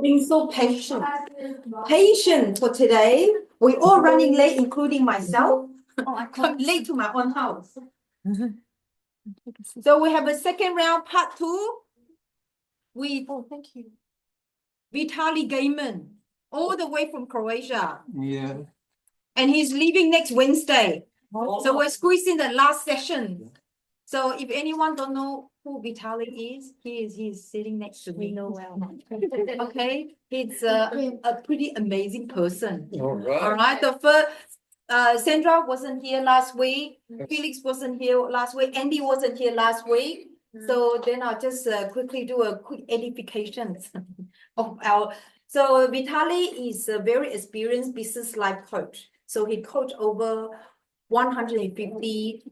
being so patient. Patient for today. We're all running late, including myself. I'm late to my own house. So we have a second round, part 2. With thank you. Vitaly Geyman, all the way from Croatia. Yeah. And he's leaving next Wednesday. So we're squeezing the last session. So if anyone don't know who Vitaly is, he's sitting next to me. We know well. Okay, he's a pretty amazing person. All right. All right. The first, Sandra wasn't here last week. Felix wasn't here last week. Andy wasn't here last week. So then I'll just quickly do a quick edification of our. So Vitaly is a very experienced business life coach. So he coached over 150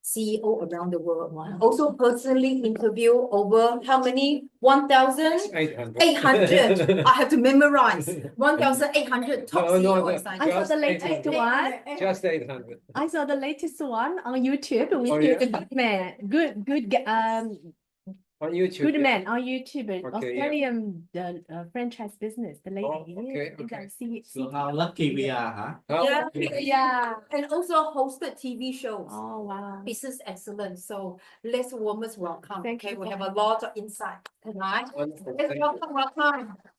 CEO around the world. Wow. Also personally interview over how many? 1,800. I have to memorize 1,800 top CEOs. I saw the latest one. Just 800. I saw the latest one on YouTube with yeah? good man, good On YouTube. good man on YouTube. Okay, Australian the franchise business. The lady. Okay. So how lucky we are, huh? Yeah. And also hosted TV shows. Oh wow. Business excellence. So let's warmest welcome. Thank you. We have a lot of insight tonight. Wonderful. Let's welcome.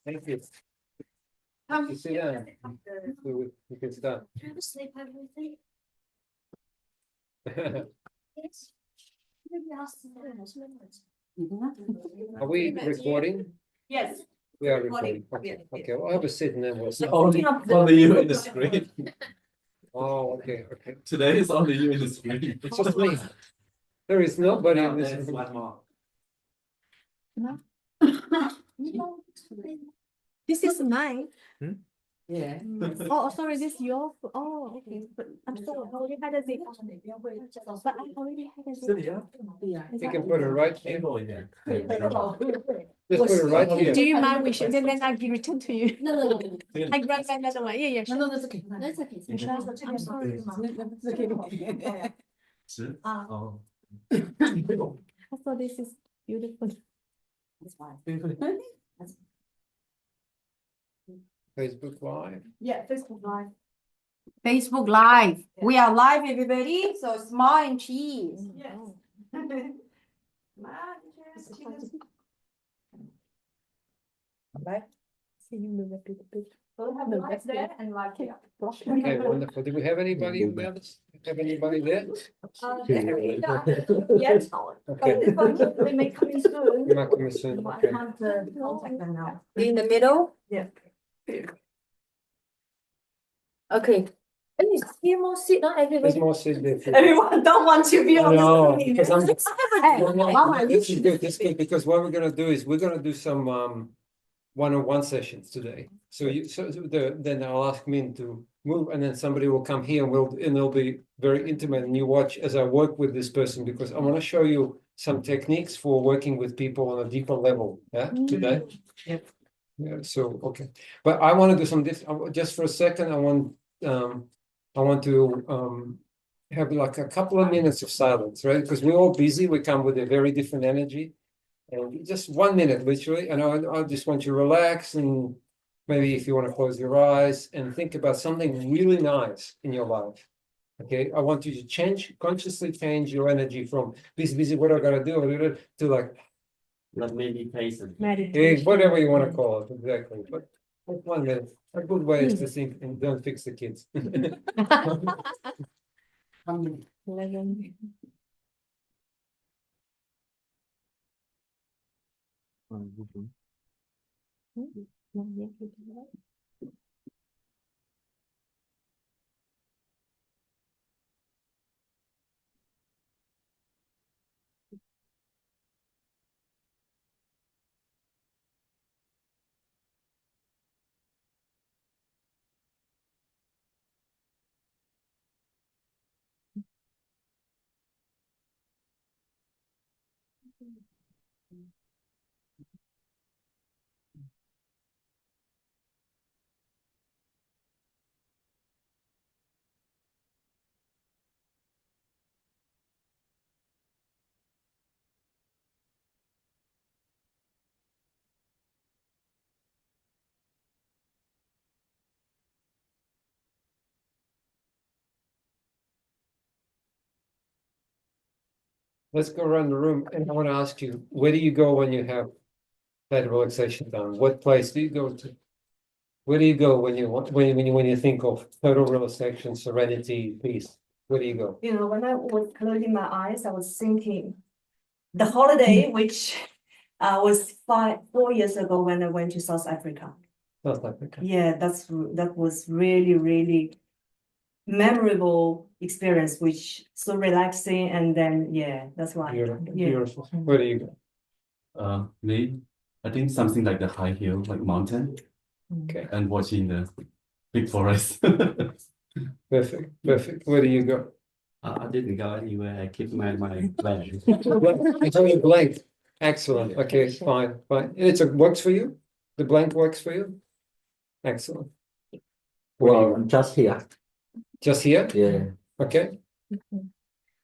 Thank you. Come. You sit down. So we can start. Trying to sleep everything. Yes. Maybe ask the minutes. Are we recording? Yes. We are recording. Okay, well, I have a sit and then we'll start. Only you in the screen. Oh, okay. Today is only you in the screen. It's just me. There is nobody in this There's room. one more. This is mine. Yeah. Oh, sorry, this is your. Oh, okay. But I'm sorry, I already had a zip. But I already had a zip. You can put it right here. Table there. Just put it right here. Do you mind we should then I give return to you? No. I grab another one. Yeah, sure. No, that's okay. That's okay. I'm sorry. Oh. I thought this is beautiful. Facebook Live. Yeah, Facebook Live. Facebook Live. We are live, everybody. So smile and cheese. Yes. Right. See you move a bit. Have the lights there and like here. Okay, wonderful. Do we have anybody else? Have anybody there? Yes. Okay. They may come in soon. You might come in soon. But I Okay. can't contact them now. In the middle? Yeah. Okay. There's here more seat, not There's everybody. more seats there. Everyone don't want to be on No, the screen. because I'm. Mama, This is good. This is good because what we're gonna do is we're gonna do some one-on-one sessions today. So then I'll ask Min to move, and then somebody will come here and it'll be very intimate. And you watch as I work with this person because I want to show you some techniques for working with people on a deeper level. Yeah, today. Yep. Yeah. So okay, but I want to do some this just for a second. I want to have like a couple of minutes of silence, right? Because we're all busy. We come with a very different energy. And just 1 minute, literally, and I just want you to relax and maybe if you want to close your eyes and think about something really nice in your life. Okay, I want you to consciously change your energy from busy, what I gotta do, to like meditation. whatever you want to call it, exactly. But 1 minute, a good way is to think and don't fix the kids. 11. let's go around the room and I want to ask you, where do you go when you have that relaxation done? What place do you go to? Where do you go when you want when you think of total relaxation, serenity, peace? Where do you go? You know, when I was closing my eyes, I was thinking the holiday, which was 4 years ago when I went to South Africa. South Africa. Yeah, that was really, really memorable experience, which so relaxing. And then, yeah, that's why. Beautiful, Yeah. beautiful. Where do you go? Me, I think something like the high hill, like mountain, Okay, and watching the big forest. perfect, perfect. Where do you go? I didn't go anywhere. I keep my bag. I told you blank. Excellent. Okay, fine, fine. It's works for you? The blank works for you? Excellent. Where do you Well, go? I'm just here. Just here? Yeah. Okay.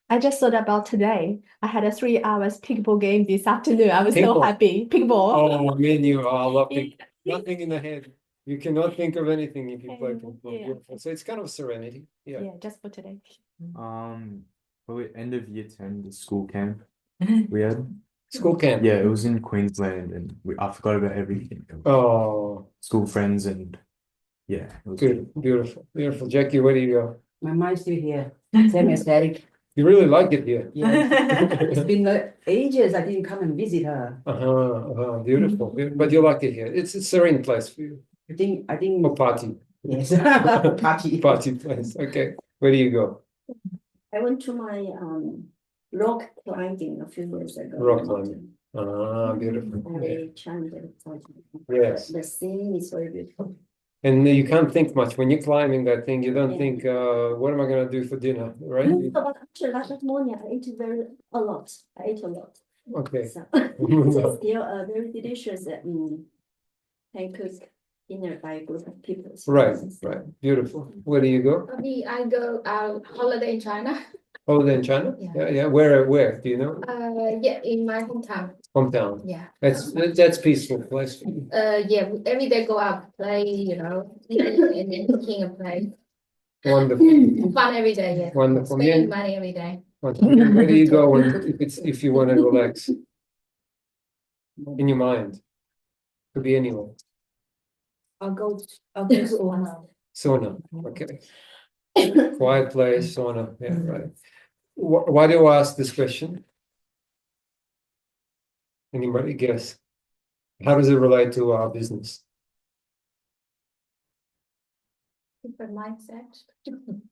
I just thought about today. I had a 3 hours pickleball game this afternoon. I was so Pickleball? happy. Pickleball. Oh, me and you, I love it. Nothing in the head. You cannot think of anything if you play pickleball. Yeah. Beautiful. So it's kind of serenity. Yeah. Yeah, just for today. Probably end of year 10, the school camp we had. School camp. Yeah, it was in Queensland, and I forgot about everything. Oh, School friends, and yeah, it was good. Beautiful. Beautiful. Jackie, where do you go? My mind's still here, same as Derek. You really like it here. Yeah, it's been ages I didn't come and visit her. Beautiful. But you like it here. It's a serene place for you. I think Or party. yes, party. Party place. Okay. Where do you go? I went to my rock climbing a few years ago. Rock climbing. Beautiful. Very challenging. Yes. The scene is very beautiful. And you can't think much when you're climbing that thing. You don't think, what am I gonna do for dinner, right? But actually, last morning I ate a lot. I ate a lot. Okay. So it's still a very delicious hand-cooked dinner by a group of people. Right, right. Beautiful. Where do you go? Me, I go holiday in China. Oh, in China? Yeah. Yeah. Where? Do you know? Yeah, in my hometown. Hometown. Yeah. That's peaceful place for you. Yeah, every day go out play, and then cooking and play. Wonderful. Fun every day, yeah. Wonderful. Spending money every day. Wonderful. Where do you go if you want to relax? In your mind. Could be anywhere. I'll go to one. Sauna. Okay. Quiet place, sauna. Yeah, right. Why do I ask this question? Anybody guess? How does it relate to our business? Different mindset.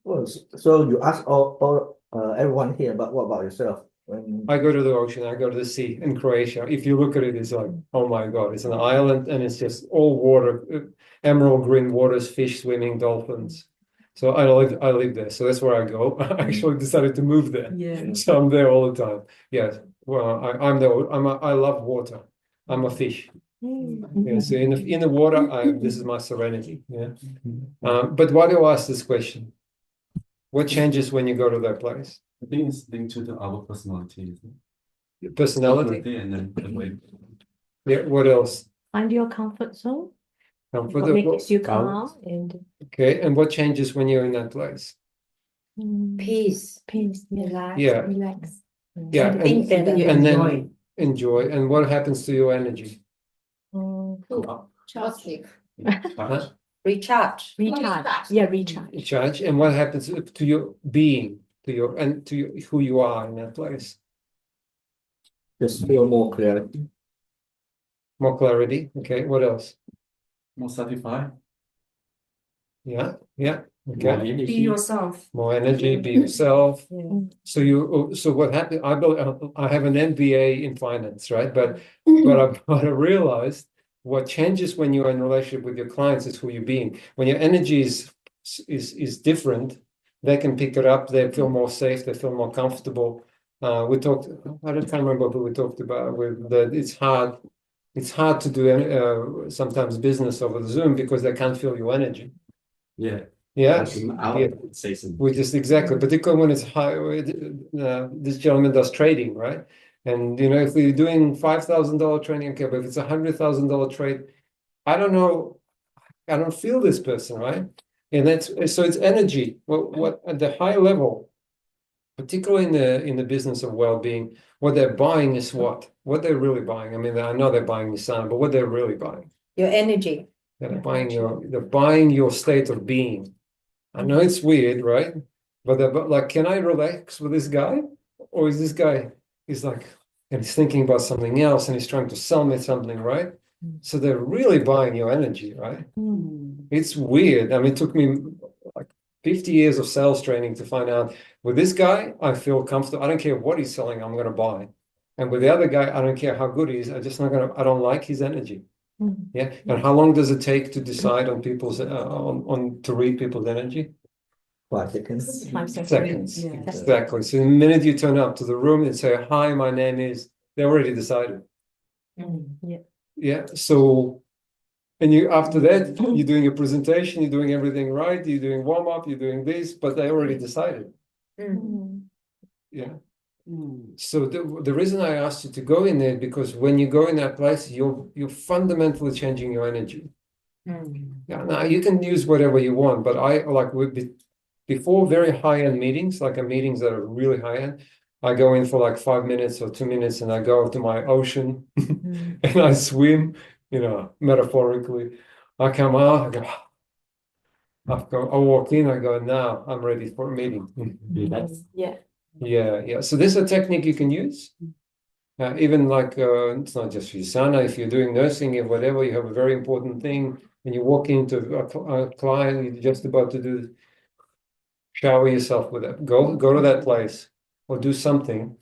Well, so you ask all everyone here, but what about yourself? When I go to the ocean, I go to the sea in Croatia. If you look at it, it's like, oh my God, it's an island and it's just all water, emerald green waters, fish swimming, dolphins. So I live there. So that's where I go. I actually decided to move there. Yeah. So I'm there all the time. Yes. Well, I love water. I'm a fish. Yeah, so in the water, this is my serenity. Yeah. But why do I ask this question? What changes when you go to that place? I think it's linked to our personality. Personality? And then the way. Yeah. What else? Find your comfort zone. What Comfortable. makes you calm and Okay. And what changes when you're in that place? Peace. peace. Yeah. Relax. Yeah. Relax. Yeah. Think that you and then- enjoy. Enjoy. And what happens to your energy? Positive. Huh? Recharge. Recharge. Yeah, recharge. Charge. And what happens to your being, who you are in that place? just feel more clarity. More clarity. Okay. What else? More satisfied. Yeah. Yeah. More Okay. Be energy. yourself. More energy. Be yourself. So what happened? I have an MBA in finance, right? But I realized what changes when you're in relationship with your clients is who you're being. When your energy is different, they can pick it up. They feel more safe. They feel more comfortable. We talked. I can't remember who we talked about. With that, it's hard. It's hard to do sometimes business over the Zoom because they can't feel your energy. Yeah. Yeah. I would say something. Which is exactly, particularly when it's high. This gentleman does trading, right? And if we're doing $5,000 trading, okay, but if it's $100,000 trade, I don't know, I don't feel this person, right? And so it's energy. What at the high level, particularly in the business of well-being, what they're buying is what they're really buying. I mean, I know they're buying Nissan, but what they're really buying. Your energy. They're buying your state of being. I know it's weird, right? But they're like, can I relax with this guy? Or is this guy, he's like, and he's thinking about something else and he's trying to sell me something, right? So they're really buying your energy, right? It's weird. I mean, it took me like 50 years of sales training to find out with this guy, I feel comfortable. I don't care what he's selling, I'm going to buy. And with the other guy, I don't care how good he is. I don't like his energy. Yeah. And how long does it take to decide on people's, to read people's energy? 5 seconds. 5 seconds. Seconds. Yeah. Exactly. So the minute you turn up to the room and say, hi, my name is, they already decided. Yeah. Yeah. So, and you, after that, you're doing a presentation, you're doing everything right, you're doing warm up, you're doing this, but they already decided. Yeah. So the reason I asked you to go in there, because when you go in that place, you're fundamentally changing your energy. Yeah. Now you can use whatever you want, but I like before very high-end meetings, like meetings that are really high-end, I go in for like 5 minutes or 2 minutes and I go to my ocean and I swim, metaphorically. I come out, I walk in, I go, now I'm ready for a meeting. Yeah. Yeah. So this is a technique you can use. Even like, it's not just for Sana, if you're doing nursing or whatever, you have a very important thing and you walk into a client, you're just about to do shower yourself with it. Go to that place or do something.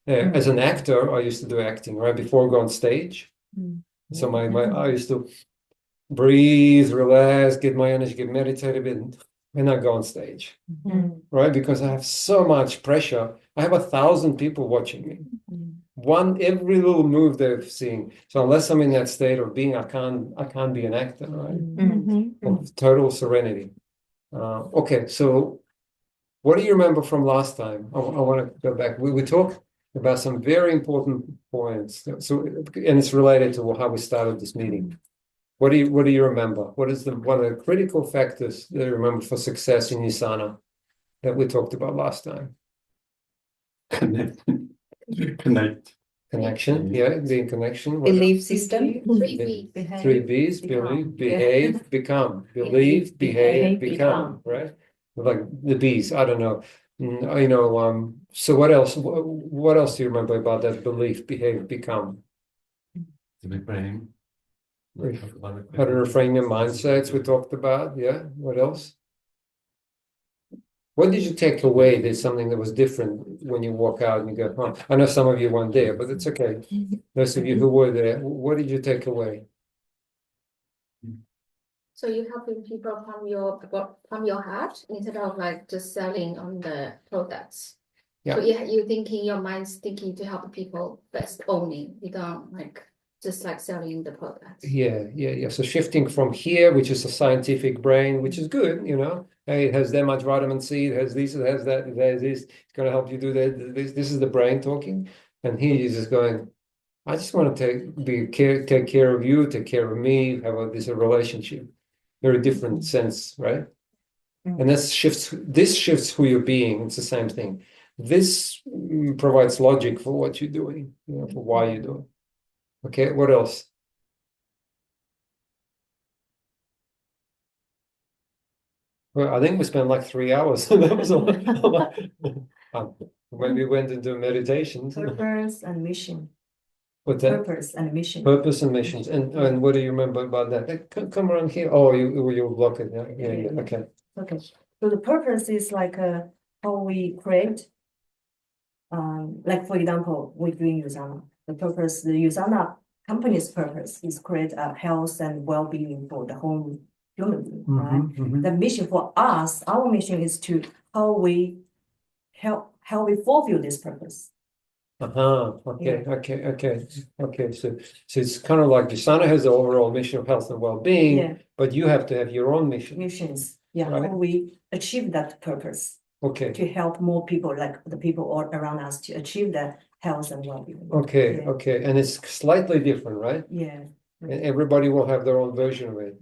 As an actor, I used to do acting right before I go on stage. So I used to breathe, relax, get my energy, get meditative, and I go on stage, right? Because I have so much pressure. I have 1,000 people watching me. Every little move they're seeing. So unless I'm in that state of being, I can't be an actor, right? Of total serenity. Okay, so what do you remember from last time? I want to go back. We talked about some very important points. So, and it's related to how we started this meeting. What do you remember? What is one of the critical factors that you remember for success in Usana that we talked about last time? Connection, yeah, being connection. Belief system. 3 weeks. 3 B's, believe, behave, become. Believe, behave, become, right? Like the B's, I don't know. So what else? What else do you remember about that belief, behave, become? The big brain. How to reframe your mindsets we talked about, yeah. What else? What did you take away? There's something that was different when you walk out and you go, huh? I know some of you weren't there, but it's okay. Those of you who were there, what did you take away? So you're helping people from your heart instead of like just selling on the products. Yeah. So you're thinking your mind's thinking to help people, but owning. You don't just like selling the product. Yeah. So shifting from here, which is a scientific brain, which is good, Hey, it has that much vitamin C, it has this, it has that, it has this, it's going to help you do that. This is the brain talking. And here you're just going, I just want to take care of you, take care of me, have this relationship. Very different sense, right? And this shifts who you're being. It's the same thing. This provides logic for what you're doing, for why you're doing. Okay, what else? Well, I think we spent like 3 hours. That was a lot. When we went into meditation. Purpose and mission. What's that? Purpose and mission. Purpose and missions. And what do you remember about that? Come around here. Oh, you block it. Yeah. Okay. Okay. So the purpose is like how we create. Like for example, we're doing Usana. The Usana company's purpose is create a health and well-being for the whole human being, right? The mission for us, our mission is to how we fulfill this purpose. Okay. So it's kind of like Usana has the overall mission of health and well-being, but you have to have your own missions. Yeah, right? how we achieve that purpose. Okay. To help more people, like the people all around us, to achieve that health and well-being. Okay. And it's slightly different, right? Yeah. And everybody will have their own version of it.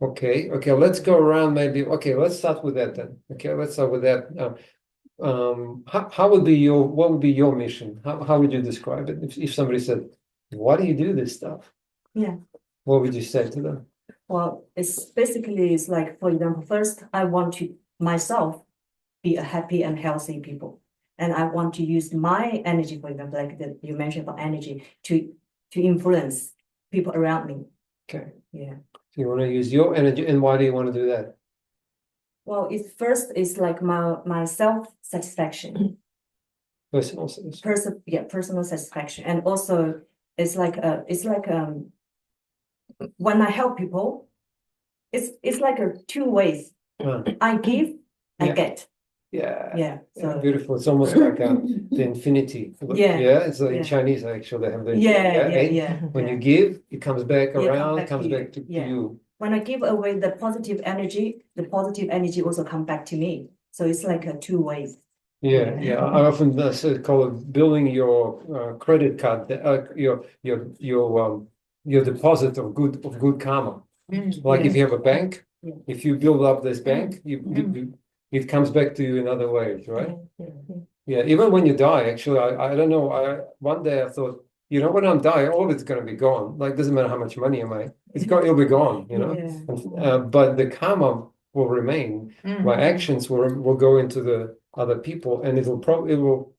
Okay. Let's go around maybe. Okay, let's start with that then. Okay, let's start with that. how would be what would be your mission? How would you describe it? If somebody said, why do you do this stuff? Yeah. What would you say to them? Well, it's basically, it's like, for example, first, I want to myself be a happy and healthy people. And I want to use my energy, for example, like that you mentioned about energy, to influence people around me. Okay. Yeah. So you want to use your energy, and why do you want to do that? Well, it's first, it's like my self-satisfaction. Personal sense. Personal satisfaction. And also it's like when I help people, it's like a two ways. I give, I Yeah. get. Yeah. Yeah. So Beautiful. It's almost like the infinity. Yeah. Yeah. So in Yeah. Chinese, actually, they have the yeah. When yeah. you give, it comes back Yeah, around, comes to you. back to Yeah. you. When I give away the positive energy also come back to me. So it's like a two ways. Yeah, yeah. I often call it building your credit card, your deposit of good karma. Like if you have a bank, Yeah. if you build up this bank, it comes back to you in other ways, right? Yeah, even when you die, actually, I don't know. One day I thought, when I'm dying, all of it's going to be gone. Like, doesn't matter how much money I make, it'll be gone, but the karma will remain. My actions will go into the other people, and it will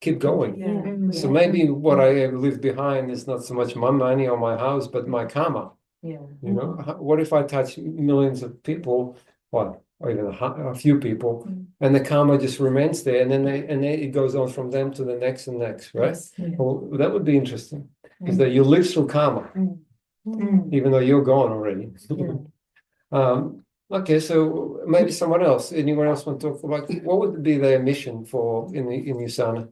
keep going. Yeah. So maybe what I have left behind is not so much my money or my house, but my karma. Yeah. What if I touch millions of people, or even a few people, and the karma just remains there, and then it goes on from them to the next and next, right? Yes. Yeah. Well, that would be interesting, is that you live through karma, even though you're gone already. Okay, so maybe anyone else want to talk about what would be their mission in USANA?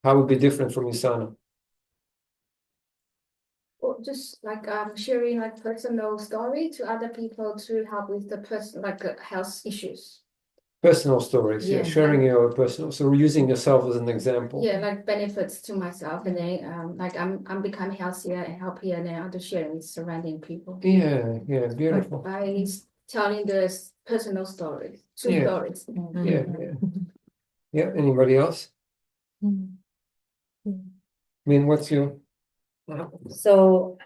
How would it be different from USANA? Or just like sharing like personal story to other people to help with the health issues. Personal stories, Yeah, sharing your personal, so using yourself as an example. Yeah, like benefits to myself, and then like I'm becoming healthier and happier now to share with surrounding people. Yeah, beautiful. By telling the personal stories, true stories. Yeah. Anybody else? I mean, what's your? So,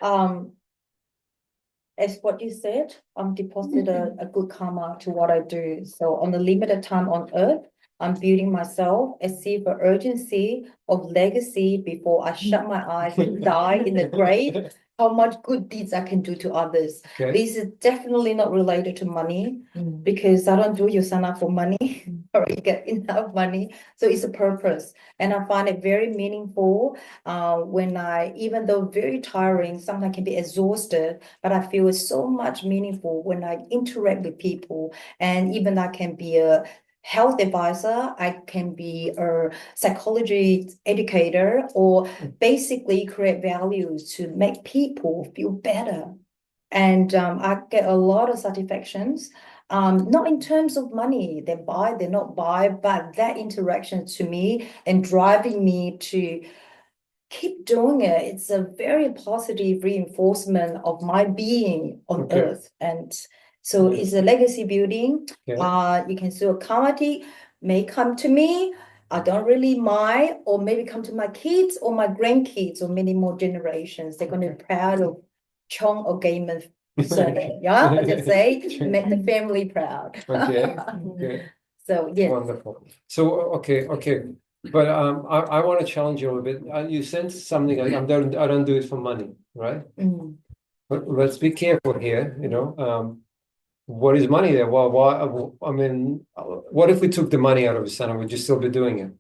as what you said, I'm deposited a good karma to what I do. So on the limited time on earth, I'm building myself a sense of urgency of legacy before I shut my eyes and die in the grave. How much good deeds I can do to others. Okay. This is definitely not related to money because I don't do Yosana for money or get enough money. So it's a purpose. And I find it very meaningful when even though very tiring, sometimes can be exhausted, but I feel it's so much meaningful when I interact with people. And even I can be a health advisor, I can be a psychology educator, or basically create values to make people feel better. And I get a lot of satisfactions, not in terms of money, they buy, they not buy, but that interaction to me and driving me to keep doing it. It's a very positive reinforcement of my being on earth. And so it's a legacy building. You can see a community may come to me. I don't really mind, or maybe come to my kids or my grandkids or many more generations. They're going to be proud of Chong or Geyman surname. Yeah, I just say, make the family proud. Okay. So yes. Wonderful. So okay. But I want to challenge you a little bit. You sense something like I don't do it for money, right? But let's be careful here. What is money there? Well, why? I mean, what if we took the money out of USANA? Would you still be doing it?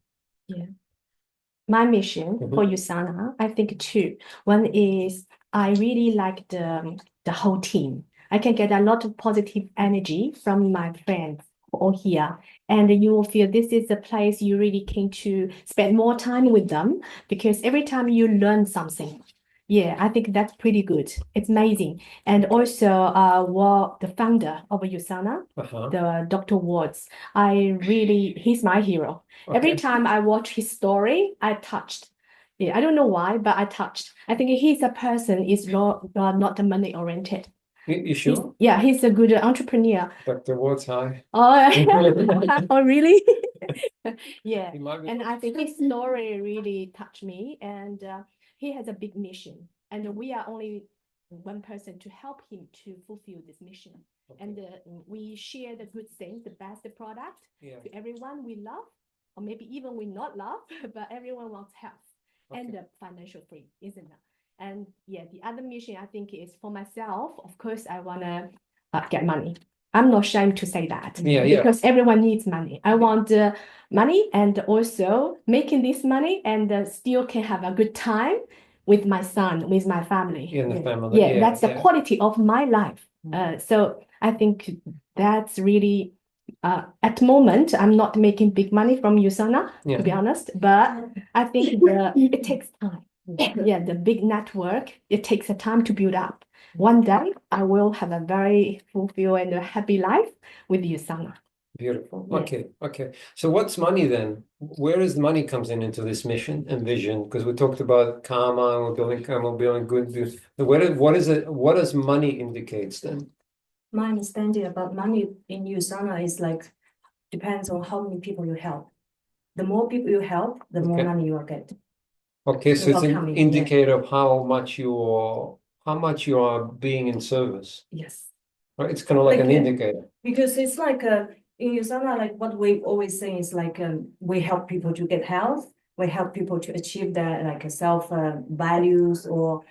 Yeah. My mission for USANA, I think two. One is I really like the whole team. I can get a lot of positive energy from my friends all here. And you will feel this is a place you really can to spend more time with them, because every time you learn something. Yeah, I think that's pretty good. It's amazing. And also, the founder of USANA, the Dr. Watts, he's my hero. Every time I watch his story, I touched. Yeah, I don't know why, but I touched. I think he's a person is not money oriented. You sure? He's a good entrepreneur. Dr. Ward's high. Oh, oh really? Yeah. He might be. And I think his story really touched me, and he has a big mission, and we are only one person to help him to fulfill this mission. And we share the good things, the best product to everyone we love, or maybe even we not love, but everyone wants health and financial free, isn't it? And yeah, the other mission I think is for myself. Of course, I wanna get money. I'm not ashamed to say that. Because everyone needs money. I want money, and also making this money and still can have a good time with my son, with my family. In the family. Yeah, that's the quality of my life. So I think that's really at the moment I'm not making big money from USANA, to be honest, but I think it takes time. Yeah, the big network, it takes a time to build up. One day I will have a very fulfilled and a happy life with USANA. Beautiful. Yeah. Okay. So what's money then? Where is the money comes into this mission and vision? Because we talked about karma, we're building good. What is it? What does money indicates then? My understanding about money in USANA is like, depends on how many people you help. The more people you help, the more money you will get. Okay, so it's an Coming, indicator of how much you are being in service. Yes. Right? It's kind of like an indicator. Because it's like in USANA, like what we always say is like we help people to get health, we help people to achieve their like self values or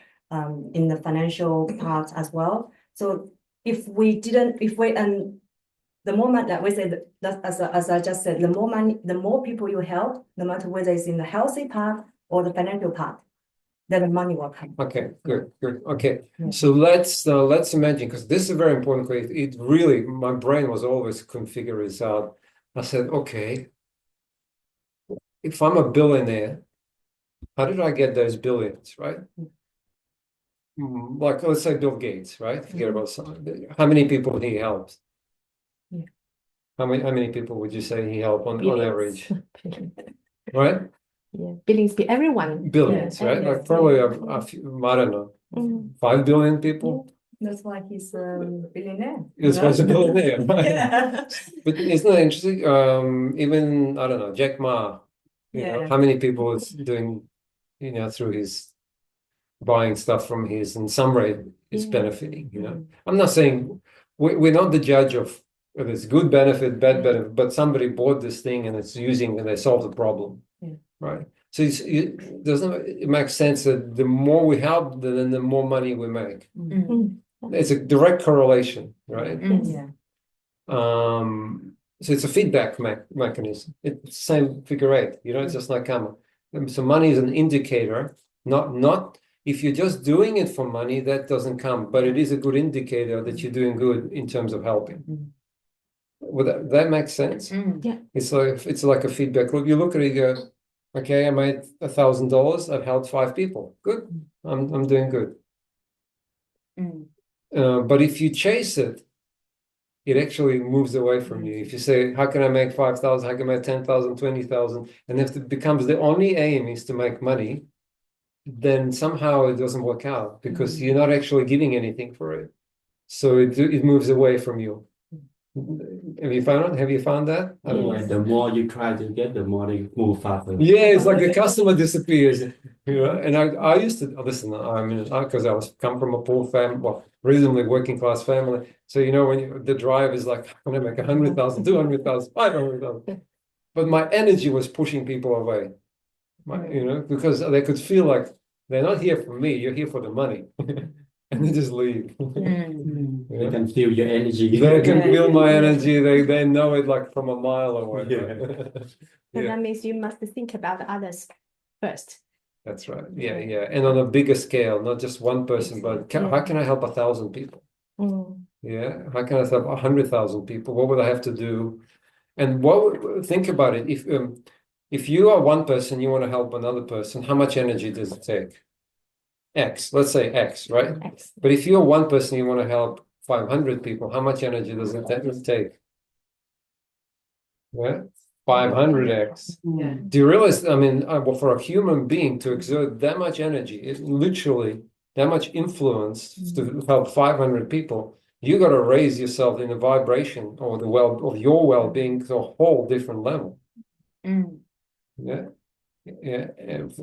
in the financial part as well. So if we the more money that we say that as I just said, the more money, the more people you help, no matter whether it's in the healthy part or the financial part, then the money will come. Okay, good. Okay, so let's imagine, because this is a very important question. It really, my brain was always couldn't figure this out. I said, okay, if I'm a billionaire, how did I get those billions, right? Like let's say Bill Gates, right? Forget about how many people he helped. How many people would you say he helped on average? Right? Yeah, billions, everyone. Billions, right? Like probably a few, I don't know, 5 billion people. That's why he's a billionaire. He's a billionaire, right? But isn't that interesting? Even I don't know, Jack Ma, you know, how many people is doing, you know, through his buying stuff from his, and some rate is benefiting, you know. I'm not saying we're not the judge of whether it's good benefit, bad benefit, but somebody bought this thing and it's using and they solved the problem. Right. So it makes sense that the more we help, then the more money we make. It's a direct correlation, right? So it's a feedback mechanism. It's the same figure eight, you know, it's just like karma. So money is an indicator, not if you're just doing it for money, that doesn't come, but it is a good indicator that you're doing good in terms of helping. Well, that makes sense. Yeah. It's like a feedback loop. You look at it, you go, okay, I made $1,000. I've helped 5 people. Good. I'm doing good. But if you chase it, it actually moves away from you. If you say, how can I make 5,000? How can I make 10,000, 20,000? And if it becomes the only aim is to make money, then somehow it doesn't work out because you're not actually giving anything for it. So it moves away from you. Have you found that? I don't know. The more you try to get, the more they move faster. Yeah, it's like the customer disappears. You know, and I used to listen. I mean, because I come from a poor family, well, reasonably working class family. So you know, when the drive is like, I'm gonna make 100,000, 200,000, 500,000. But my energy was pushing people away. You know, because they could feel like they're not here for me. You're here for the money. And they just leave. They can feel your energy. They can feel my energy. They know it like from a mile away. So that means you must think about the others first. That's right. Yeah. And on a bigger scale, not just one person, but how can I help 1,000 people? Yeah. How can I help 100,000 people? What would I have to do? And think about it. If you are one person, you want to help another person, how much energy does it take? X, let's say X, right? X. But if you're one person, you want to help 500 people, how much energy does it take? Yeah, 500x. Do you realize, I mean, for a human being to exert that much energy, it literally that much influence to help 500 people, you got to raise yourself in the vibration or of your well-being to a whole different level. Yeah, yeah,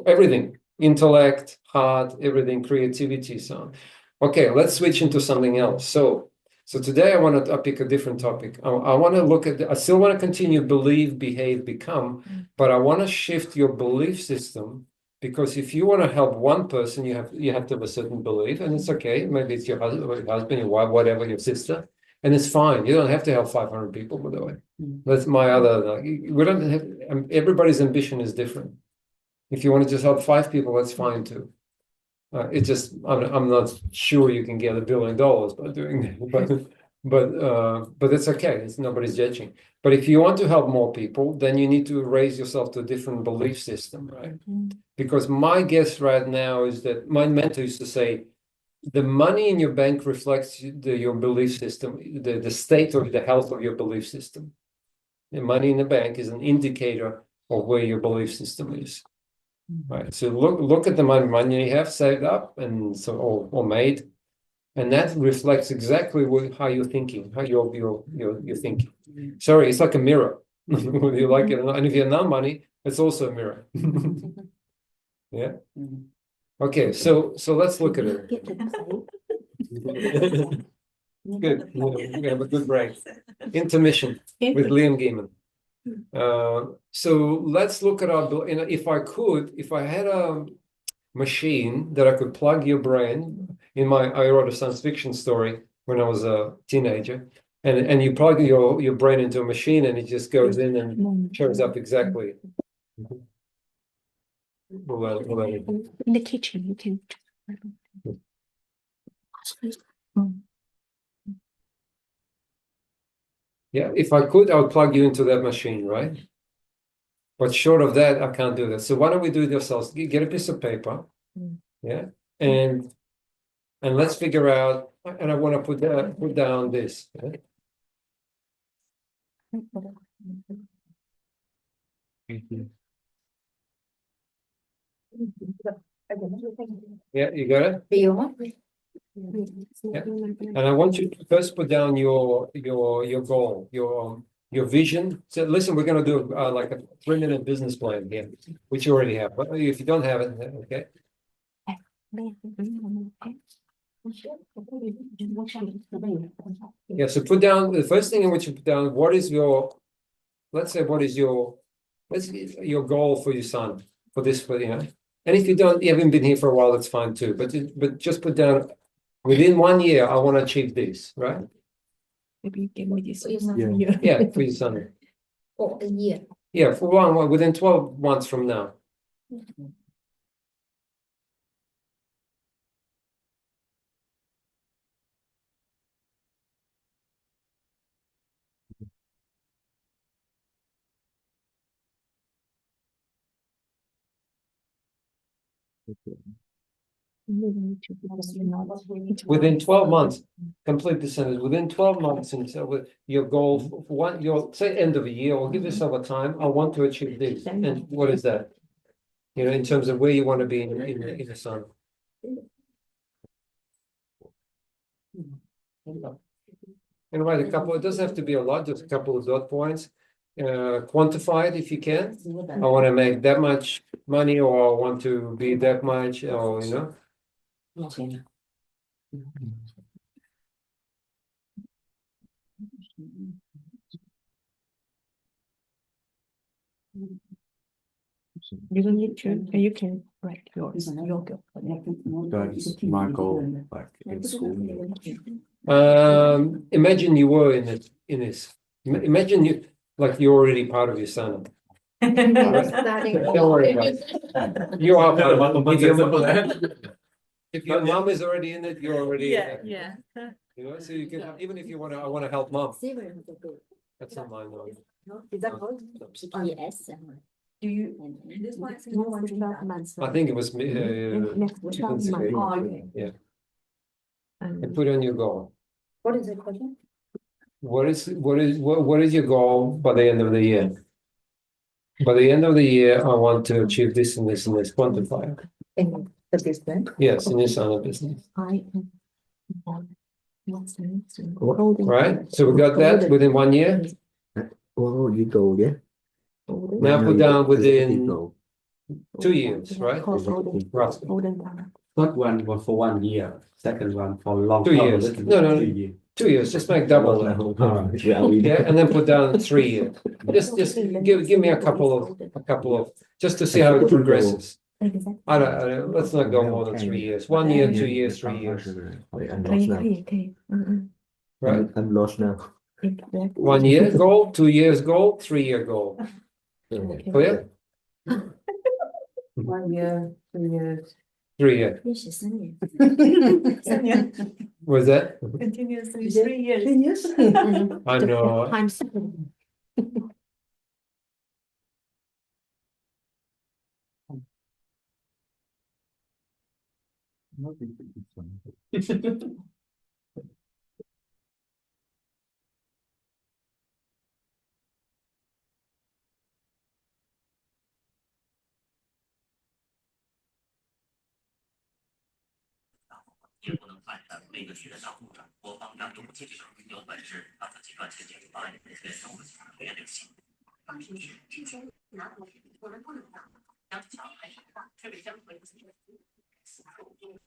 everything, intellect, heart, everything, creativity, so on. Okay, let's switch into something else. So today I want to pick a different topic. I want to look at, I still want to continue believe, behave, become, but I want to shift your belief system, because if you want to help one person, you have to have a certain belief, and it's okay. Maybe it's your husband, your wife, whatever, your sister, and it's fine. You don't have to help 500 people, by the way. That's my other, we don't have, everybody's ambition is different. If you want to just help 5 people, that's fine too. It just, I'm not sure you can get $1 billion by doing that, but it's okay. It's nobody's judging. But if you want to help more people, then you need to raise yourself to a different belief system, right? Because my guess right now is that my mentor used to say, the money in your bank reflects your belief system, the state of the health of your belief system. The money in the bank is an indicator of where your belief system is. Right. So look at the money you have saved up and so or made, and that reflects exactly how you're thinking, how you're thinking. Sorry, it's like a mirror. Whether you like it or not. And if you have no money, it's also a mirror. Yeah. Okay, so let's look at it. Good. We have a good break. Intermission with Liam Geyman. So let's look at if I had a machine that I could plug your brain in I wrote a science fiction story when I was a teenager, and you plug your brain into a machine and it just goes in and shows up exactly. In the kitchen, you can. Yeah, if I could, I would plug you into that machine, right? But short of that, I can't do that. So why don't we do it ourselves? Get a piece of paper, yeah, and let's figure out. And I want to put down this. Okay? Yeah, you got it. Yeah. And I want you to first put down your goal, your vision. So listen, we're going to do like a 3-minute business plan here, which you already have. But if you don't have it, okay. Yeah. So put down the first thing I want you to put down. Let's say what is your goal for your son for this, and if you haven't been here for a while, that's fine too. But just put down. Within 1 year, I want to achieve this, right? Maybe you give me this. Yeah, for your son. For a year. Yeah, for 1 within 12 months from now. Within 12 months, complete the sentence. Within 12 months, and so with your goal for say end of a year, or give yourself a time. I want to achieve this. And what is that? In terms of where you want to be in the sun. And write a couple. It doesn't have to be a lot, just a couple of dot points. Quantify it if you can. I want to make that much money, or I want to be that much, or You don't need to. You can write yours. Your goal. That's my goal, like in school. Imagine you were in this. Imagine you're already part of your son. Don't worry about it. You are part of it. If your mom is already in it, you're already in it. Yeah. So you can, even if you want to, I want to help mom. That's not mine. Is that good? Yes. Do you, this one is 12 months. I think it was yeah. And put on your goal. What is the question? What is your goal by the end of the year? By the end of the year, I want to achieve this and this and this. Quantify it. The business. Yes, in Usana business. I am Right? So we got that within 1 year. Oh, you go, yeah. Now put down within go. 2 years, right? Roughly. First one was for 1 year, second one for long 2 term, years. little No, no, 2 no. years. 2 years. Just make double that. Yeah, and then put down 3 years. Just give me a couple of just to see how it progresses. I don't, let's not go more than 3 years. 1 year, 2 years, 3 years. I'm 可以 lost now. 可以可以，Right? I'm lost now. 1 year goal, 2 years goal, 3 year goal. Clear? 1 year, 2 years. 3 year. 认识3年。 3年 Was that? continuously 3 years. 3 years. I know. Times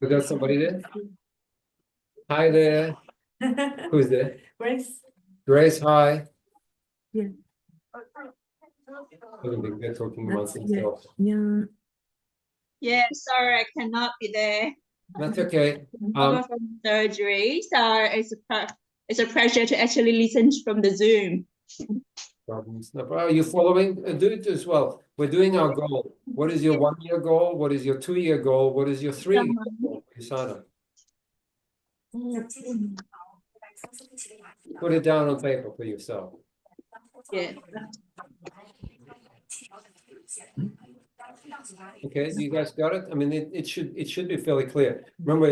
We got somebody there? Hi there. Who's there? Grace. Grace, hi. Yeah. They're talking amongst themselves. Yeah. Yeah, sorry, I cannot be there. That's okay. Over from surgery, so it's a pleasure to actually listen from the Zoom. Problems. No, are you following? Do it as well. We're doing our goal. What is your 1 year goal? What is your 2 year goal? What is your 3 year goal? Usana? Put it down on paper for yourself. Yeah. Okay, you guys got it? I mean, it should be fairly clear. Remember,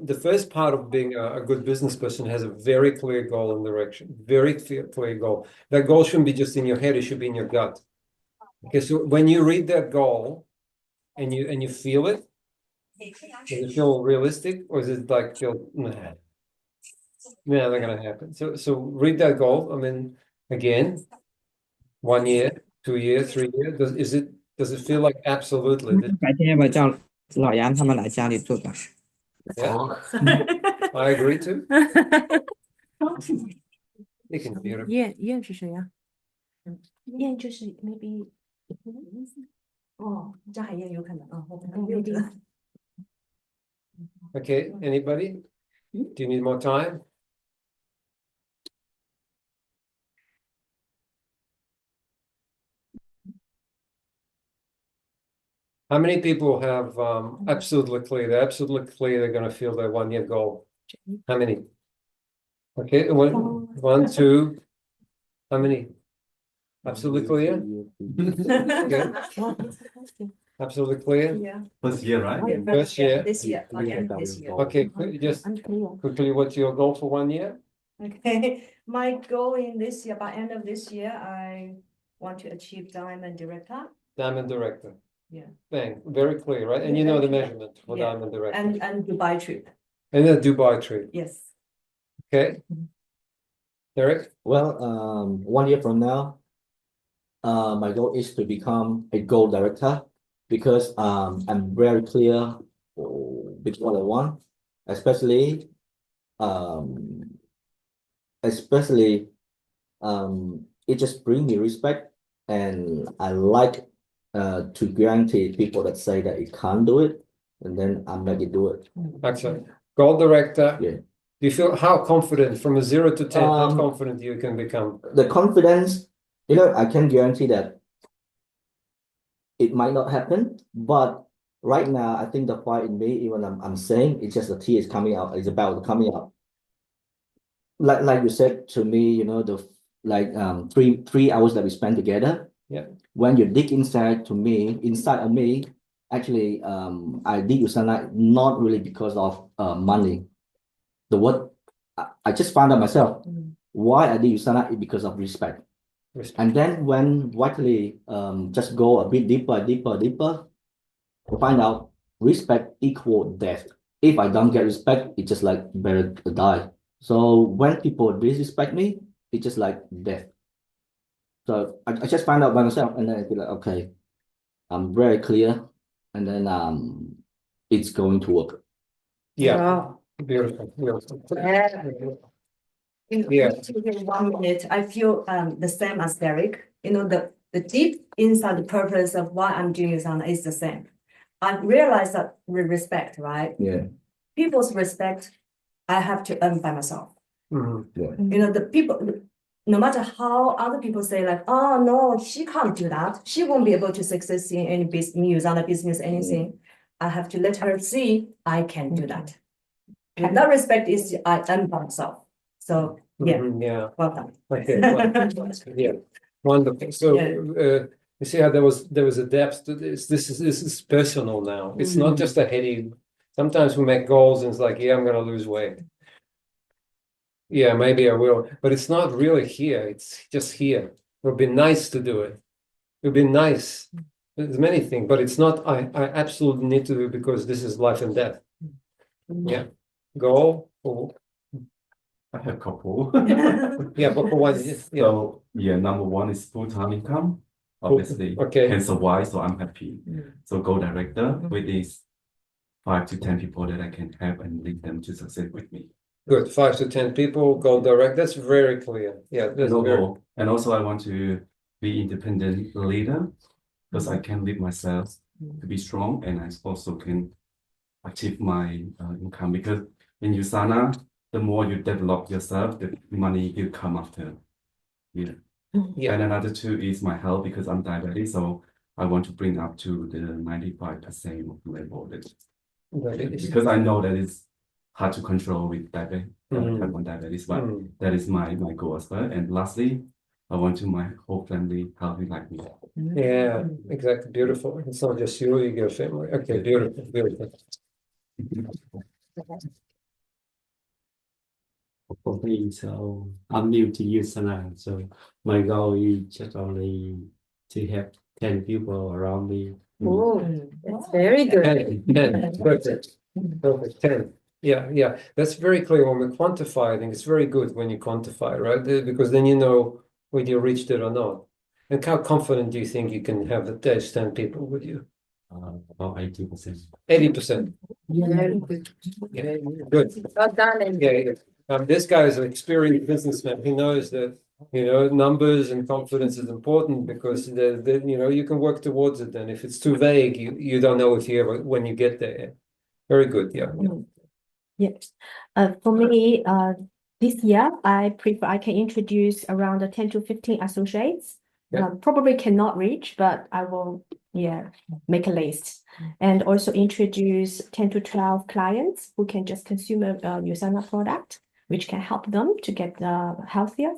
the first part of being a good business person has a very clear goal and direction. Very clear goal. That goal shouldn't be just in your head, it should be in your gut. Okay, so when you read that goal and you feel it, does it feel realistic, or is it like feel nah, not gonna happen? So read that goal. I mean, again, 1 year, 2 years, 3 years. Does it feel like absolutely? 改天要不要叫老杨他们来家里做个？ Yeah, I agree too. You can hear it. 燕是谁呀？燕就是 maybe 哦，张海燕有可能啊，我们 maybe Okay, anybody? Do you need more time? How many people have absolutely clear? They're absolutely clear they're going to feel their 1 year goal. How many? Okay, one, two. How many? Absolutely clear? Okay. Absolutely clear? Yeah. First year, right? First year. This year, this year. Okay, just quickly, what's your goal for 1 year? Okay, my goal in this year, by end of this year, I want to achieve diamond director. Diamond director. Yeah. Bang, very clear, right? And you know the measurement for Yeah. diamond director. And Dubai trip. And the Dubai trip. Yes. Okay. Eric? Well, 1 year from now, my goal is to become a gold director because I'm very clear with what I want, especially it just brings me respect, and I like to guarantee people that say that it can't do it, and then I'm make it do it. Excellent. Gold director. Yeah. Do you feel how confident from a 0 to 10, how confident you can become? The confidence, I can guarantee that it might not happen, but right now I think the fire in me, even I'm saying, it's just the tea is coming out, it's about coming out. Like you said to me, the three hours that we spent together. Yeah. When you dig inside of me, actually, I did Usana not really because of money. I just found out myself why I did Usana is because of respect. And then when Vitaly just go a bit deeper, to find out respect equal death. If I don't get respect, it's just like better die. So when people disrespect me, it's just like death. So I just find out by myself, and then I feel like, okay, I'm very clear, and then it's going to work. Yeah, beautiful, beautiful. Yeah. In 1 minute, I feel the same as Derek. You know, the deep inside the purpose of why I'm doing Usana is the same. I realize that we respect, right? Yeah. People's respect, I have to earn by myself. Mhm. Yeah. You know, the people, no matter how other people say like, oh no, she can't do that. She won't be able to succeed in any business, Usana business, anything. I have to let her see I can do that. And that respect is I earn by myself. So yeah, Mhm, yeah. well done. Okay, well, yeah, wonderful. So, you see how there was a depth to this. This is personal now. It's not just a heady. Sometimes we make goals and it's like, yeah, I'm gonna lose weight. Yeah, maybe I will, but it's not really here. It's just here. It would be nice to do it. It would be nice. There's many things, but it's not. I absolutely need to do it because this is life and death. Yeah, goal. I have a couple. Yeah, but for one, yeah. So yeah, number one is full-time income. Obviously, Okay. hence why. So I'm happy. So goal director with these 5 to 10 people that I can help and lead them to succeed with me. Good, 5 to 10 people, goal direct. That's very clear. Yeah, that's very. And also I want to be independent leader because I can lead myself to be strong, and I also can achieve my income, because in Usana, the more you develop yourself, the money will come after. Yeah. Yeah. And another two is my health, because I'm diabetic, so I want to bring up to the 95% of level because I know that it's hard to control with diabetes, type 1 diabetes, but that is my goal as well. And lastly, I want to my whole family healthy like me. Yeah, exactly. Beautiful. It's not just you, you get a family. Okay, beautiful, beautiful. For me, so I'm new to Usana, so my goal is just only to have 10 people around me. Oh, that's very good. 10, perfect. Perfect. 10. Yeah, yeah. That's very clear when we quantify. I think it's very good when you quantify, right? Because then you know whether you reached it or not. And how confident do you think you can have those 10 people with you? About 80%. 80%. Very good. Yeah, good. Well done. Yeah, this guy is an experienced businessman. He knows that, numbers and confidence is important because you can work towards it. And if it's too vague, you don't know if you ever when you get there. Very good. Yeah. Yes. For me, this year I can introduce around 10 to 15 associates. Yeah. Probably cannot reach, but I will make a list, and also introduce 10 to 12 clients who can just consume a Usana product, which can help them to get healthier,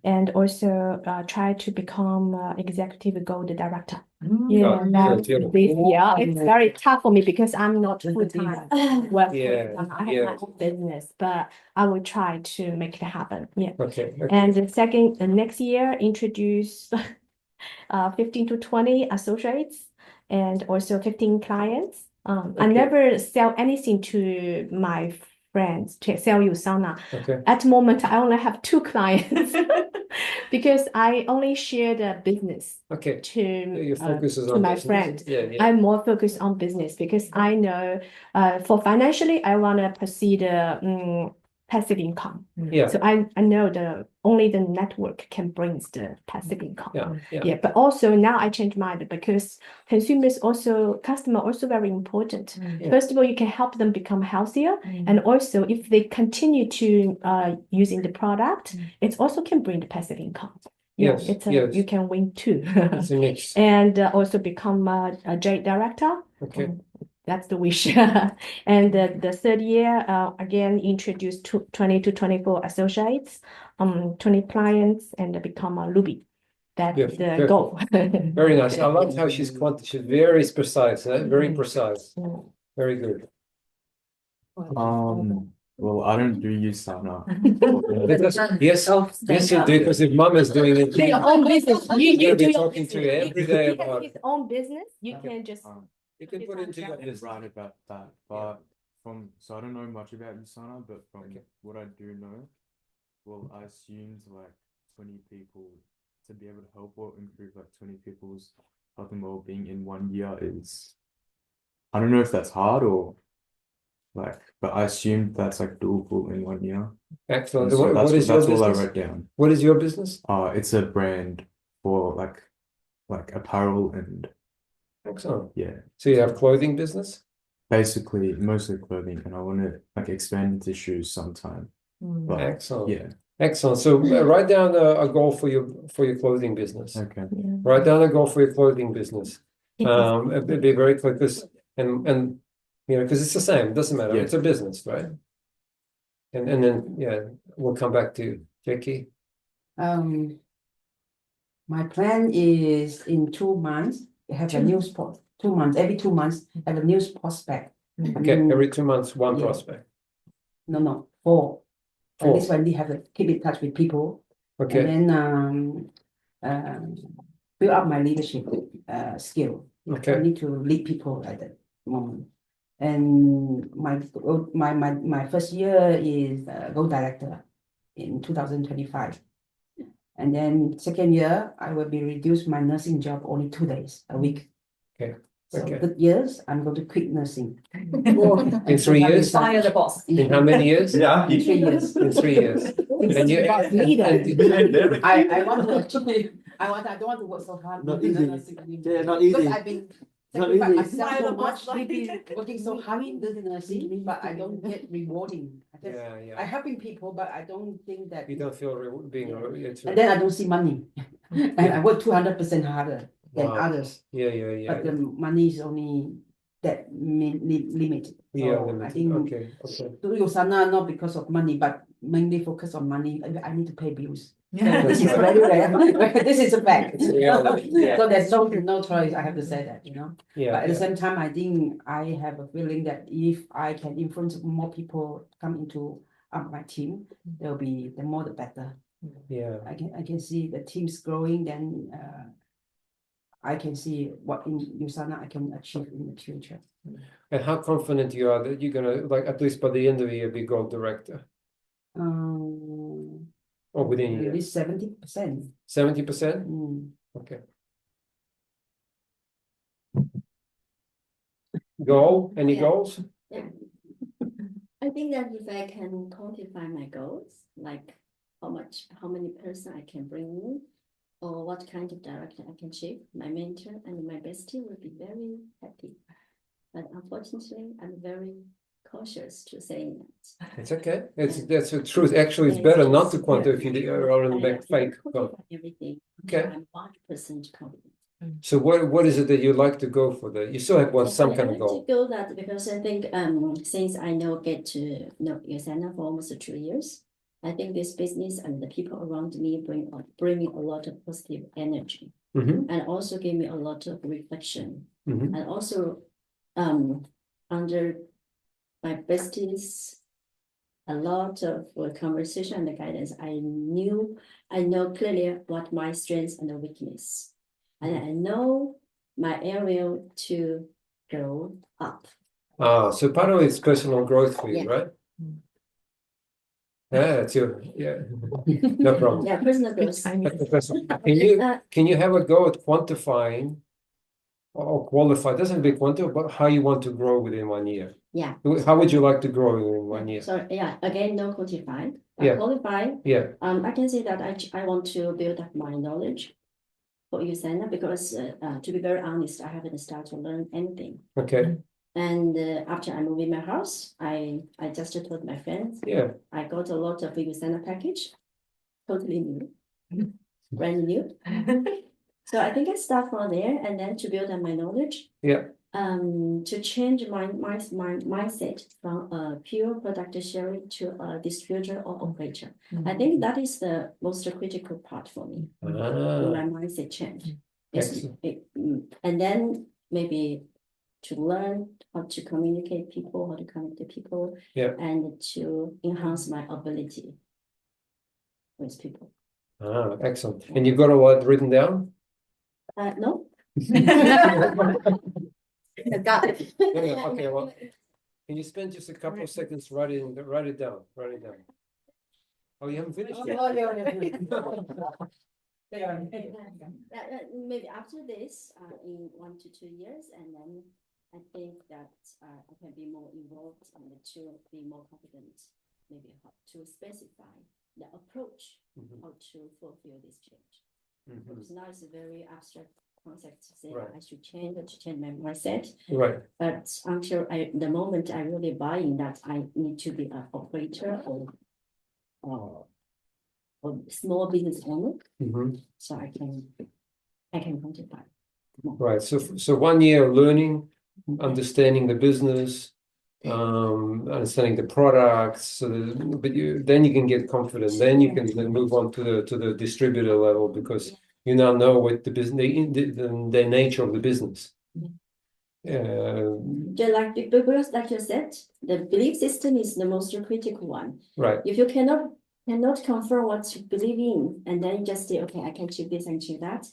and also try to become executive gold director. Yeah, that's this beautiful. year it's very tough for me because I'm not full-time. Well, Yeah, I have my own business, but I will try to make it happen. Yeah. Okay. And the next year, introduce 15 to 20 associates and also 15 clients. I never sell anything to my friends to sell Usana. Okay. At the moment, I only have 2 clients because I only share the business Okay. Your to focus is on my business. friends. Yeah. I'm more focused on business because I know for financially, I want to pursue the passive income. Yeah. So I know only the network can bring the passive income. Yeah. But also now I change mind because customer also very important. First of all, you can help them become healthier, and also if they continue to using the product, it also can bring the passive income. Yeah, Yes. you can win too. It's a mix. And also become a J director. Okay. That's the wish. And the third year, again, introduce 20 to 24 associates, 20 clients, and become a Ruby. That's the goal. Very nice. I love how she's very precise, very precise. Very good. Well, I don't do Usana. Yes, you do, because if mom is doing it, your own business. You you'll do be your talking to you every day about his own business. You can just You can put into your business. Right about that, but so I don't know much about USANA, but from what I do know, well, I assumed like 20 people to be able to help or improve like 20 people's health and well-being in 1 year is, I don't know if that's hard or like, but I assumed that's like doable in 1 year. Excellent. So What is your that's all I business? wrote down. What is your business? It's a brand for like apparel and Excellent. yeah. So you have clothing business? Basically, mostly clothing, and I want to like expand into shoes sometime. But, Excellent. yeah. Excellent. So write down a goal for your clothing business. Okay. Write down a goal for your clothing business. Be very clear because and you know because it's the same. It doesn't matter. Yeah. It's a business, right? And then we'll come back to Jackie. My plan is in 2 months, have a new spot, 2 months, every 2 months, have a new prospect. Okay, every 2 months, one prospect. No, 4. At least when we have to keep in touch with people. Okay. And then build up my leadership skill. Okay. I need to lead people at that moment. And my first year is Gold Director in 2025. And then second year, I will be reduced my nursing job only 2 days a week. Okay. So Okay. good years, I'm going to quit nursing. In 3 years? Fire the boss. In how many years? Yeah. In 3 years. In 3 years. And you I want to achieve. I don't want to work so hard. Not in the easy. nursing anymore. Yeah, not Because easy. I've been Not sacrificing easy. myself so much, working so hard in the nursing, but I don't get rewarding. I helping people, but I don't think that. You don't feel being And then I don't see money, and I work 200% harder than others. Yeah. But the money is only that limit. Yeah, So I limited. think Okay. do Yosana not because of money, but mainly focus on money. I need to pay bills. Yeah. This is very rare. This is a fact. Yeah. So there's no choice. I have to say that, Yeah. But at the same time, I think I have a feeling that if I can influence more people come into my team, there'll be the more the better. Yeah. I can see the team's growing. Then I can see what in Yosana I can achieve in the future. And how confident you are that you're gonna like at least by the end of the year be gold director? Or within a At year? least 70%. 70%? Okay. Goal? Any goals? Yeah. I think that if I can quantify my goals, like how many person I can bring in, or what kind of director I can achieve, my mentor and my bestie will be very happy. But unfortunately, I'm very cautious to saying that. It's okay. That's the truth. Actually, it's better not to quantify if you are in back fake. Everything. Okay. I'm 100% confident. So what is it that you like to go for? That you still have some kind of I goal. like to go that because I think since I get to know Yosana for almost 2 years, I think this business and the people around me bring me a lot of positive energy, and also give me a lot of reflection, and also under my besties, a lot of conversation and guidance. I know clearly what my strengths and the weakness, and I know my area to grow up. So part of it's personal growth for you, right? Yeah, it's no problem. Yeah, personal growth. Can you have a go at quantifying or qualify? It doesn't be quantify, but how you want to grow within 1 year? Yeah. How would you like to grow within 1 year? So again, no quantified. Yeah. Qualified. Yeah. I can say that I want to build up my knowledge for Yosana because to be very honest, I haven't started to learn anything. Okay. And after I moved in my house, I just told my friends. Yeah. I got a lot of Yosana package, totally new, brand new. So I think I start from there and then to build up my knowledge. Yeah. To change my mindset from a pure product sharing to a distributor or operator. I think that is the most critical part for me. My mindset change. And then maybe to learn how to communicate people, how to connect to people, and to enhance my ability with people. Excellent. And you got a lot written down? No. I got it. Yeah, okay, well, can you spend just a couple of seconds writing it down? Oh, you haven't finished yet? Maybe after this, in 1 to 2 years, and then I think that I can be more involved and to be more confident, maybe how to specify the approach, how to fulfill this change. Because now it's a very abstract concept to say Right. I should change my mindset. Right. But until the moment I really buy in that I need to be an operator or small business owner, so I can quantify. Right. So 1 year learning, understanding the business, understanding the products. So then you can get confident. Then you can move on to the distributor level because you now know what the business, the nature of the business. Because like you said, the belief system is the most critical one. Right. If you cannot confirm what you believe in, and then just say, okay, I can achieve this and achieve that,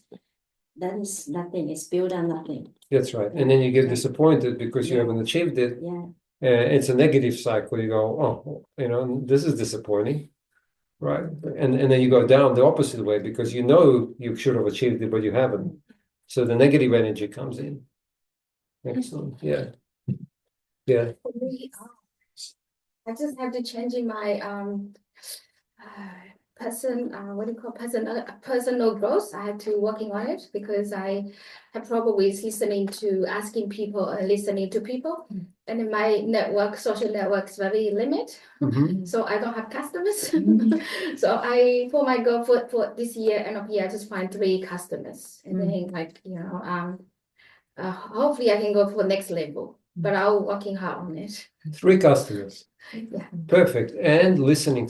then it's nothing. It's built on nothing. That's right. And then you get disappointed because you haven't achieved it. Yeah. It's a negative cycle. You go, oh, this is disappointing. Right. And then you go down the opposite way because you know you should have achieved it, but you haven't. So the negative energy comes in. Excellent. Yeah. Yeah. I just have to change in my personal growth. I have to working on it because I have problem with asking people and listening to people. And in my social network is very limited. So I don't have customers. So for my goal for this year, end of year, I just find 3 customers. And then hopefully I can go for next level, but I'm working hard on it. 3 customers. Yeah. Perfect. And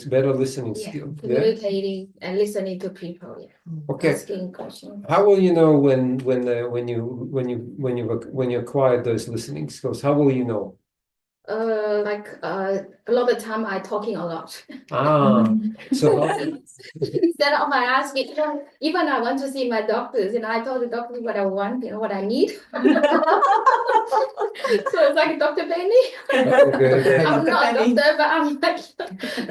better listening skill. Communicating and listening to people. Yeah. Okay. Asking questions. How will you know when you acquired those listening skills? How will you know? A lot of time I talking a lot. So Instead of I asking, even I want to see my doctors, and I told the doctor what I want, what I need. So it's like Dr. Benny. I'm not a doctor, but I'm like,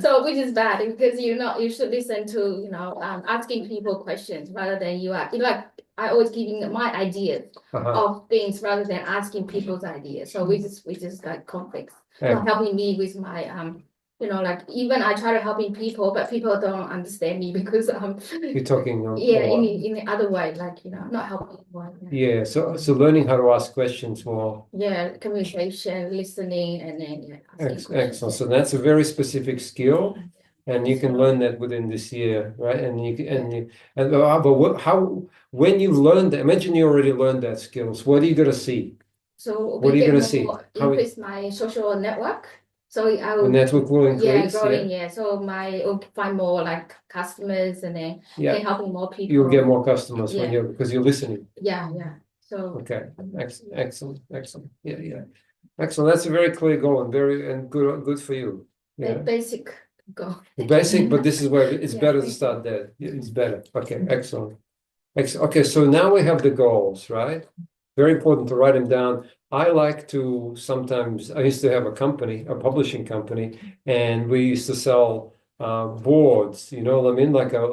so which is bad because you should listen to asking people questions rather than I always giving my ideas of things rather than asking people's ideas. So which is like conflicts. Not helping me with my even I try to helping people, but people don't understand me because you're talking in the other way, not helping one. Yeah, so learning how to ask questions more. Yeah, communication, listening, and then excellent. So that's a very specific skill, and you can learn that within this year, right? And when you've learned that, imagine you already learned that skills. What are you gonna see? So what are you gonna see? Increase my social network. So I will. The network will increase. Yeah, growing. Yeah. So will find more customers, and then helping more people. You'll get more customers because you're listening. Yeah. So. Okay. Excellent. Yeah. Excellent. That's a very clear goal and good for you. Yeah. Basic goal. Basic, but this is where it's better to start there. It's better. Okay. Excellent. Okay. So now we have the goals, right? Very important to write them down. I used to have a publishing company, and we used to sell boards, you know what I mean? Like a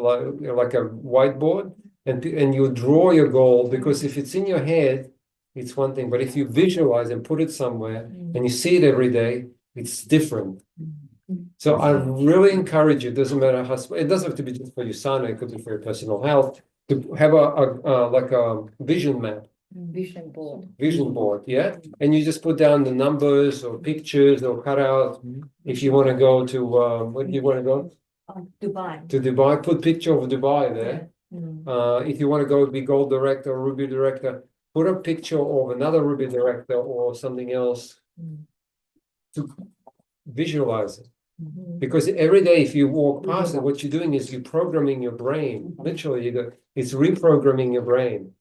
whiteboard, and you draw your goal, because if it's in your head, it's one thing, but if you visualize and put it somewhere and you see it every day, it's different. So I really encourage you, it doesn't matter it doesn't have to be just for USANA, it could be for your personal health, to have a vision map. Vision board, yeah. And you just put down the numbers or pictures or cutouts. If you want to go to where do you want to go? Dubai. To Dubai, put picture of Dubai there. If you want to go be gold director or ruby director, put a picture of another ruby director or something else to visualize it. Because every day if you walk past it, what you're doing is you're programming your brain. Literally, it's reprogramming your brain.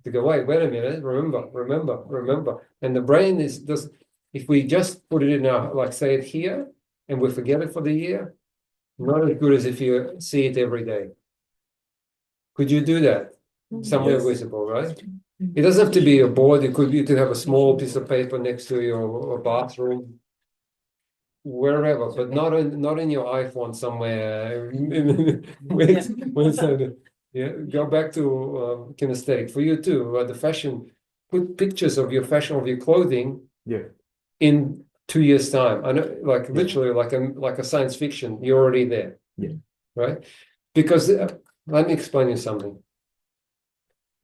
To go, wait a minute, remember. And the brain if we just put it in say it here, and we forget it for the year, not as good as if you see it every day. Could you do that? Somewhere visible, right? It doesn't have to be a board. You could have a small piece of paper next to your bathroom, wherever, but not in your iPhone somewhere. Yeah, go back to kinesthetic for you too. The fashion, put pictures of your fashion of your clothing. Yeah. In 2 years' time, I know, like literally, like a science fiction. You're already there. Yeah. Right. Because let me explain you something.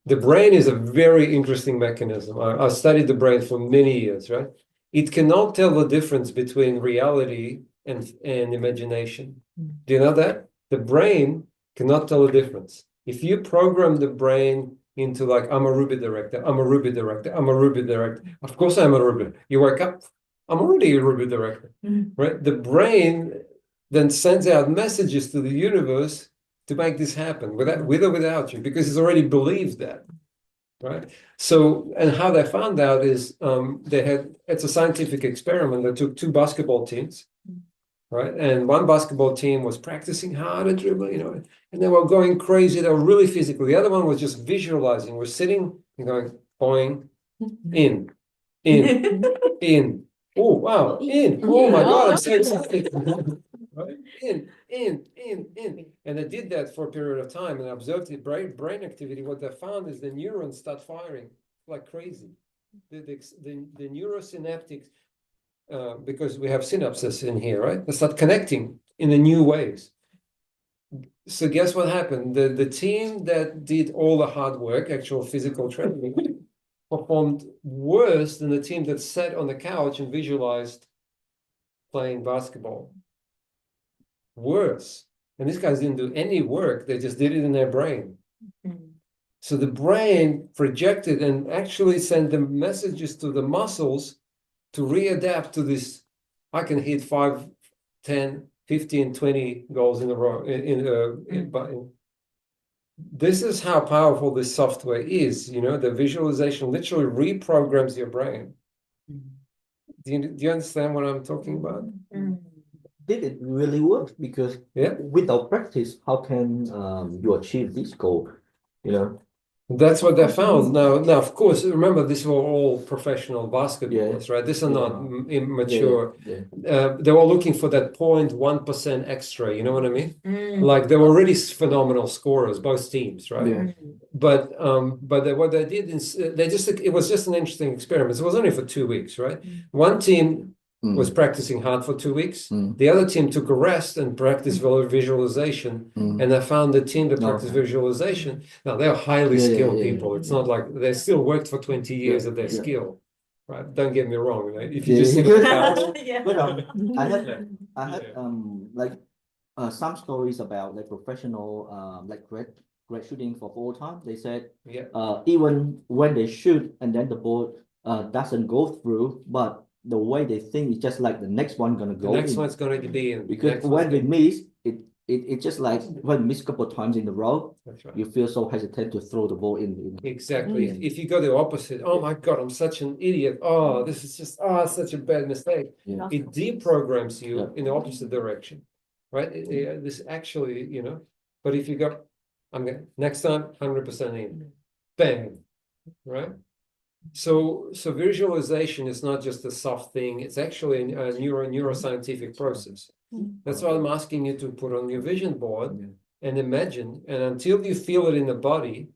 The brain is a very interesting mechanism. I studied the brain for many years, right? It cannot tell the difference between reality and imagination. Do you know that? The brain cannot tell the difference. If you program the brain into like, I'm a Ruby director, I'm a Ruby director, I'm a Ruby director. Of course I'm a Ruby. You wake up, I'm already a Ruby director, right? The brain then sends out messages to the universe to make this happen, with or without you, because it's already believed that, right? So, and how they found out is it's a scientific experiment. They took 2 basketball teams, right? And one basketball team was practicing hard and dribbling, and they were going crazy. They were really physical. The other one was just visualizing. We're sitting and going, boing, in. Oh, wow, in. Oh my God, I'm so excited. Right? In. And they did that for a period of time and observed the brain activity. What they found is the neurons start firing like crazy. The neurosynaptics, because we have synapses in here, right? They start connecting in the new ways. So guess what happened? The team that did all the hard work, actual physical training, performed worse than the team that sat on the couch and visualized playing basketball. Worse. And these guys didn't do any work. They just did it in their brain. So the brain projected and actually sent the messages to the muscles to readapt to this. I can hit 5, 10, 15, 20 goals in a row. This is how powerful this software is. The visualization literally reprograms your brain. Do you understand what I'm talking about? Did it really work? Because without practice, how can you achieve this goal? That's what they found. Now, of course, remember, these were all professional basketballers, right? These are not immature. They were looking for that 0.1% extra. You know what I mean? Like they were really phenomenal scorers, both teams, right? But what they did is it was just an interesting experiment. It was only for 2 weeks, right? One team was practicing hard for 2 weeks. The other team took a rest and practiced visualization. And I found the team that practiced visualization. Now, they're highly skilled people. It's not like they still worked for 20 years at their skill, right? Don't get me wrong. Right? If you just sit on the couch. I had like some stories about like professional like grad shooting for full time. They said even when they shoot and then the ball doesn't go through, but the way they think is just like the next one gonna go. The next one's going to be in. Because when they miss, it's just like when you miss a couple of times in a row, you feel so hesitant to throw the ball in. Exactly. If you go the opposite, oh my God, I'm such an idiot. Oh, this is just such a bad mistake. It deprograms you in the opposite direction, right? This actually, but if you go, next time 100% in, bang, right? So visualization is not just a soft thing. It's actually a neuroscientific process. That's why I'm asking you to put on your vision board and imagine. And until you feel it in the body,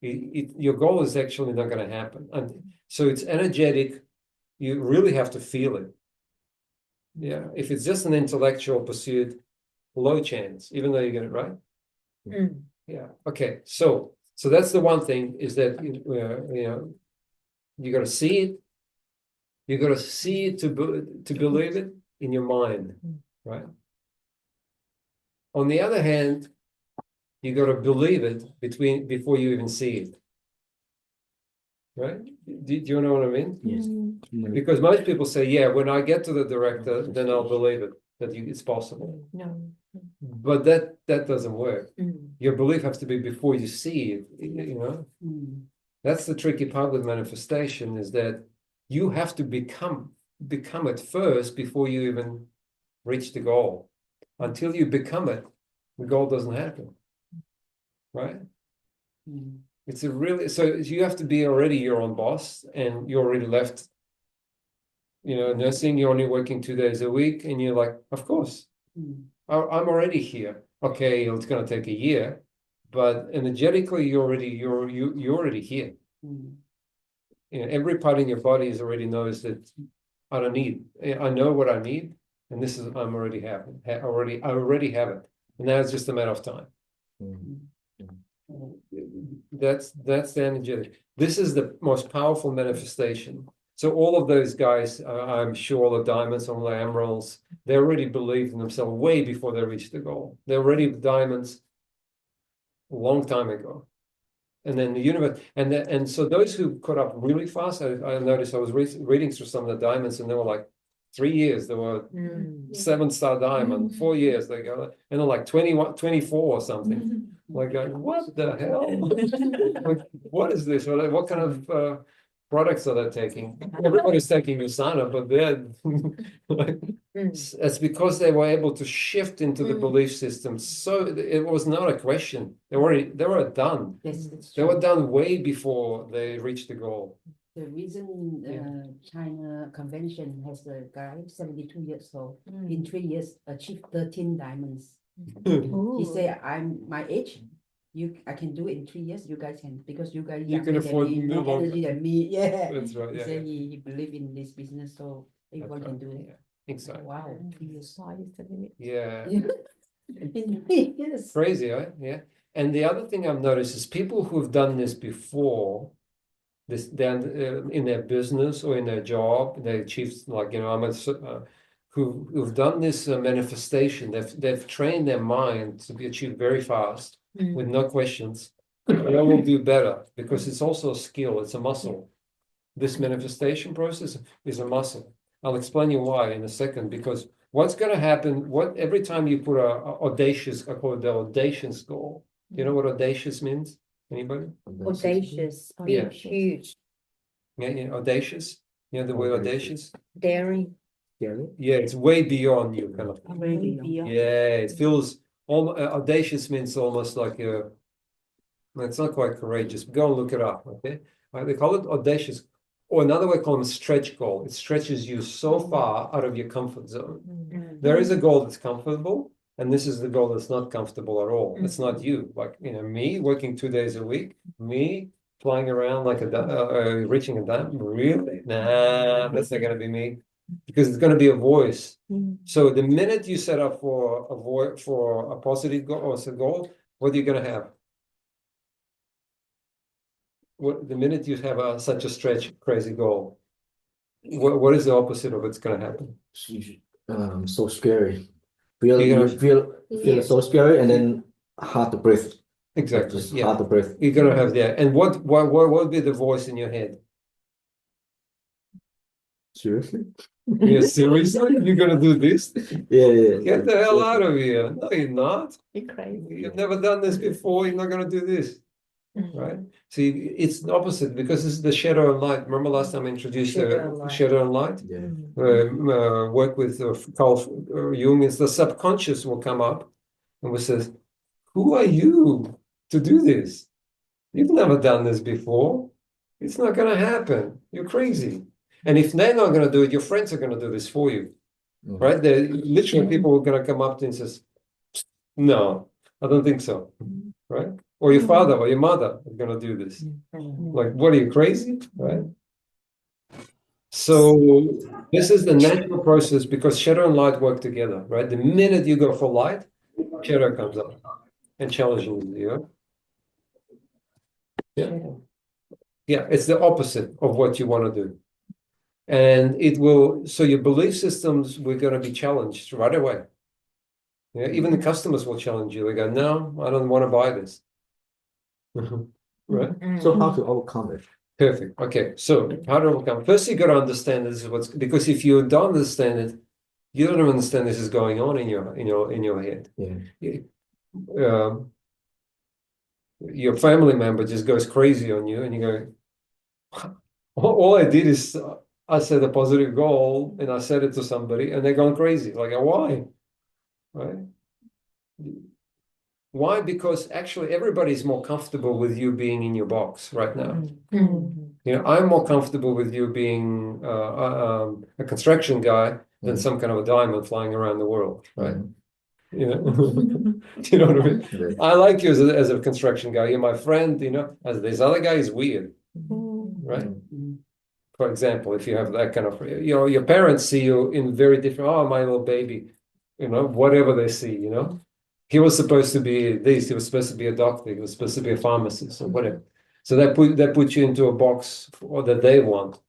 your goal is actually not going to happen. And so it's energetic. You really have to feel it. Yeah. If it's just an intellectual pursuit, low chance, even though you get it right. Yeah. Okay. So that's the one thing is that you got to see it. You got to see it to believe it in your mind, right? On the other hand, you got to believe it before you even see it, right? Do you know what I mean? Yes. Because most people say, "Yeah, when I get to the director, then I'll believe it that it's possible." No. But that doesn't work. Your belief has to be before you see it. That's the tricky part with manifestation, is that you have to become it first before you even reach the goal. Until you become it, the goal doesn't happen, right? It's a really, so you have to be already your own boss, and you already left, nursing, you're only working 2 days a week, and you're like, of course, I'm already here. Okay, it's gonna take a year, but energetically, you're already here. Every part in your body already knows that I don't need. I know what I need, and this is I'm already have it. I already have it, and now it's just a matter of time. That's the energetic. This is the most powerful manifestation. So all of those guys, I'm sure, all the diamonds, all the emeralds, they already believed in themselves way before they reached the goal. They're already diamonds a long time ago. And then the universe, and so those who caught up really fast, I noticed I was reading through some of the diamonds, and they were like 3 years, they were 7-star diamond, 4 years they go, and they're like 21, 24 or something. Like, what the hell? Like, what is this? What kind of products are they taking? Everybody's taking Usana, but they're like, it's because they were able to shift into the belief system. So it was not a question. They were done. Yes, that's They true. were done way before they reached the goal. The reason China convention has a guy 72 years old, in 3 years achieved 13 diamonds. He said, I'm my age, I can do it in 3 years, you guys can, because you guys You can younger than afford me, more more. energy than me. Yeah. That's right. He Yeah, said yeah. he believed in this business, so everyone That's can right. do it. Yeah, exactly. Wow, 3 years. Yeah. In 3 years. Crazy, right? Yeah. And the other thing I've noticed is people who've done this before, in their business or in their job, they achieved, like, who've done this manifestation. They've trained their mind to be achieved very fast with no questions. They will do better because it's also a skill. It's a muscle. This manifestation process is a muscle. I'll explain you why in a second, because what's going to happen, every time you put a audacious, I call it the audacious goal. You know what audacious means? Anybody? Audacious, big, Yeah. huge, Yeah, audacious. You know the word audacious? daring. Yeah, it's way beyond you, kind of. Way beyond. Yeah, it feels almost audacious means almost like it's not quite courageous. Go and look it up, okay? They call it audacious, or another way call it stretch goal. It stretches you so far out of your comfort zone. There is a goal that's comfortable, and this is the goal that's not comfortable at all. It's not you. Like, me working 2 days a week, me flying around like reaching a diamond. Really? Nah, that's not going to be me, because it's going to be a voice. So the minute you set up for a positive goal or a goal, what are you going to have? The minute you have such a crazy goal, what is the opposite of what's going to happen? So scary. Feel You're you gonna- feel so scary, and then hard to breathe. Exactly. Just Yeah. hard to breathe. You're gonna have that. And what would be the voice in your head? Seriously? Yeah, seriously? You're gonna do this? Yeah. Get the hell out of here. No, you're not. You're crazy. You've never done this before. You're not gonna do this. Right? See, it's the opposite, because this is the shadow and light. Remember last time I introduced shadow and light? Yeah. Work with Carl Jung. Is the subconscious will come up and will says, who are you to do this? You've never done this before. It's not going to happen. You're crazy. And if they're not going to do it, your friends are going to do this for you. Right? They're literally people who are going to come up to you and says, no, I don't think so. Right? Or your father or your mother are going to do this. Like, what are you, crazy? Right? So this is the natural process, because shadow and light work together, right? The minute you go for light, shadow comes up and challenges you. Yeah, it's the opposite of what you want to do. And it will, so your belief systems were going to be challenged right away. Yeah, even the customers will challenge you. They go, no, I don't want to buy this. Right? So how to overcome it? Perfect. Okay, so how to overcome? First, you got to understand this is what's, because if you don't understand it, you don't understand this is going on in your head. Yeah. Your family member just goes crazy on you, and you go, all I did is I set a positive goal and I said it to somebody, and they're going crazy. Like, why? Right? Why? Because actually everybody's more comfortable with you being in your box right now. You know, I'm more comfortable with you being a construction guy than some kind of a diamond flying around the world, right? You know, you know what I mean? I like you as a construction guy. You're my friend. You know, as this other guy is weird, right? For example, if you have that kind of, you know, your parents see you in very different. Oh, my little baby, you know, whatever they see, you know. He was supposed to be this. He was supposed to be a doctor. He was supposed to be a pharmacist or whatever. So that puts you into a box or that they want.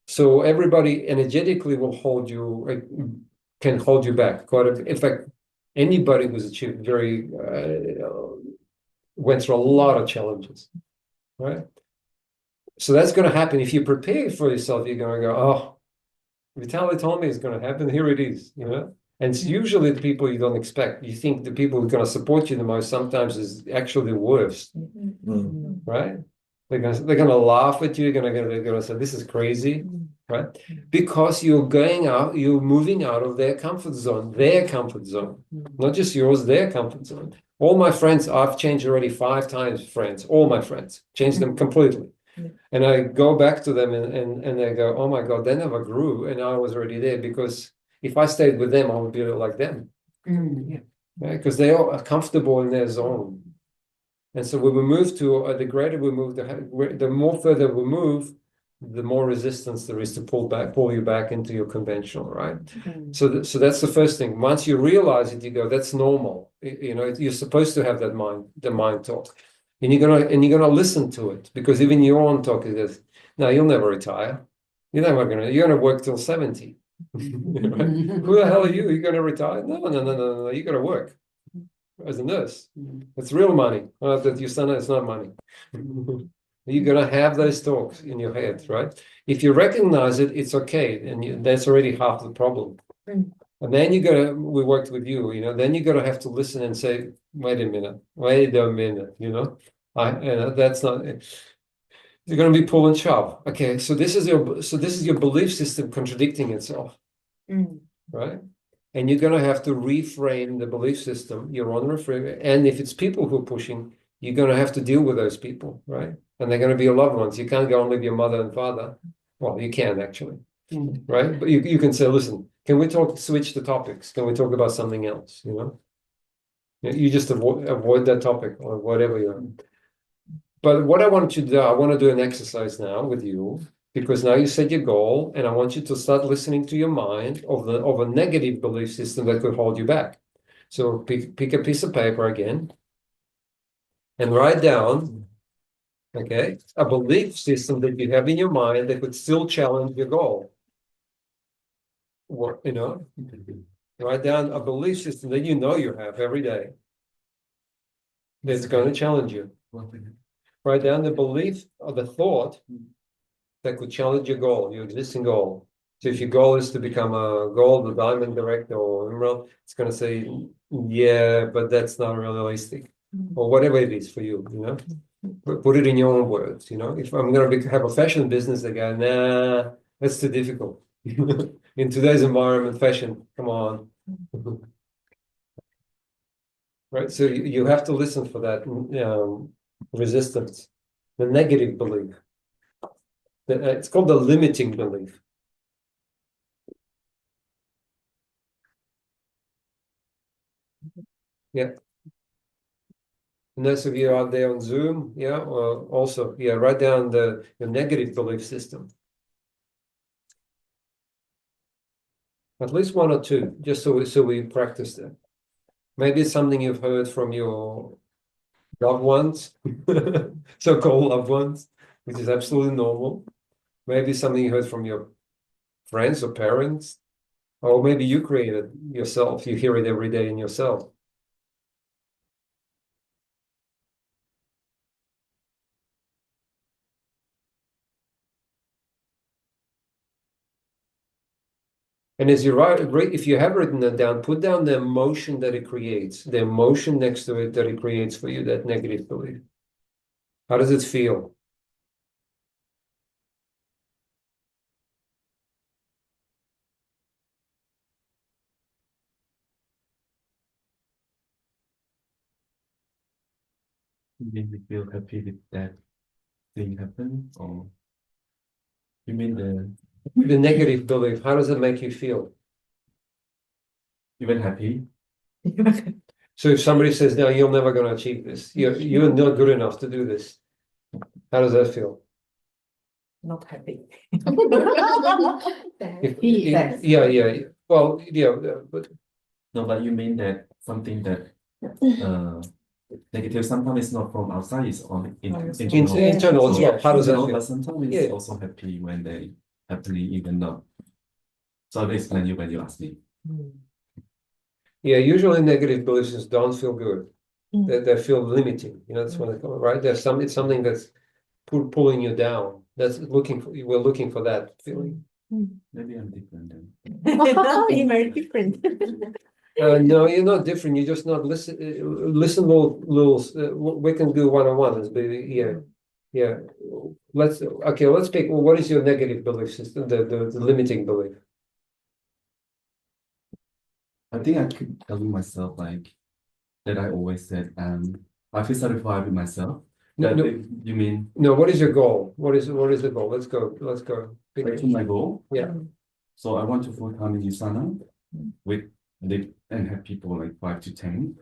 So everybody energetically will hold you, can hold you back. In fact, anybody who's achieved went through a lot of challenges, right? So that's going to happen. If you prepare for yourself, you're going to go, oh, Vitaly told me it's going to happen. Here it is, you know? And it's usually the people you don't expect. You think the people who are going to support you the most sometimes is actually the worst, right? They're gonna laugh at you. They're gonna say this is crazy, right? Because you're moving out of their comfort zone, not just yours, their comfort zone. All my friends, I've changed already 5 times. Friends, all my friends, changed them completely. And I go back to them and they go, oh my God, they never grew, and I was already there because if I stayed with them, I would be like them, right? Because they are comfortable in their zone. And so when we move to the greater we move, the more further we move, the more resistance there is to pull you back into your conventional, right? So that's the first thing. Once you realize it, you go, that's normal. You know, you're supposed to have the mind talk, and you're gonna listen to it because even your own talk is, no, you'll never retire. You're gonna work till 70. Right? Who the hell are you? You're gonna retire? No. You gotta work as a nurse. It's real money. That you son, it's not money. You're gonna have those talks in your head, right? If you recognize it, it's okay, and that's already half the problem. And then we worked with you, you know. Then you're gonna have to listen and say, wait a minute, you know. That's not. You're gonna be pull and shove. Okay, so this is your belief system contradicting itself, right? And you're going to have to reframe the belief system, your own reframe. And if it's people who are pushing, you're going to have to deal with those people, right? And they're going to be your loved ones. You can't go and leave your mother and father. Well, you can actually, right? But you can say, listen, can we switch the topics? Can we talk about something else, you know? You just avoid that topic or whatever you're. But what I want you to do, I want to do an exercise now with you. Because now you set your goal, and I want you to start listening to your mind of a negative belief system that could hold you back. So pick a piece of paper again and write down, okay, a belief system that you have in your mind that could still challenge your goal. Or, you know, write down a belief system that you know you have every day that's going to challenge you. Write down the belief or the thought that could challenge your goal, your existing goal. So if your goal is to become a gold or diamond director or emerald, it's going to say, yeah, but that's not realistic. Or whatever it is for you, you know. But put it in your own words, you know. If I'm going to have a fashion business, they go, nah, that's too difficult. In today's environment, fashion, come on. Right, so you have to listen for that resistance, the negative belief. It's called the limiting belief. Yeah. And those of you out there on Zoom, yeah, also, yeah, write down the negative belief system. At least 1 or 2, just so we practice that. Maybe it's something you've heard from your loved ones, so-called loved ones, which is absolutely normal. Maybe something you heard from your friends or parents, or maybe you created yourself. You hear it every day in yourself. And as you write, if you have written that down, put down the emotion that it creates, the emotion next to it that it creates for you, that negative belief. How does it feel? Make me feel happy with that thing happen, or you mean The negative belief, how does it make you feel? even happy? So if somebody says, no, you're never going to achieve this, you're not good enough to do this, how does that feel? Not happy. Yeah. Well, yeah, but No, but you mean that something that negative sometimes it's not from outside, it's on internal. internal as well. How does that Internal, feel? but sometimes it's also happy when they happening even though. So I'll explain you when you ask me. Yeah, usually negative beliefs don't feel good. They feel limiting. That's what they call it, right? It's something that's pulling you down. We're looking for that feeling. Maybe I'm different then. You're very different. No, you're not different. You're just not listen. Listen, little. We can do one-on-one. Yeah. Let's pick. Well, what is your negative belief system? The limiting belief. I think I could tell myself like that I always said I feel satisfied with myself. No, you mean no, what is your goal? What is the goal? Let's go. back to my goal? Yeah. So I want to full-time in USANA with live and have people like 5 to 10.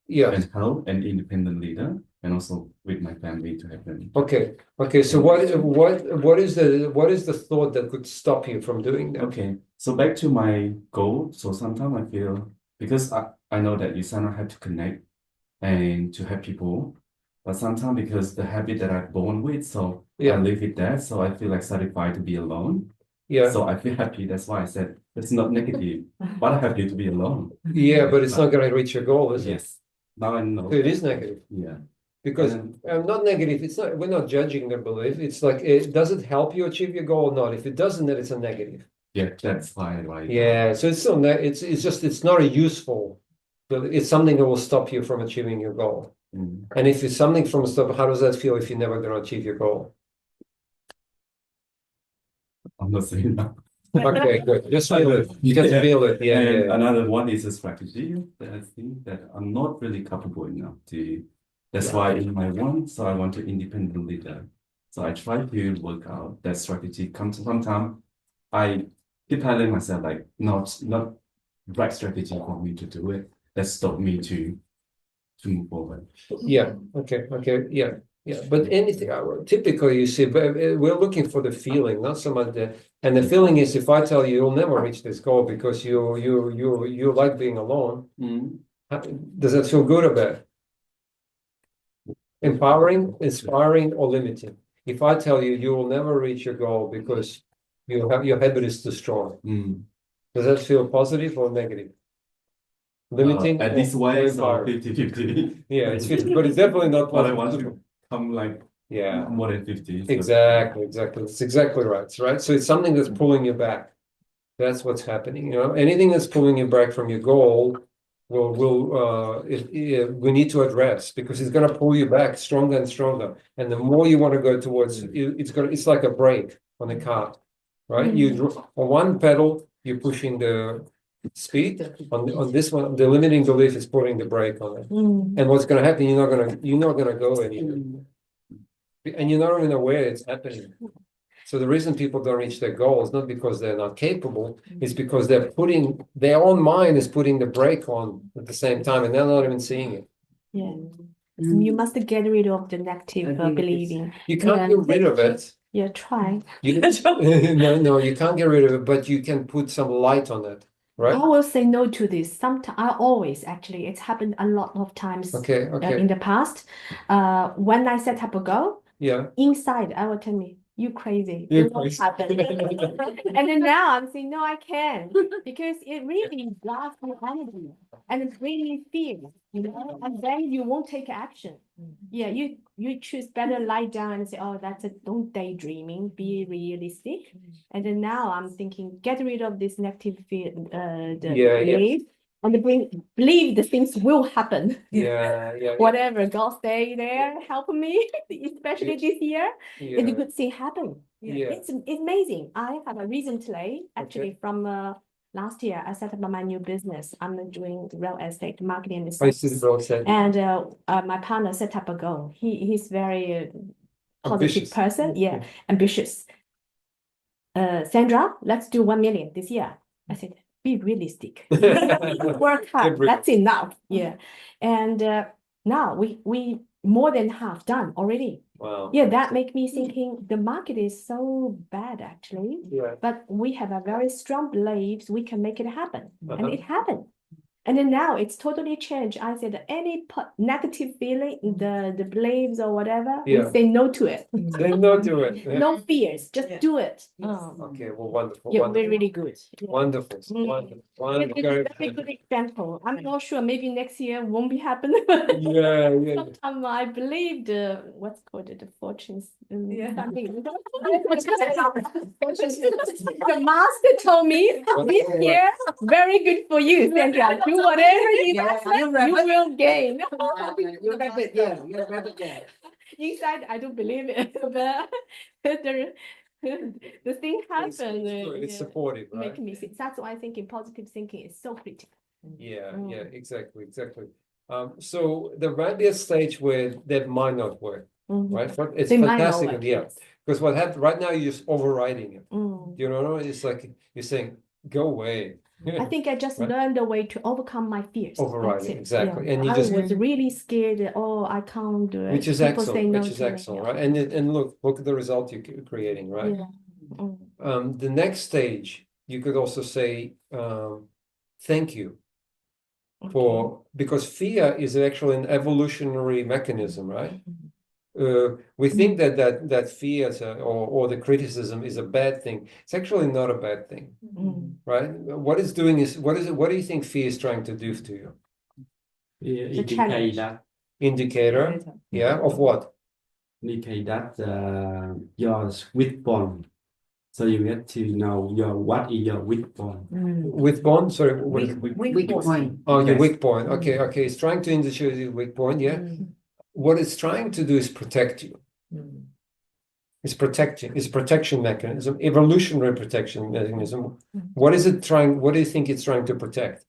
Yeah. And help an independent leader and also with my family to have them. Okay. So what is the thought that could stop you from doing that? Okay. So back to my goal. So sometimes I feel because I know that USANA have to connect and to have people, but sometimes because the habit that I'm born with, so I live with that. So I feel like satisfied to be alone. Yeah. So I feel happy. That's why I said it's not negative, but I'm happy to be alone. Yeah, but it's not going to reach your goal, is it? Yes. Now I know. So it is negative. Yeah. Because not negative. It's not. We're not judging the belief. It's like, does it help you achieve your goal or not? If it doesn't, then it's a negative. Yeah, that's fine, right? Yeah. So it's still it's not a useful. It's something that will stop you from achieving your goal. And if it's something from stop, how does that feel if you're never going to achieve your goal? I'm not saying that. Okay, good. Just feel it. You just feel it. Yeah. Another one is a strategy that I think that I'm not really capable enough to. That's why in my one, so I want to independent leader. So I try to work out that strategy. Sometimes I keep telling myself like not right strategy for me to do it. That stop me to move forward. Yeah. Okay. Yeah. But anything, typically you see, but we're looking for the feeling, not so much and the feeling is if I tell you you'll never reach this goal because you like being alone, does that feel good or bad? Empowering, inspiring, or limiting? If I tell you you will never reach your goal because your habit is too strong, does that feel positive or negative? Limiting at this way, so empowering? 50-50. Yeah, it's 50, but it's definitely not But I positive. want to come like more than 50. So. Exactly. It's exactly right. So it's something that's pulling you back. That's what's happening. Anything that's pulling you back from your goal we need to address because it's going to pull you back stronger and stronger. And the more you want to go towards, it's like a brake on a car, right? On one pedal, you're pushing the speed. On this one, the limiting belief is putting the brake on it. And what's going to happen? You're not going to go anywhere. And you're not even aware it's happening. So the reason people don't reach their goals, not because they're not capable, is because their own mind is putting the brake on at the same time, and they're not even seeing it. Yeah. You must get rid of the negative believing. You can't get rid of it. Yeah, try. No, you can't get rid of it, but you can put some light on it, right? I will say no to this. Sometimes I always actually, it's happened a lot of times in the past. When I set up a goal, inside I will tell me, you crazy. It won't happen. And then now I'm saying, no, I can. Because it really drives my energy. And it's really fear, and then you won't take action. Yeah, you choose better lie down and say, oh, don't daydreaming, be realistic. And then now I'm thinking, get rid of this negative fear, belief, and believe the things will happen. Whatever, God stay there, help me, especially this year. And the good thing happen. It's amazing. I have a recently, actually from Last year, I set up my new business. I'm doing real estate marketing and I see sales. the real estate. And my partner set up a goal. He's very positive Ambitious. person. Yeah, ambitious. Sandra, let's do 1 million this year. I said, be realistic. Work hard. Every- That's enough. Yeah. And now we more than half done already. Wow. Yeah, that make me thinking the market is so bad actually, Yeah. but we have a very strong beliefs we can make it happen, and Uh-huh. it happened. And then now it's totally changed. I said any negative feeling, the beliefs or whatever, we Yeah. say no to it. Say no to it. Yeah. No fears, just Yeah. do it. Okay, well, wonderful. Yeah, Wonderful. really good. Yeah. Wonderful. Mm. Wonderful. Yeah, Wonderful. it's a very good example. I'm not sure. Maybe next year won't be happening. Yeah, yeah. Sometimes I believe the what's called the fortunes. Yeah. Something. The master told me this year very good for you, Sandra. Do whatever you you will gain. You rabbit, yeah, you rabbit, yeah. Inside, I don't believe it, but the thing It's happened. good. It's yeah, supportive, right? make me think. That's why I think in positive thinking is so critical. Yeah, Mm. yeah, exactly, exactly. So there might be a stage where that might not work, Mhm. right? But it's They might not fantastic, work, yeah. yes. Because what happened right now, you're just overriding it. Mm. You know, it's like you're saying, go away. I think I just Right. learned a way to overcome my fears. That's Overriding, it. exactly. Yeah. And you I just, was really scared. Oh, I can't do it. which is People say excellent, no which is to me. excellent, Yeah. right? And look at the result you're creating, right? Yeah. Mm. The next stage, you could also say, thank you. For because fear is actually an evolutionary mechanism, right? We think that fear or the criticism is a bad thing. It's actually not a bad thing, Mm. right? What it's doing is what do you think fear is trying to do to you? Indicate challenge. that Indicator, yeah, of what? indicate that your weak point. So you get to know what is your weak point. With bond, sorry, Weak point. oh, your Yes. weak point. Okay, okay. It's trying to indicate your weak point, yeah. What it's trying to do is protect you. It's protecting, it's protection mechanism, evolutionary protection mechanism. What is it trying? What do you think it's trying to protect?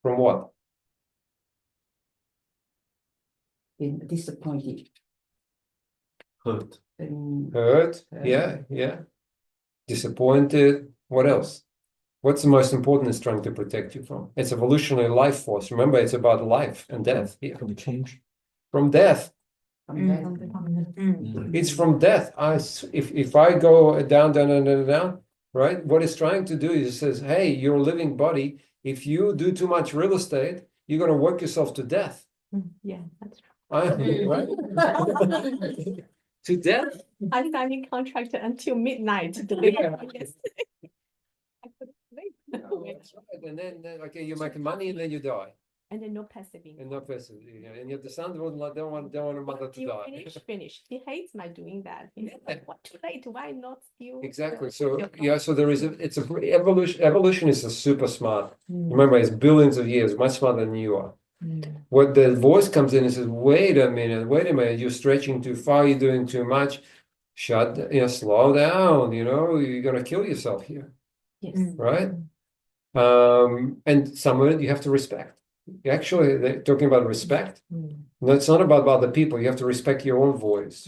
From what? Been disappointed. Hurt. And Hurt? Yeah, yeah. Disappointed. What else? What's the most important it's trying to protect you from? It's evolutionary life force. Remember, it's about life and death. Yeah. From change. From death. It's from death. If I go down, right? What it's trying to do is it says, hey, you're a living body. If you do too much real estate, you're going to work yourself to death. Yeah, that's true. Right? To death? I signed a contract until midnight to Yeah. deliver. Yes. I couldn't sleep. That's right. And then okay, you make money and then you die. And then no passive income. And not person, and yet the son don't want a mother to You die. finish. He hates my doing that. He's like, what too late? Why not still? Exactly. So yeah, so there is it's a evolution is a super smart. Remember, it's billions of years, much smarter than you are. What the voice comes in and says, wait a minute, you're stretching too far, you're doing too much. Slow down, you're gonna kill yourself here. Yes. Right? And some of it you have to respect. Actually, they're talking about respect. No, it's not about other people. You have to respect your own voice,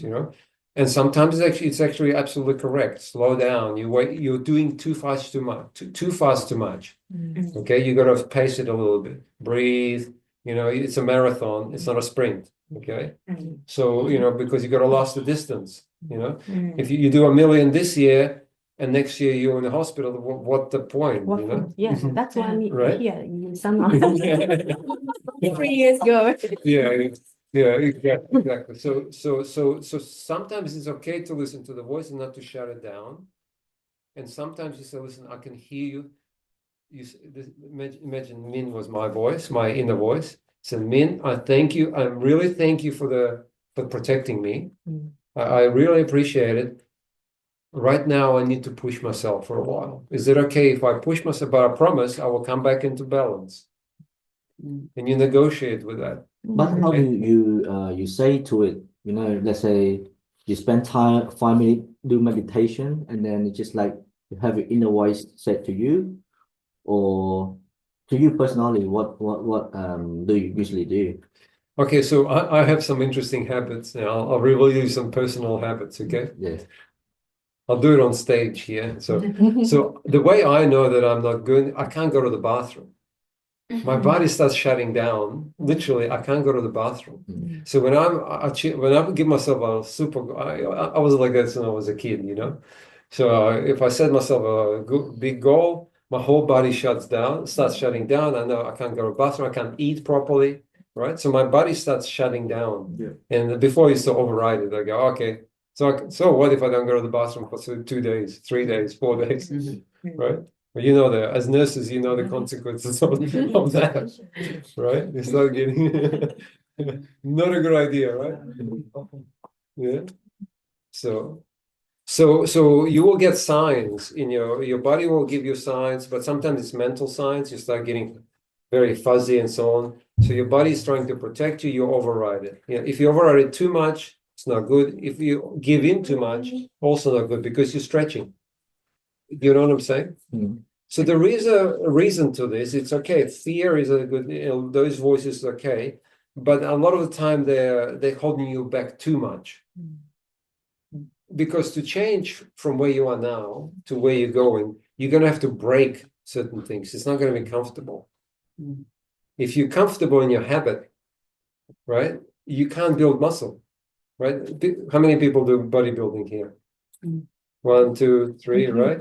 And sometimes it's actually absolutely correct. Slow down. You're doing too fast too much. Too fast too much. Okay, you got to pace it a little bit. Breathe. It's a marathon. It's not a sprint. Okay, so because you got to last the distance. If you do 1 million this year. And next year you're in the hospital. What the point? Yeah, that's why I'm Right? here in summer. 3 years ago. Yeah, exactly. So sometimes it's okay to listen to the voice and not to shut it down. And sometimes you say, "Listen, I can hear you." Imagine Min was my voice, my inner voice. So Min, I thank you. I really thank you for protecting me. I really appreciate it. Right now, I need to push myself for a while. Is it okay if I push myself? But I promise I will come back into balance. And you negotiate with that. But how do you say to it? Let's say you spend time 5 minutes do meditation, and then it's just like have your inner voice said to you, or to you personally, what do you usually do? Okay, so I have some interesting habits now. I'll reveal you some personal habits, okay? Yeah. I'll do it on stage here. So the way I know that I'm not good, I can't go to the bathroom. My body starts shutting down. Literally, I can't go to the bathroom. So when I give myself a super, I was like this when I was a kid, you know. So if I set myself a big goal, my whole body shuts down, starts shutting down. I know I can't go to the bathroom. I can't eat properly, right? So my body starts shutting down. Yeah. And before I used to override it, I go, okay. So what if I don't go to the bathroom for 2 days, 3 days, 4 days, right? Well, you know as nurses, you know the consequences of that, right? It's not getting not a good idea, right? Yeah. So you will get signs in your body will give you signs, but sometimes it's mental signs. You start getting very fuzzy and so on. So your body is trying to protect you. You override it. Yeah. If you override it too much, it's not good. If you give in too much, also not good because you're stretching. You know what I'm saying? So there is a reason to this. It's okay. Fear is a good, those voices okay, but a lot of the time they're holding you back too much. Because to change from where you are now to where you're going, you're going to have to break certain things. It's not going to be comfortable. If you're comfortable in your habit, right, you can't build muscle, right? How many people do bodybuilding here? 1, 2, 3, right?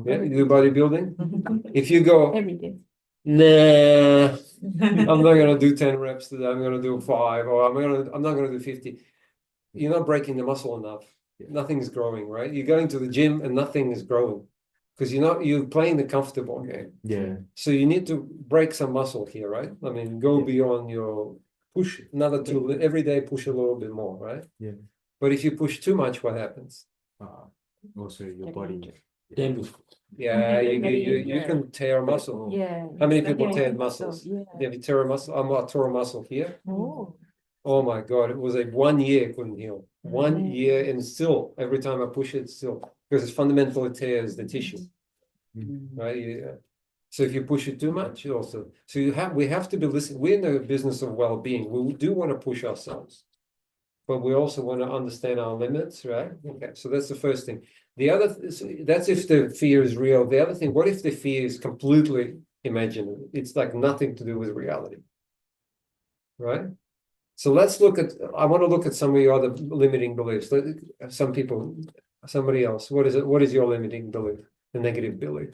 Yeah, you do bodybuilding. If you go, every day. nah, I'm not gonna do 10 reps today. I'm gonna do 5, or I'm not gonna do 50. You're not breaking the muscle enough. Nothing's growing, right? You're going to the gym and nothing is growing because you're playing the comfortable game. Yeah. So you need to break some muscle here, right? I mean, go beyond your push another 2 every day. Push a little bit more, right? Yeah. But if you push too much, what happens? Also your body. Damage. Yeah, you can tear a muscle. Yeah. How many people tear muscles? Yeah. Have you tear a muscle? I tore a muscle here. Oh. Oh my God, it was like 1 year couldn't heal. 1 year, and still every time I push it, still because it fundamentally tears the tissue. Right? Yeah. So if you push it too much, it also we have to be listening. We're in the business of well-being. We do want to push ourselves, but we also want to understand our limits, right? Okay, so that's the first thing. The other that's if the fear is real. The other thing, what if the fear is completely imaginary? It's like nothing to do with reality, right? So let's look at. I want to look at some of your other limiting beliefs. Some people, somebody else. What is it? What is your limiting belief? The negative belief.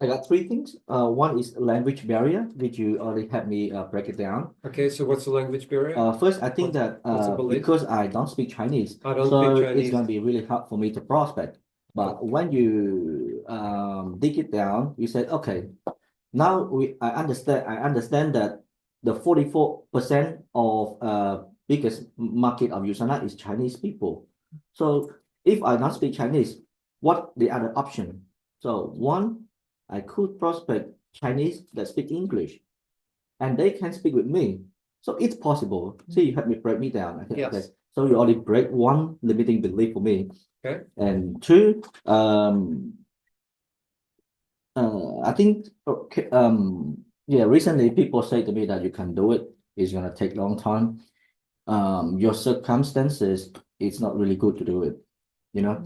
I got 3 things. One is language barrier, which you already had me break it down. Okay, so what's the language barrier? First, I think that because I don't speak Chinese, speak Chinese. It's gonna be really hard for me to prospect. But when you dig it down, you said, okay, now I understand that the 44% of biggest market of Usana is Chinese people. So if I don't speak Chinese, what the other option? So one, I could prospect Chinese that speak English, and they can speak with me. So it's possible. See, you help me break me down. Okay, yes. Okay. So you already break one limiting belief for me. Okay. And 2, I think yeah, recently people say to me that you can do it. It's gonna take long time. Your circumstances, it's not really good to do it. You know,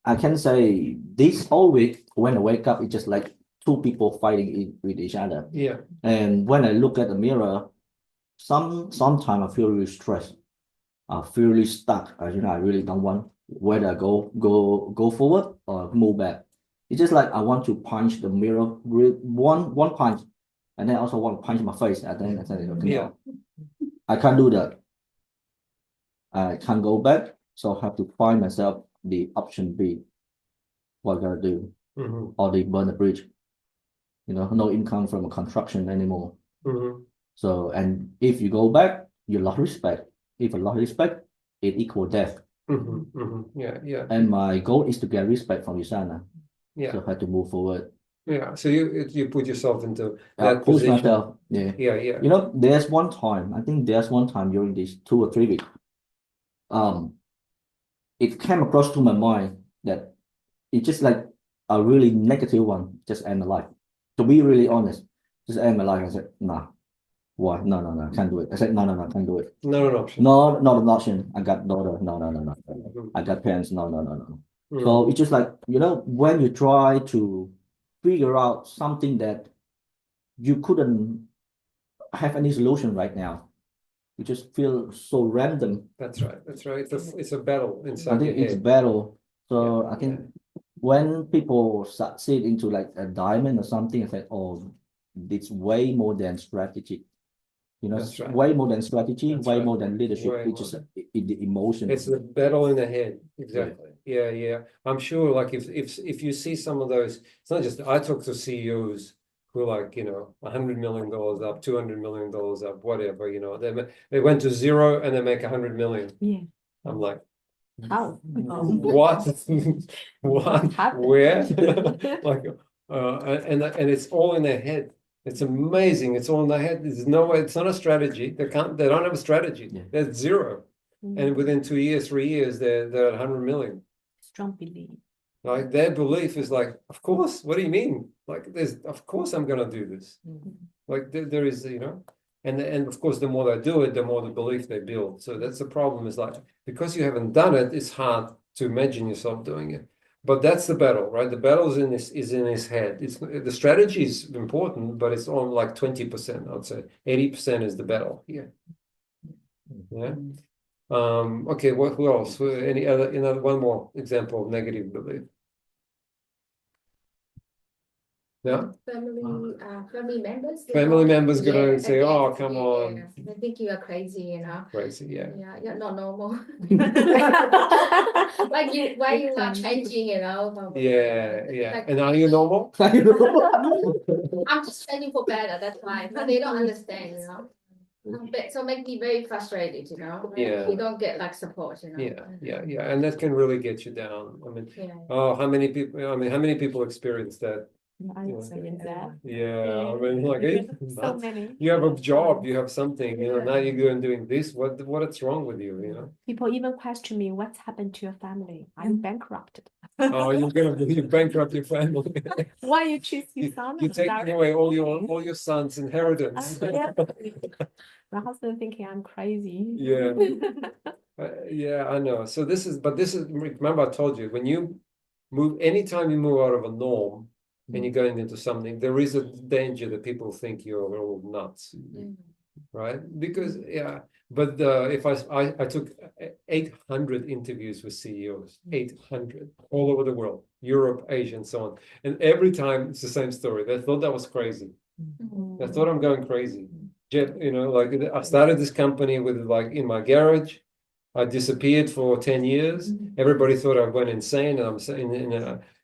I can say this whole week when I wake up, it's just like 2 people fighting with each other. Yeah. And when I look at the mirror, sometimes I feel really stressed. I feel really stuck. I really don't want whether I go forward or move back. It's just like I want to punch the mirror with one punch, and then I also want to punch my face. And then I say, okay, Yeah. I can't do that. I can't go back, so I have to find myself the option B. What I gotta do, or they burn the bridge. No income from construction anymore. So, and if you go back, you lost respect. If you lost respect, it equals death. Yeah, yeah. And my goal is to get respect from Usana. Yeah. So I have to move forward. Yeah. So you put yourself into I that push position. myself. Yeah. Yeah, yeah. There's one time, I think there's one time during these 2 or 3 weeks. it came across to my mind that it's just like a really negative one, just end my life. To be really honest, just end my life. I said, nah, why? No, can't do it. I said, no, can't do it. Not an option. No, not an option. I got daughter. No. I got parents. No. So it's just like, when you try to figure out something that you couldn't have any solution right now, you just feel so random. That's right. It's a battle I inside think your it's a head. battle. So Yeah, I think when people succeed into like a diamond or something, it's like, oh, it's way more than strategy. That's right. Way more than strategy, That's way right. more than leadership. Way It's just the emotion. It's the battle in the head. Exactly. Yeah. I'm sure like if you see some of those, it's not just, I talk to CEOs who are like, $100 million up, $200 million up, whatever, they went to zero and they make 100 million. Yeah. I'm like, How? what? What? happened? Where? Like, and it's all in their head. It's amazing. It's all in their head. There's no way. It's not a strategy. They don't have a strategy. Yeah. They're zero. And within 2 years, 3 years, they're at 100 million. Strong belief. Like their belief is like, of course. What do you mean? Like, of course I'm gonna do this. Like there is, and of course, the more they do it, the more the belief they build. So that's the problem. Is like because you haven't done it, it's hard to imagine yourself doing it. But that's the battle, right? The battle is in his head. It's the strategy is important, but it's on like 20%. I'd say 80% is the battle here. Yeah. Okay. Who else? Any other? One more example of negative belief. Yeah. Family members. Family members gonna Yeah, say, again, "Oh, come on." yeah. They think you are crazy, Crazy, yeah. Yeah, you're not normal. Like why you are changing, Yeah. Like, And are you normal? I'm just training for better, that's why. But they don't understand, So make me very frustrated, Yeah. You don't get like support, Yeah. And that can really get you down. I mean, Yeah. oh, how many people experience that? I experienced that. Yeah, I mean, like So many. you have a job, you have something, now you go and doing this. What's wrong with you, People even question me, what's happened to your family? I'm bankrupted. Oh, you bankrupt your family. Why you choose Susanna? You're taking away all your son's inheritance. Yeah. My husband thinking I'm crazy. Yeah. Yeah, I know. So this is remember I told you anytime you move out of a norm and you're going into something, there is a danger that people think you're all nuts, right? Because but if I took 800 interviews with CEOs, 800 all over the world, Europe, Asia, and so on, and every time it's the same story. They thought that was crazy. They thought I'm going crazy. Like I started this company with like in my garage. I disappeared for 10 years. Everybody thought I went insane, and I'm saying,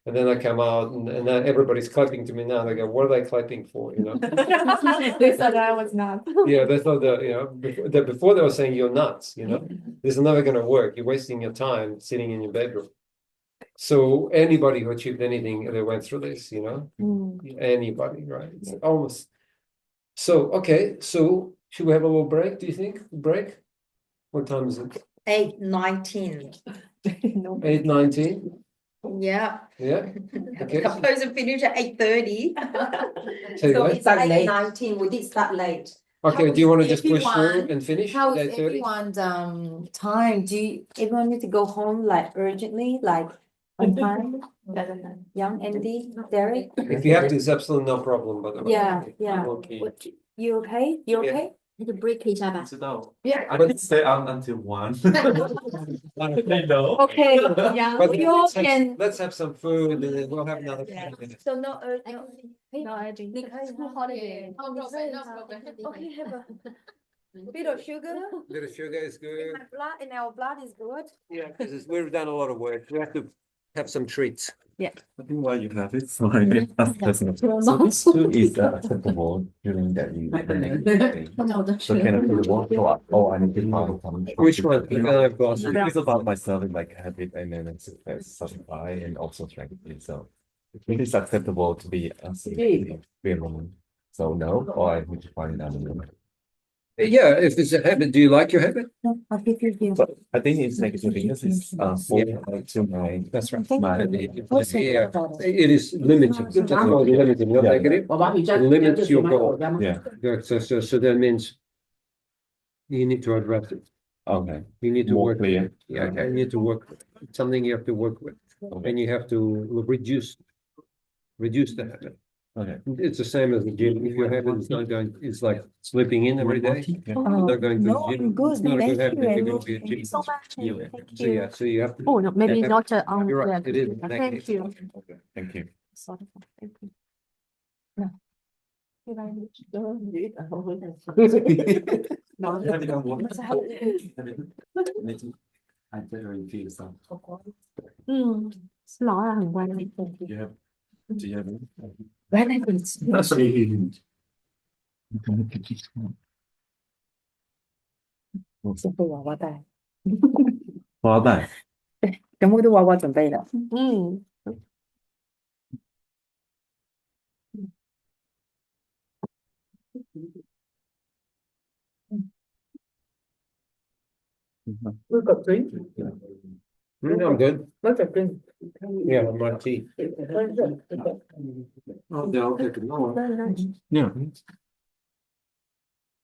and then I come out, and now everybody's clapping to me now. They go, "What are they clapping for?" They thought I was nuts. Yeah, they thought that before they were saying you're nuts. This is never going to work. You're wasting your time sitting in your bedroom. So anybody who achieved anything, they went through this. Anybody, right? It's almost. So okay, so should we have a little break? Do you think break? What time is it? 8:19. 8:19. Yeah. Yeah. Okay. We're supposed to finish at 8:30. Tell you So what. it's 8:19. We did start late. Okay. How Do you is want to just push through everyone- and finish How at is 8:30? everyone's time? Do everyone need to go home like urgently, like on time? Young Andy, Derek? If you have to, it's absolutely no problem. By the way. Yeah. Okay. You okay? You Yeah. okay? The break is about. No, Yeah. I would stay on until 1. I know. Okay. Yeah. But You can. let's have some food and then we'll have another Yeah. 10 minutes. So no, No urgent. school holiday. Oh, no problem. Okay, have a bit of sugar. Bit of sugar is good. In our blood is good. Yeah, because we've done a lot of work. We have to have some treats. I think why you have it, so I can ask personal. So this too is acceptable during that you the negative thing. So can I feel the one thought, oh, I need to find something. Which one? I've got. It's about myself and like habit and then it's satisfy and also strength. So it is acceptable to be a moment. So no, or I need to find another moment. Yeah, if it's a habit, do you like your habit? I figured you. But I think it's negative because it's to my That's right. my Yeah, it is limiting. That's not limiting, not Yeah. negative. It limits your goal. yeah. So that means you need to address it. Okay. You need to More work. clear. Yeah, you need to work. It's something you have to work with, Okay. and you have to reduce the habit. Okay. It's the same as the gym. If your habit is not going, it's like sleeping in every day. Yeah. You're not going to No, the gym. I'm good. It's not a good Thank habit you. if you're going to be a gym. So much. Yeah. Thank So you. yeah, so you have to. Oh, no, maybe Yeah. not on. You're right, the- it is Thank negative. you. Okay. Thank you. Sort of, thank you. No. I generally feel some. 是老二很关键。 Do you have any? That's really 是被娃娃带，花带。全部都娃娃准备的。嗯。We've got drink. I'm good. What's a drink? Yeah, my tea. What is it? Oh, no, I'll take it. No. Very nice. Yeah.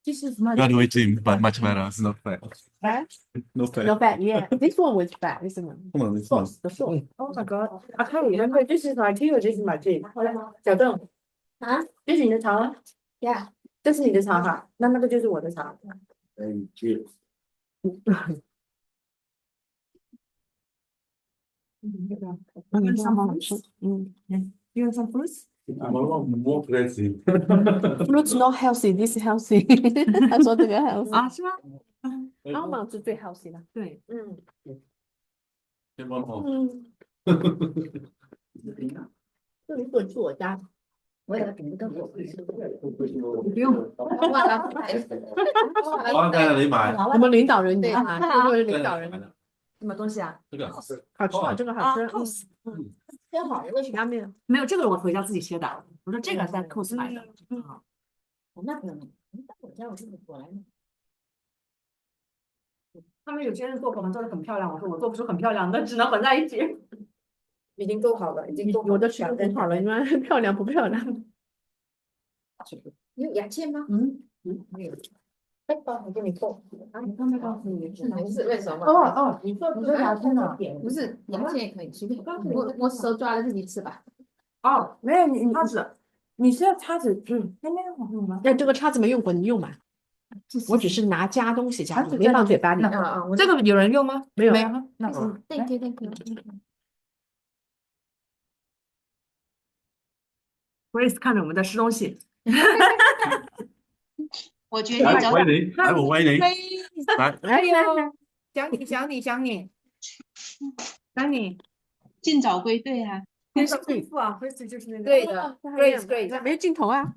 This is my. Graduating, but much better. It's not fair. Fat? No fair. No fat, yeah. This one was fat, isn't it? Come on, this one. Sauce, the sauce. Oh my god! I can't remember. This is my tea or this is my tea? 小邓啊，这是你的茶吗？ Yeah，这是你的茶哈，那个就是我的茶。 Thank you. 那个上好吃。You want some fruits? I'm a lot more crazy. Fruits not healthy, this healthy. 他说这个 healthy。啊，是吗？ almond 是最 healthy 的。对，Get one more. 这里滚去我家。我也煮的我。不用。忘了。花带你买。我们领导人对啊，这个是领导人。什么东西啊？这个好吃啊，这个好吃。切好了，为什么？下面没有，这个我回家自己切的。我说这个是在 cos 买的。那不能，我家我自己过来的。他们有些人做可能做的很漂亮，我说我做不出很漂亮的，只能混在一起。已经做好了，已经做好了。有的吃的很好了，你们漂亮不漂亮？你有牙签吗？没有。哎，我给你做。你刚才告诉你没事，为什么？哦，你说牙签呢？不是，牙签也可以随便。我手抓了自己吃吧。哦，没有你叉子，你是要叉子？那边我用吗？那这个叉子没用过，你用嘛？我只是拿夹东西夹，没放嘴巴里。这个有人用吗？没有。没有。那Thank you, thank you. Grace 看着我们在吃东西。我觉得来，维尼，来，我维尼。来，哎呦，想你，尽早归队啊！天上贵妇啊，Grace 就是那个。对的，Grace，没有镜头啊。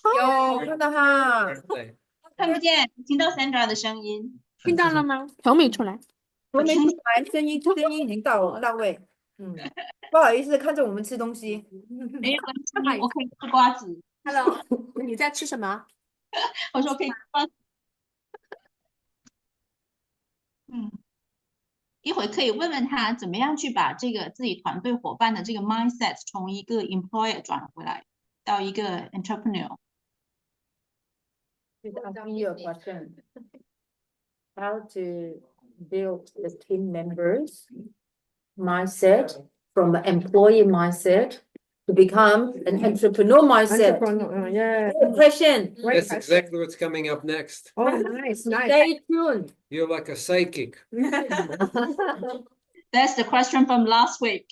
有看到他。对。看不见，听到 Sandra 的声音。听到了吗？头没出来。头没出来，声音已经到位。不好意思，看着我们吃东西。没有关系，我可以吃瓜子。Hello，你在吃什么？我说可以吃瓜子。一会可以问问他怎么样去把这个自己团队伙伴的这个 mindset 从一个 employer 转回来到一个 entrepreneur。Ask me a question. How to build the team members mindset from the employee mindset to become an entrepreneur mindset? Yeah. Good question. That's exactly what's coming up next. Oh, nice. Stay tuned. You're like a psychic. That's the question from last week.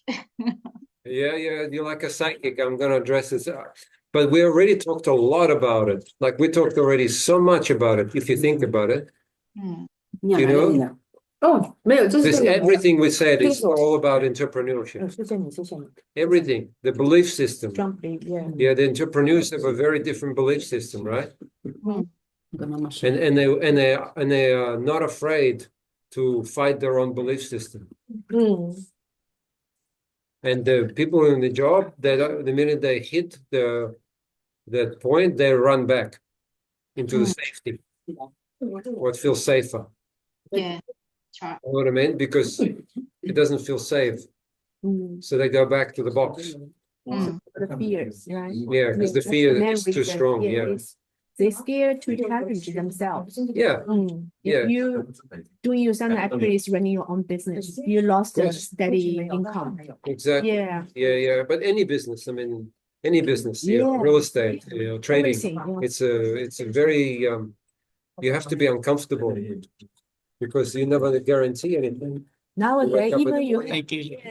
Yeah, you're like a psychic. I'm gonna address this. But we already talked a lot about it. Like we talked already so much about it, if you think about it. You know? Oh, 没有，这是 Everything we said is all about entrepreneurship. 谢谢你。 Everything. The belief system. Yeah. Yeah, the entrepreneurs have a very different belief system, right? And they are not afraid to fight their own belief system. And the people in the job, the minute they hit that point, they run back into the safety. what feels safer. Yeah, sure. You know what I mean? Because it doesn't feel safe. So they go back to the box. The fears, right? Yeah, because the That's fear main is too reason. strong. Yeah, Yeah. it's- They scared to challenge themselves. Yeah. If Yeah. you doing Usana actually is running your own business, you lost a steady income. Exactly. Yeah. Yeah. But any business, I mean, any business, Yeah. real estate, trading, Everything, yeah. it's a very, you have to be uncomfortable because you never guarantee anything. Nowadays, up even with- you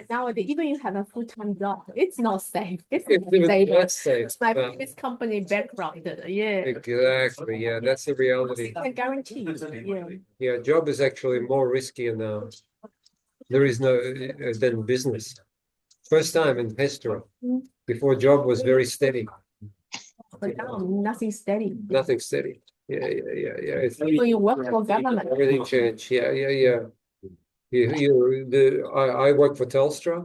nowadays, even you have a full-time job, it's not safe. It's It's not even stable. less safe. My previous company bankrupted. Yeah. Exactly. Yeah, that's the reality. I guarantee. Yeah. Yeah, job is actually more riskier now. There is no than business. First time in history. Before job was very steady. But now nothing steady. Nothing steady. Yeah. It's When you work for government. everything changed. Yeah. I work for Telstra,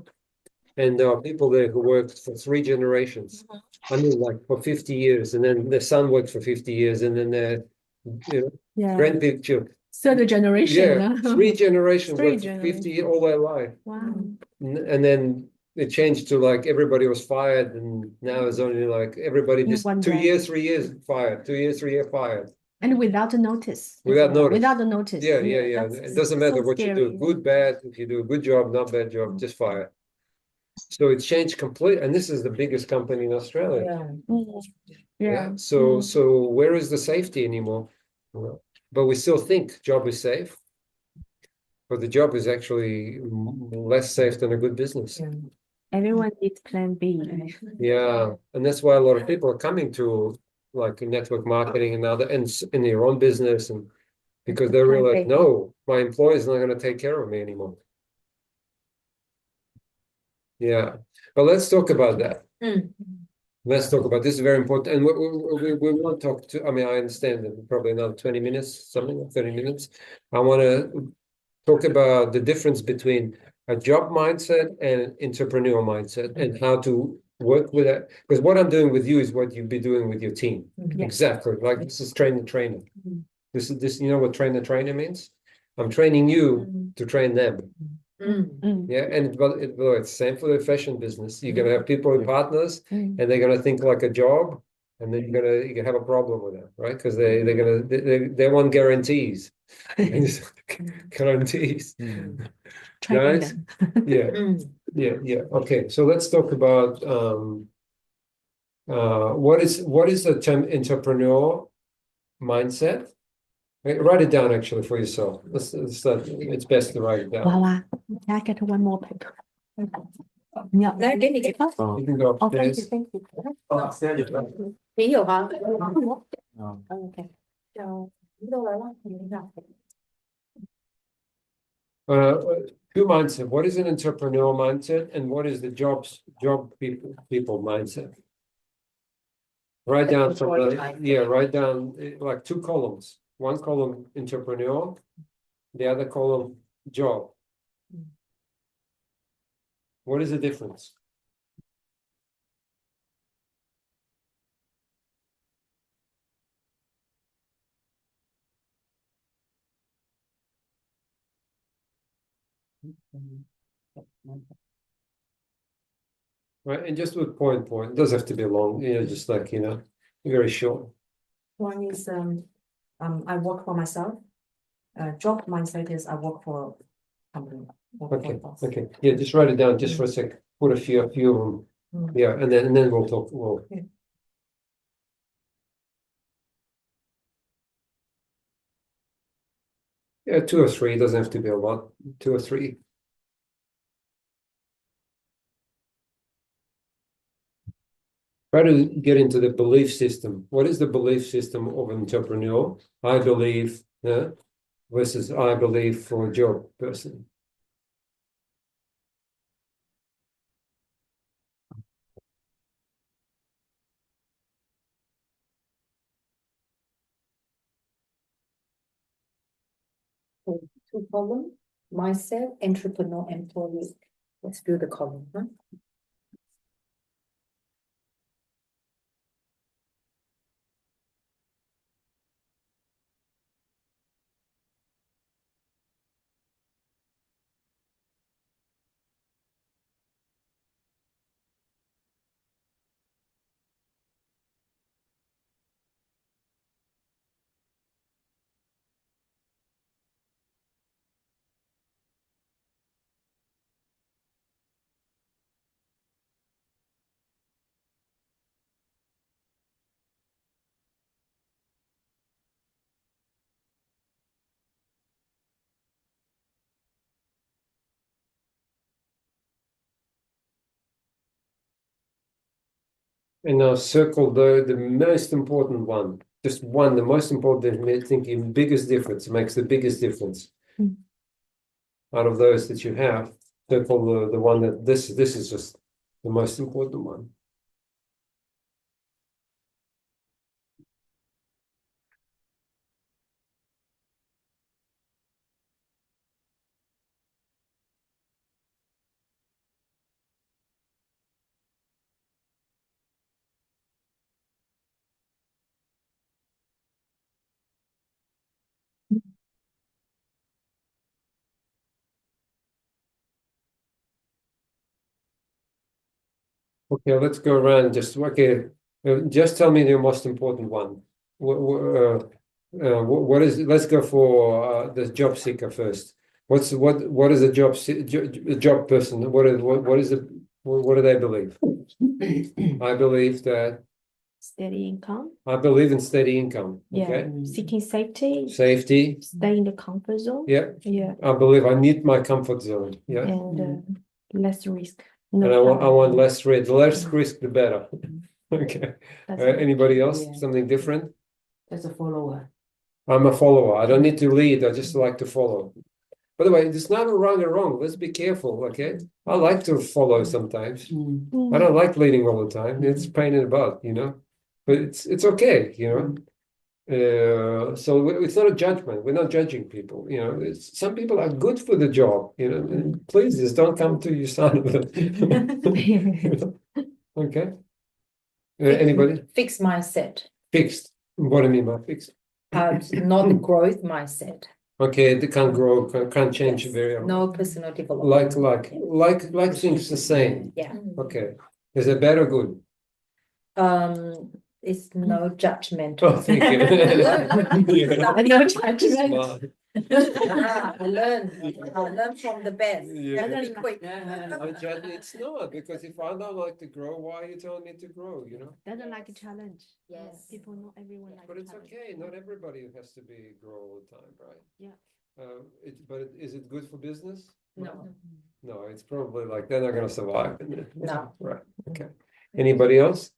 and there are people there who worked for 3 generations. I mean, like for 50 years, and then the son worked for 50 years, and then the grandpicture. Third generation. Yeah, 3 generations Three worked for 50 all their life. Wow. And then it changed to like everybody was fired, and now it's only like everybody In just one 2 day. years, 3 years fired, 2 years, 3 years fired. And without a notice. Without notice. Without a notice. Yeah. That's It doesn't matter so what you do, scary. good, bad. If you do a good job, not bad job, just fire. So it's changed completely, and this is the biggest company in Australia. Yeah. So where is the safety anymore? But we still think job is safe. But the job is actually less safe than a good business. Everyone needs plan B. Yeah, and that's why a lot of people are coming to like network marketing and other and in their own business, and because they're really like, no, my employer is not going to take care of me anymore. Yeah, but let's talk about that. Let's talk about this is very important, and we want to talk to. I mean, I understand that probably another 20 minutes, something 30 minutes. I want to talk about the difference between a job mindset and an entrepreneurial mindset, and how to work with that. Because what I'm doing with you is what you'd be doing with your team. Exactly. Like this is train the trainer. This is this. You know what train the trainer means? I'm training you to train them. Yeah, and it's same for the fashion business. You're gonna have people in partners, and they're gonna think like a job, and then you can have a problem with that, right? Because they want guarantees, guarantees. Guys, yeah. Okay, so let's talk about what is the term entrepreneurial mindset? Write it down actually for yourself. It's best to write it down. Wow, can I get one more paper? Yeah. You can go Oh, thank you, upstairs. thank you. Okay. Two mindset. What is an entrepreneurial mindset, and what is the job people mindset? Write down write down like 2 columns. One column entrepreneur, the other column job. What is the difference? Right, and just with point. It doesn't have to be long, just like, very short. One is I work for myself. Job mindset is I work for a company. Okay. Yeah, just write it down just for a sec. Put a few of them. Yeah, and then we'll talk. Yeah, 2 or 3. It doesn't have to be a lot. 2 or 3. Try to get into the belief system. What is the belief system of an entrepreneur? I believe, versus I believe for a job person. Two column, mindset, entrepreneur, employee. Let's do the column, huh? And now circle the most important one. Just one, the most important, thinking biggest difference, makes the biggest difference. Out of those that you have, circle the one that this is just the most important one. Okay, let's go around. Just just tell me the most important one. What is? Let's go for the job seeker first. What is a job person? What do they believe? I believe that Steady income. I believe in steady income. Yeah. Okay. Seeking safety. Safety. Stay in the comfort zone. Yeah. Yeah. I believe I need my comfort zone. Yeah. And less risk. And I want less risk. The less risk, the better. Okay. Anybody else? Yeah. Something different? As a follower. I'm a follower. I don't need to lead. I just like to follow. By the way, there's not a right or wrong. Let's be careful, okay? I like to follow sometimes. I don't like leading all the time. It's a pain in the butt, you know? But it's okay, you know? So it's not a judgment. We're not judging people, you know? Some people are good for the job, you know? And please just don't come to your son. Okay? Anybody? Fixed mindset. Fixed. What do you mean by fixed? Not the growth mindset. Okay, they can't grow, can't change Yes. very often. No personal development. Like things the same. Yeah. Okay. Is it bad or good? It's no judgment. Oh, thank you. No judgment. Smart. I learn from the best. Yeah. Very quick. It's not, because if I don't like to grow, why are you telling me to grow, you know? Doesn't like a challenge. Yes. People, not everyone like But it's challenge. okay. Not everybody has to be grow all the time, right? Yeah. But is it good for business? No. No, it's probably like they're not going to survive. No. Right. Okay. Anybody else?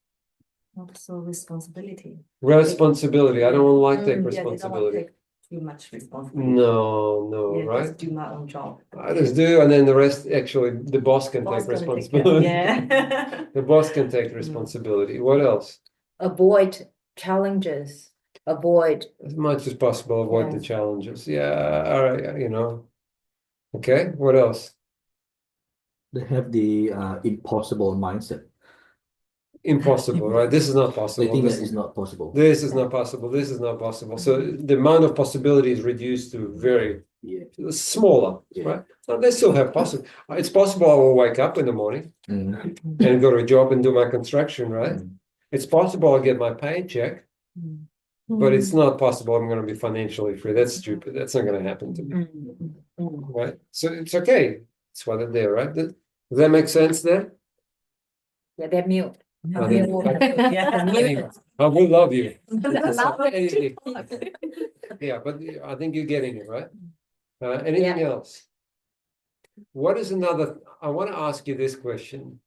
Also responsibility. Responsibility. I don't like take Yeah, they don't want to responsibility. take too much responsibility. No, Yeah, right? just do my own job. I just do, and then the rest, actually, the boss can Boss take gonna take care. responsibility. Yeah. The boss can take responsibility. What else? Avoid challenges. Avoid. As much as possible, avoid the Yes. challenges. Yeah, all right, you know. Okay, what else? They have the impossible mindset. Impossible, right? This is not They possible. think This that is not possible. This is not possible. This is not possible. So the amount of possibility is reduced to very Yeah. smaller, Yeah. right? So they still have possible. It's possible I will wake up in the morning and go to a job and do my construction, right? It's possible I'll get my paycheck, but it's not possible I'm going to be financially free. That's stupid. That's not going to happen to me, right? So it's okay. That's why they're there, right? Does that make sense there? Yeah, they're mute. Yeah. I will love you. Love Anything. Yeah, but I think you're getting it, right? Anything else? What is another? I want to ask you this question.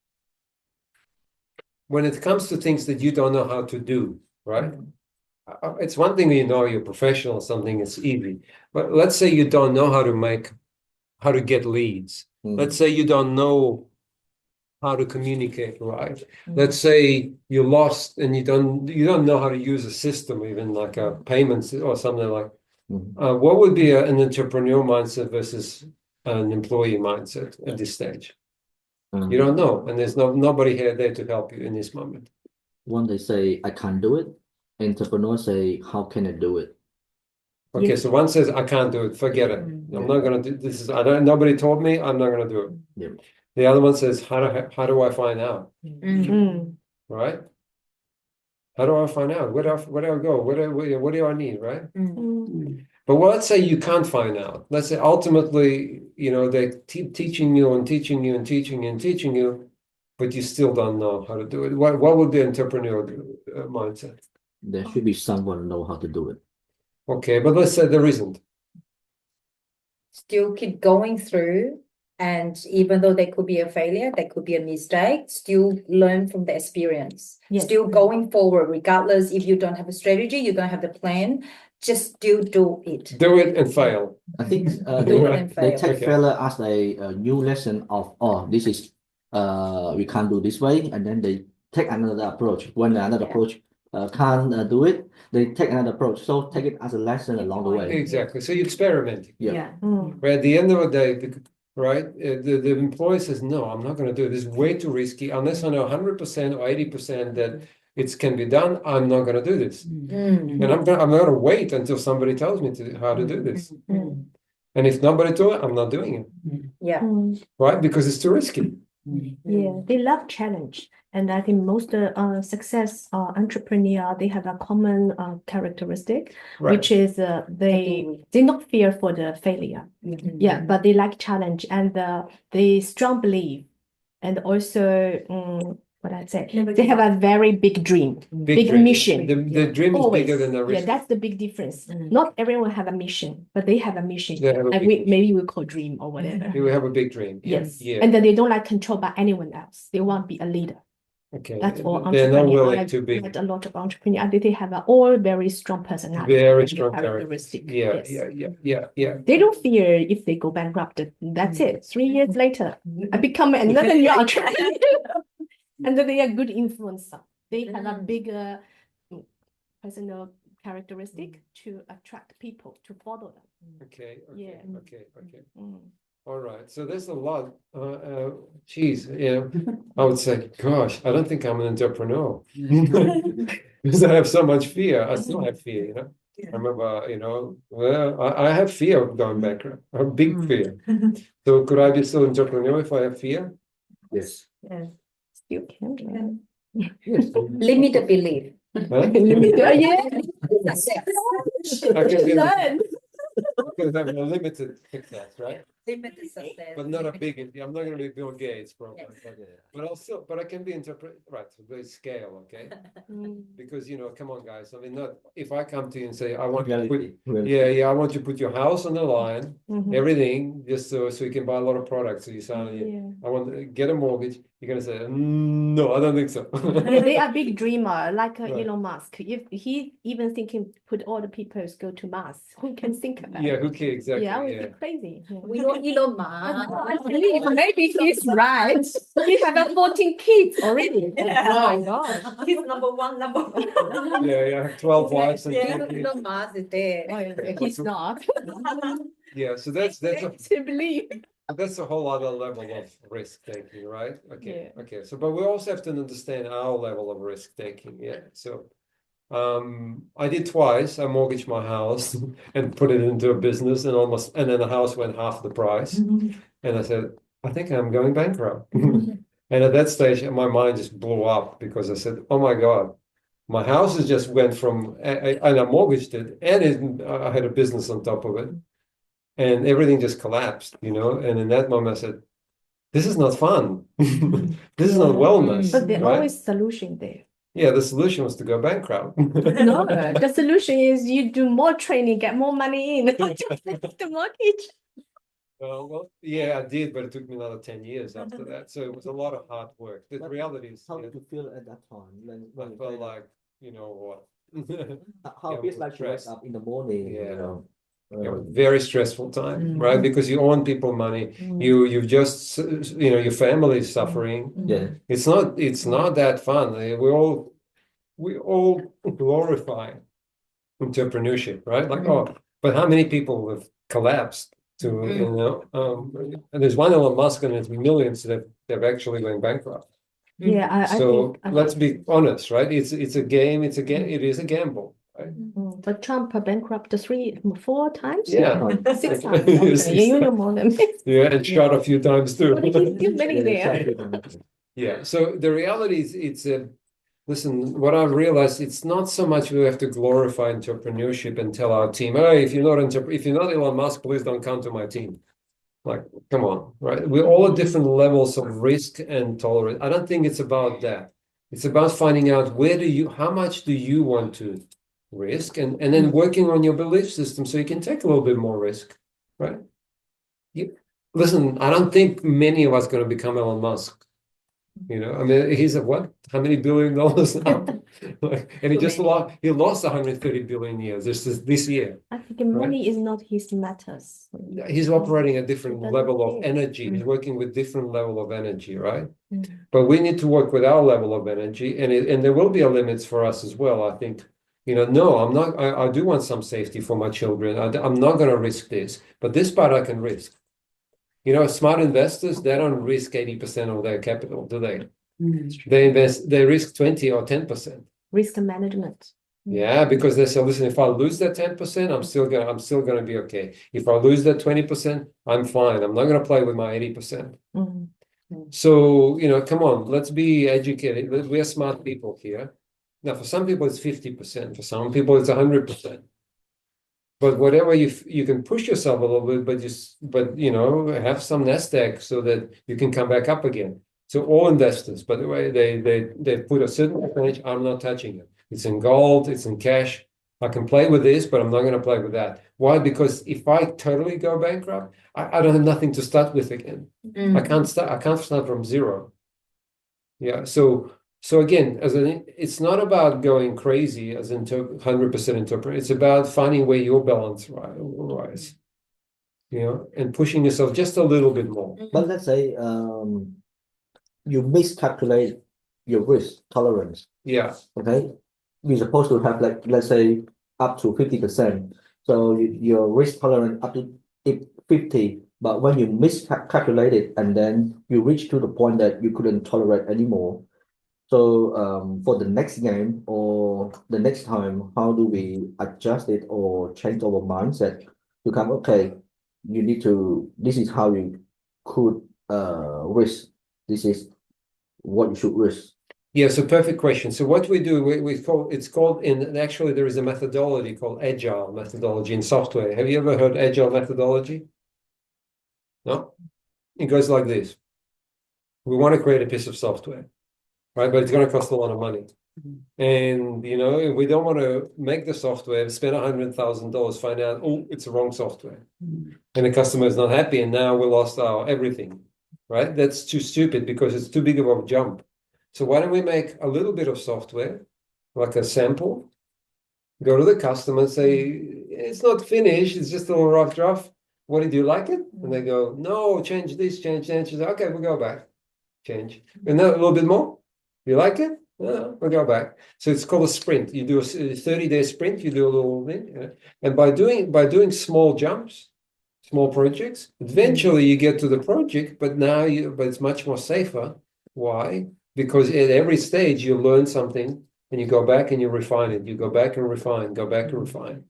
When it comes to things that you don't know how to do, right? It's one thing you know you're professional, something it's easy. But let's say you don't know how to get leads. Let's say you don't know how to communicate, right? Let's say you lost and you don't know how to use a system, even like a payments or something like. What would be an entrepreneur mindset versus an employee mindset at this stage? You don't know, and there's nobody here there to help you in this moment. One they say I can't do it. Entrepreneurs say how can I do it? Okay, so one says I can't do it, forget it. I'm not gonna do this. Nobody told me. I'm not gonna do it. Yeah. The other one says how do I find out? Right? How do I find out? Where do I go? What do I need? Right? But let's say you can't find out. Let's say ultimately, they keep teaching you and teaching you and teaching you and teaching you, but you still don't know how to do it. What would the entrepreneur mindset? There should be someone know how to do it. Okay, but let's say there isn't. Still keep going through And even though there could be a failure, there could be a mistake, still learn from the experience. Yes. Still going forward, regardless if you don't have a strategy, you don't have the plan, just still do it. Do it and fail. I think Do it and they fail. take Okay. failure as a new lesson of, oh, this is we can't do this way, and then they take another approach. When another approach can't do it, they take another approach. So take it as a lesson along the way. Exactly. So you experiment. Yeah. Right. At the end of the day, right, the employee says, no, I'm not going to do it. This is way too risky. Unless I know 100% or 80% that it can be done, I'm not going to do this. And I'm not going to wait until somebody tells me how to do this. And if nobody do it, I'm not doing it. Yeah. Right? Because it's too risky. Yeah, they love challenge. And I think most success entrepreneur, they have a common characteristic, Right. which is they not fear for the failure. Yeah, but they like challenge and they strong believe. And also, what I'd say, they have a very big dream, big dream. mission. The dream is Always. bigger than the risk. Yeah, that's the big difference. Not everyone have a mission, but they have a mission. They have a Like big maybe we call dream or whatever. You have a big dream. Yes. Yeah. And then they don't like control by anyone else. They want to be a leader. Okay. That's all They're not entrepreneur. willing I've to be met a lot of entrepreneurs. They have all very strong personality. very and strong characteristic. character. Yeah. They don't fear if they go bankrupt. That's it. 3 years later, I become another new entrepreneur. And then they are good influencer. They have a bigger personal characteristic to attract people to follow them. Okay. Yeah. All right. So there's a lot. Geez, yeah. I would say, gosh, I don't think I'm an entrepreneur because I have so much fear. I still have fear, you know. I remember, you know, well, I have fear of going bankrupt. I have big fear. So could I be still entrepreneur if I have fear? Yes. Yeah. You can. Yes. Limited belief. Huh? Yeah. I can be Done. because I'm a limited success, right? Limited success. But not a big. I'm not going to be Bill Gates, probably. But I'll still. But I can be right. So there's scale, okay? Because you know, come on, guys. I mean, not if I come to you and say I want you to put, yeah, I want you to put your house on the line, everything, just so you can buy a lot of products. So you sound, I want to get a mortgage. You're gonna say, no, I don't think so. They are big dreamer, like Right. Elon Musk. If he even thinking put all the people go to Mars, who can think about Yeah, it? who cares exactly? Yeah, I would Yeah. be crazy. Yeah. We know Elon Musk. Maybe he's right. He have 14 kids already. Yeah. Oh my gosh. He's number one. Yeah, 12 wives and Yeah, 10 kids. Elon Musk is there. Oh, he's not. Yeah, so that's To believe. that's a whole other level of risk taking, right? Okay. So, but we also have to understand our level of risk taking. Yeah. So, I did twice. I mortgaged my house and put it into a business, and then the house went half the price. And I said, I think I'm going bankrupt. And at that stage, my mind just blew up because I said, oh my God, my house has just went from, and I mortgaged it, and I had a business on top of it. And everything just collapsed, you know. And in that moment, I said, "This is not fun. This is not wellness." But there's right? always solution there. Yeah, the solution was to go bankrupt. No, the solution is you do more training, get more money in, the mortgage. Well, yeah, I did, but it took me another 10 years after that. So it was a lot of hard work. The reality is, How did you feel at that time? I felt like, you know what? How it feels like to wake up in the morning, you know. Very stressful time, right? Because you owe people money. You've just, you know, your family is suffering. Yeah. It's not that fun. We all glorify entrepreneurship, right? Like, oh, but how many people have collapsed to, you know, and there's one Elon Musk and there's millions that have actually going bankrupt. Yeah, So let's be honest, right? It's a game. It is a gamble. Right? But Trump bankrupt 4 times? Yeah. 6 times. Okay. You know more than me. Yeah, and shot a few times too. But he's still millionaire. Yeah. So the reality is, listen, what I've realized, it's not so much we have to glorify entrepreneurship and tell our team, hey, if you're not Elon Musk, please don't come to my team. Like, come on, right? We're all at different levels of risk and tolerance. I don't think it's about that. It's about finding out how much do you want to risk, and then working on your belief system so you can take a little bit more risk, right? listen, I don't think many of us going to become Elon Musk. You know, I mean, he's at what? How many $billion now? And he just lost. He lost 130 billion years this year. I think money is not his matters. He's operating a different He doesn't level of care. energy. He's working with different level of energy, right? Mm. But we need to work with our level of energy, and there will be a limits for us as well. I think, you know, no, I'm not. I do want some safety for my children. I'm not going to risk this, but this part I can risk. You know, smart investors, they don't risk 80% of their capital, do they? They risk 20 or 10%. Risk management. Yeah, because they say, listen, if I lose that 10%, I'm still gonna be okay. If I lose that 20%, I'm fine. I'm not gonna play with my 80%. Mm. So, you know, come on, let's be educated. We are smart people here. Now, for some people, it's 50%. For some people, it's 100%. But whatever you can push yourself a little bit, but you know, have some nest egg so that you can come back up again. So all investors, by the way, they put a certain percentage. I'm not touching it. It's in gold. It's in cash. I can play with this, but I'm not going to play with that. Why? Because if I totally go bankrupt, I don't have nothing to start with again. I can't start from zero. Yeah. So again, it's not about going crazy as 100% interpret. It's about finding where your balance lies, you know, and pushing yourself just a little bit more. But let's say you miscalculate your risk tolerance. Yeah. Okay, you're supposed to have like, let's say, up to 50%. So your risk tolerance up to 50, but when you miscalculate it and then you reach to the point that you couldn't tolerate anymore. So for the next game or the next time, how do we adjust it or change our mindset to come, okay, this is how you could risk. This is what you should risk. Yeah, so perfect question. So what we do, it's called actually there is a methodology called agile methodology in software. Have you ever heard agile methodology? No? It goes like this. We want to create a piece of software, right? But it's going to cost a lot of money. And, you know, we don't want to make the software, spend $100,000, find out, oh, it's the wrong software. And the customer is not happy. And now we lost our everything, right? That's too stupid because it's too big of a jump. So why don't we make a little bit of software, like a sample, go to the customer and say, it's not finished, it's just a little rough draft. What, did you like it? And they go, no, change this, change. Okay, we'll go back. Change. And then a little bit more. You like it? No, we'll go back. So it's called a sprint. You do a 30-day sprint, you do a little thing. And by doing small jumps, small projects, eventually you get to the project, but it's much more safer. Why? Because at every stage you learn something and you go back and you refine it. You go back and refine, go back and refine.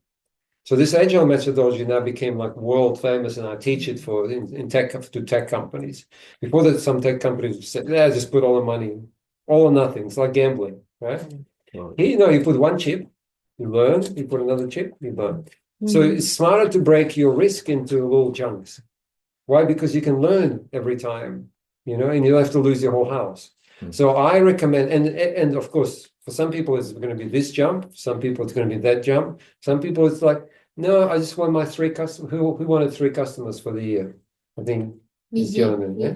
So this agile methodology now became like world famous, and I teach it in tech companies. Before that, some tech companies said, "Yeah, just put all the money, all or nothing." It's like gambling, right? Here, you put one chip, you learn. You put another chip, you learn. So it's smarter to break your risk into little chunks. Why? Because you can learn every time, you know, and you don't have to lose your whole house. So I recommend, and of course, for some people it's going to be this jump. Some people it's going to be that jump. Some people it's like, no, I just want my 3 customers. Who wanted 3 customers for the year? I think this gentleman. Yeah.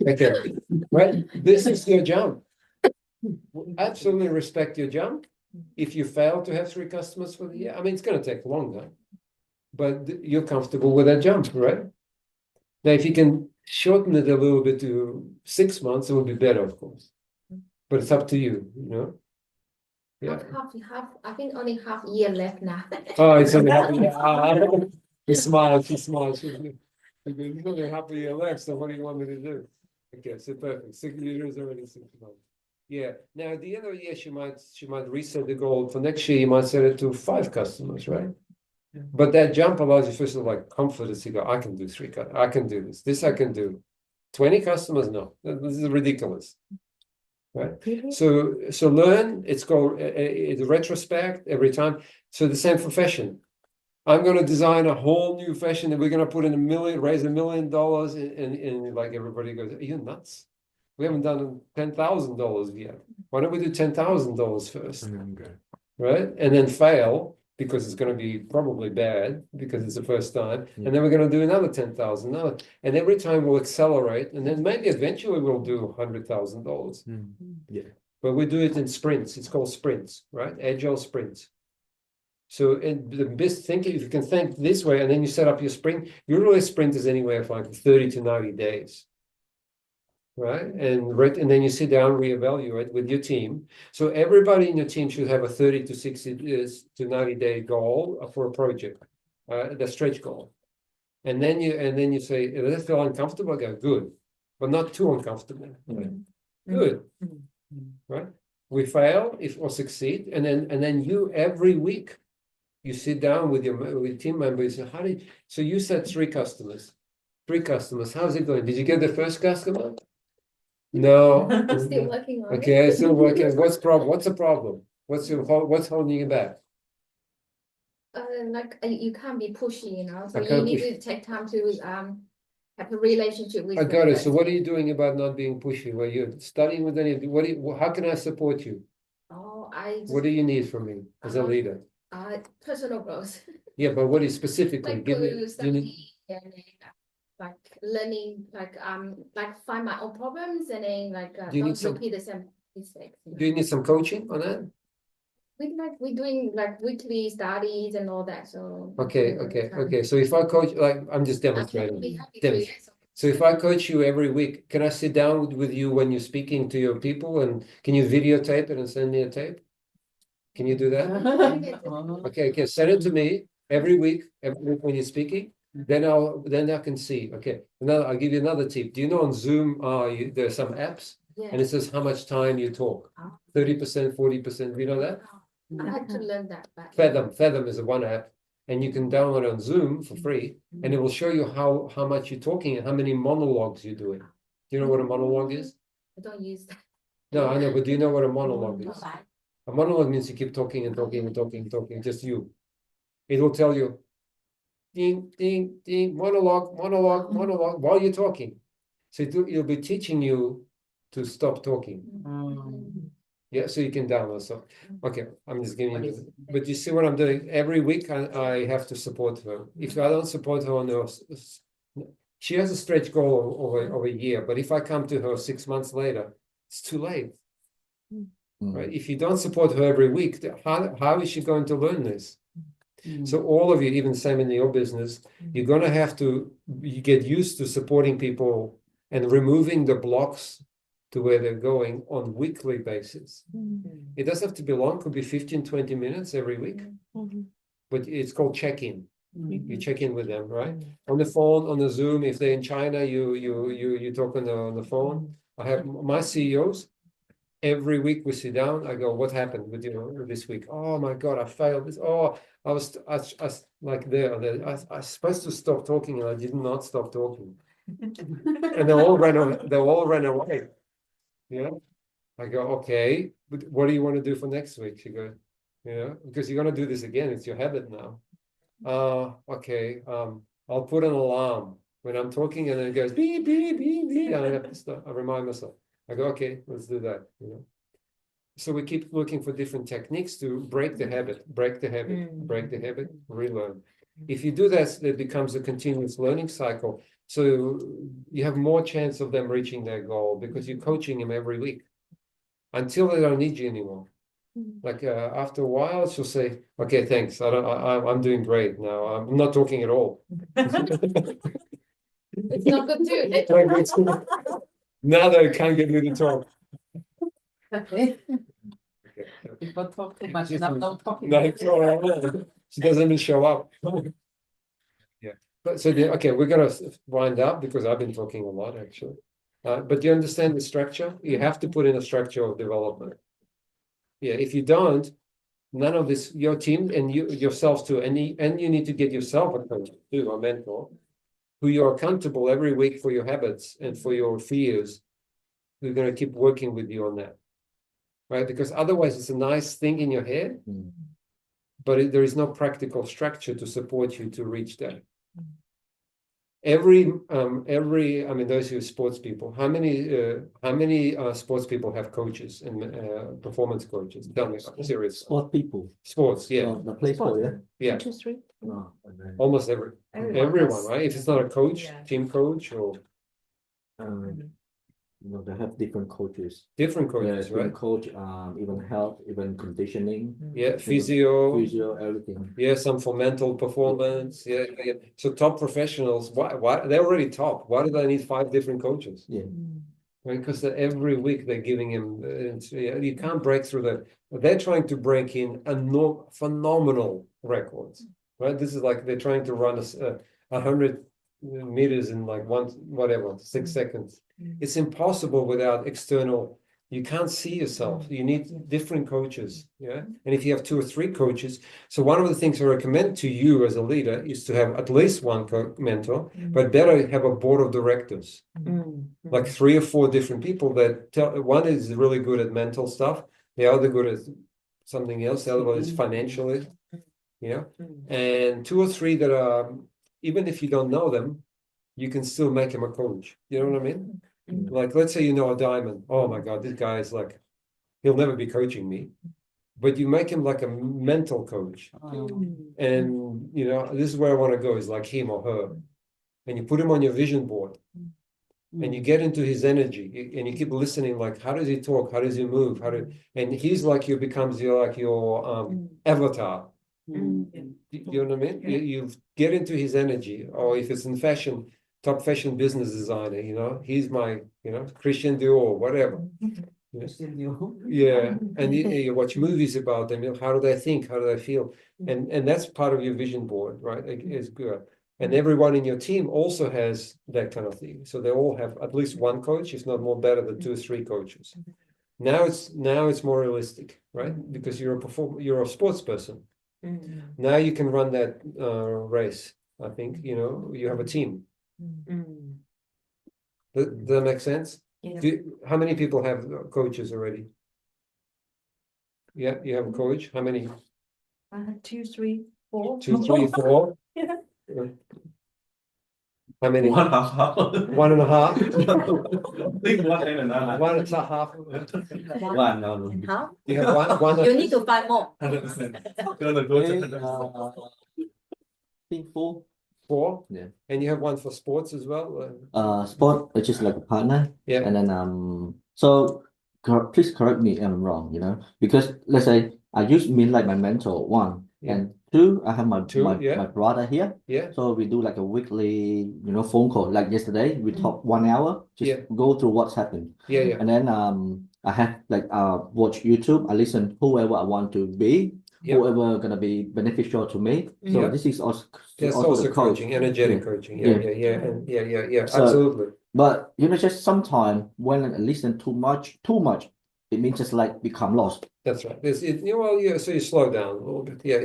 Okay. Right. This is your jump. Absolutely respect your jump. If you fail to have 3 customers for the year, I mean, it's going to take longer, but you're comfortable with that jump, right? Now, if you can shorten it a little bit to 6 months, it would be better, of course. But it's up to you, you know. Yeah. Half. I think only half year left now. Oh, it's only half a year. She's smart. She's only half a year left. So what do you want me to do? Okay, so perfect. 6 years already 6 months. Yeah. Now at the end of the year, she might reset the goal for next year. You might set it to 5 customers, right? But that jump allows you first of all, like confidence. You go, I can do 3 customers. I can do this. This I can do. 20 customers, no. This is ridiculous. Right. So learn. It's called it's retrospect every time. So the same for fashion. I'm going to design a whole new fashion that we're going to put in raise $1 million, and like everybody goes, are you nuts? We haven't done $10,000 yet. Why don't we do $10,000 first? Right, and then fail. because it's going to be probably bad because it's the first time. And then we're going to do another 10,000. And every time we'll accelerate. And then maybe eventually we'll do $100,000. Yeah. But we do it in sprints. It's called sprints, right? Agile sprints. So the best thinking, if you can think this way, and then you set up your sprint, usually a sprint is anywhere from like 30 to 90 days. Right? And then you sit down, reevaluate with your team. So everybody in your team should have a 30 to 60 to 90-day goal for a project, the stretch goal. And then you say, does it feel uncomfortable? I go, good, but not too uncomfortable. Right? Good. Right? We fail or succeed, and then you every week you sit down with your team members and say, so you said 3 customers. How's it going? Did you get the first customer? No. I'm still working on it. Okay, still working. What's the problem? What's holding you back? Like you can't be pushy, you know. So I you can't need push. to take time to have a relationship with I got it. So them. what are you doing about not being pushy? Well, you're studying with any. How can I support you? Oh, I just, What do you need from me as a leader? personal growth. Yeah, but what is specifically? Like Give me. to study and like learning, like find my own problems and then like Do you need don't some- repeat the same mistakes. You know? Do you need some coaching on that? We're doing like weekly studies and all that. So Okay. So if I coach, like I'm just demonstrating. Be happy to, yes. So if I coach you every week, can I sit down with you when you're speaking to your people, and can you videotape it and send me a tape? Can you do that? Okay. Send it to me every week when you're speaking. Then I can see. Okay. Now I'll give you another tip. Do you know on Zoom, there's some apps, and it says how much time you talk. 30%, 40%. Do you know that? I had to learn that. But Fathom is one app, and you can download on Zoom for free, and it will show you how much you're talking and how many monologues you're doing. Do you know what a monologue is? I don't use that. No, I know, but do you know what a monologue is? A monologue means you keep talking and talking and talking and talking, just you. It will tell you, ding, ding, ding, monologue, while you're talking. So it'll be teaching you to stop talking. Yeah, so you can download. So, okay, I'm just giving you, but you see what I'm doing? Every week I have to support her. If I don't support her on she has a stretch goal of a year, but if I come to her 6 months later, it's too late. Right? If you don't support her every week, how is she going to learn this? So all of you, even same in your business, you're going to have to get used to supporting people and removing the blocks to where they're going on weekly basis. It doesn't have to be long, could be 15, 20 minutes every week. But it's called check-in. You check in with them, right? On the phone, on the Zoom, if they're in China, you talk on the phone. I have my CEOs. Every week we sit down. I go, what happened with you this week? Oh my God, I failed this. Oh, I was like I was supposed to stop talking and I did not stop talking. And they all ran away. Yeah. I go, okay, but what do you want to do for next week? She goes, because you're going to do this again. It's your habit now. Okay. I'll put an alarm when I'm talking and then it goes beep, beep, beep, beep. And I have to stop. I remind myself. I go, okay, let's do that. So we keep looking for different techniques to break the habit, relearn. If you do that, it becomes a continuous learning cycle. So you have more chance of them reaching their goal because you're coaching them every week until they don't need you anymore. Like after a while, she'll say, "Okay, thanks. I'm doing great now. I'm not talking at all." it's not good too. Now they can't get me to talk. People talk too much, now don't talk. No, it's all right. She doesn't even show up. Yeah. But so we're gonna wind up because I've been talking a lot actually. But do you understand the structure? You have to put in a structure of development. Yeah, if you don't, none of this, your team and you yourself too, and you need to get yourself a coach too, a mentor, who you're accountable every week for your habits and for your fears. We're going to keep working with you on that, right? Because otherwise it's a nice thing in your head, but there is no practical structure to support you to reach that. every, I mean, those who are sports people, how many sports people have coaches and performance coaches? Tell me, serious. Sport people. Sports, yeah, The play sport, yeah. yeah, 2, 3. No, almost everyone, does. right? If it's not a coach, Yeah. team coach or no, they have different coaches. different Yeah, coaches, different right? coach, even health, even conditioning, Yeah, physio. physio, everything. Yeah, some for mental performance. Yeah, yeah. So top professionals, why they're already top. Why do they need 5 different coaches? Yeah. Right, because every week they're giving him. You can't break through that. They're trying to break in phenomenal records. Right, this is like they're trying to run 100 meters in like 6 seconds. It's impossible without external. You can't see yourself. You need different coaches. Yeah. And if you have 2 or 3 coaches, so one of the things I recommend to you as a leader is to have at least one mentor, but better have a board of directors, like 3 or 4 different people that one is really good at mental stuff, the other good at something else, the other one is financially, and 2 or 3 that are, even if you don't know them, you can still make him a coach. You know what I mean? Like, let's say you know a diamond. Oh my God, this guy is like, he'll never be coaching me. But you make him like a mental coach. And, this is where I want to go, is like him or her. And you put him on your vision board. And you get into his energy. And you keep listening, like, how does he talk? How does he move? And he's like, becomes your avatar. You know what I mean? You get into his energy. Or if it's in fashion, top fashion business designer, he's my, Christian Dior or whatever. Yeah. And you watch movies about them. How do they think? How do they feel? And that's part of your vision board, right? It's good. And everyone in your team also has that kind of thing. So they all have at least one coach, if not more, better than 2 or 3 coaches. Now it's more realistic, right? Because you're a sports person. Now you can run that race. I think, you have a team. Does that make sense? Yeah. How many people have coaches already? Yeah, you have a coach. How many? I have 2, 3, 4. 2, 3, 4. Yeah. How many? 1.5. 1.5. Think 1.5. 1.5. One, no. How? You have one. You need to find more. 100%. I think 4. 4. Yeah. And you have one for sports as well. Sport, which is like a partner. Yeah. And then so please correct me if I'm wrong, because let's say I use me like my mentor, 1, Yeah. and 2, I have my 2, yeah. my brother here. Yeah. So we do like a weekly, phone call. Like yesterday, we talk 1 hour, just go through what's happened. Yeah, yeah. And then I have like watch YouTube. I listen whoever I want to be, whoever gonna be beneficial to me. So Yeah. this is also That's also also the coach. coaching, energetic Yeah. coaching. Yeah. Yeah. So- Absolutely. But just sometimes when I listen too much, it means just like become lost. That's right. So you slow down a little bit. Yeah.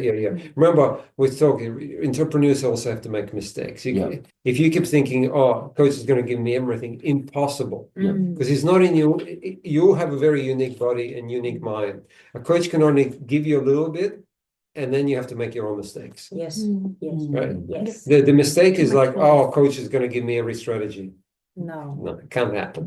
Remember, we're talking, entrepreneurs also have to make mistakes. If you keep thinking, oh, coach is going to give me everything, impossible. Because it's not in you. You have a very unique body and unique mind. A coach can only give you a little bit, and then you have to make your own mistakes. Yes. Yes. Right? Yes. The mistake is Too much like, oh, coach is going to give me every strategy. No. No, it can't happen.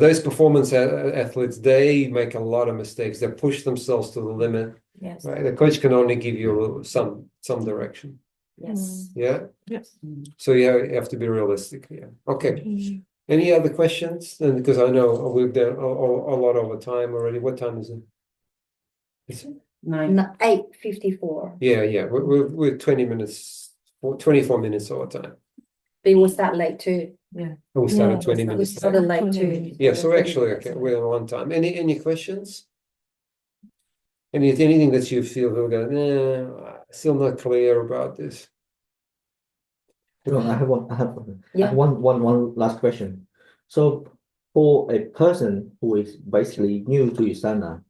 Those performance athletes, they make a lot of mistakes. They push themselves to the limit. Yes. Right? The coach can only give you some direction. Yes. Yeah. Yes. So you have to be realistic. Yeah. Okay. Any other questions? And because I know we've done a lot over time already. What time is it? It's 8:54. Yeah. We're 20 minutes, 24 minutes over time. They will start late too. We started Yeah, 20 We minutes. started late. late too. Yeah. So actually, okay, we're on time. Any questions? Anything that you feel we're going, still not clear about this? I have one last question. So for a person who is basically new to Usana,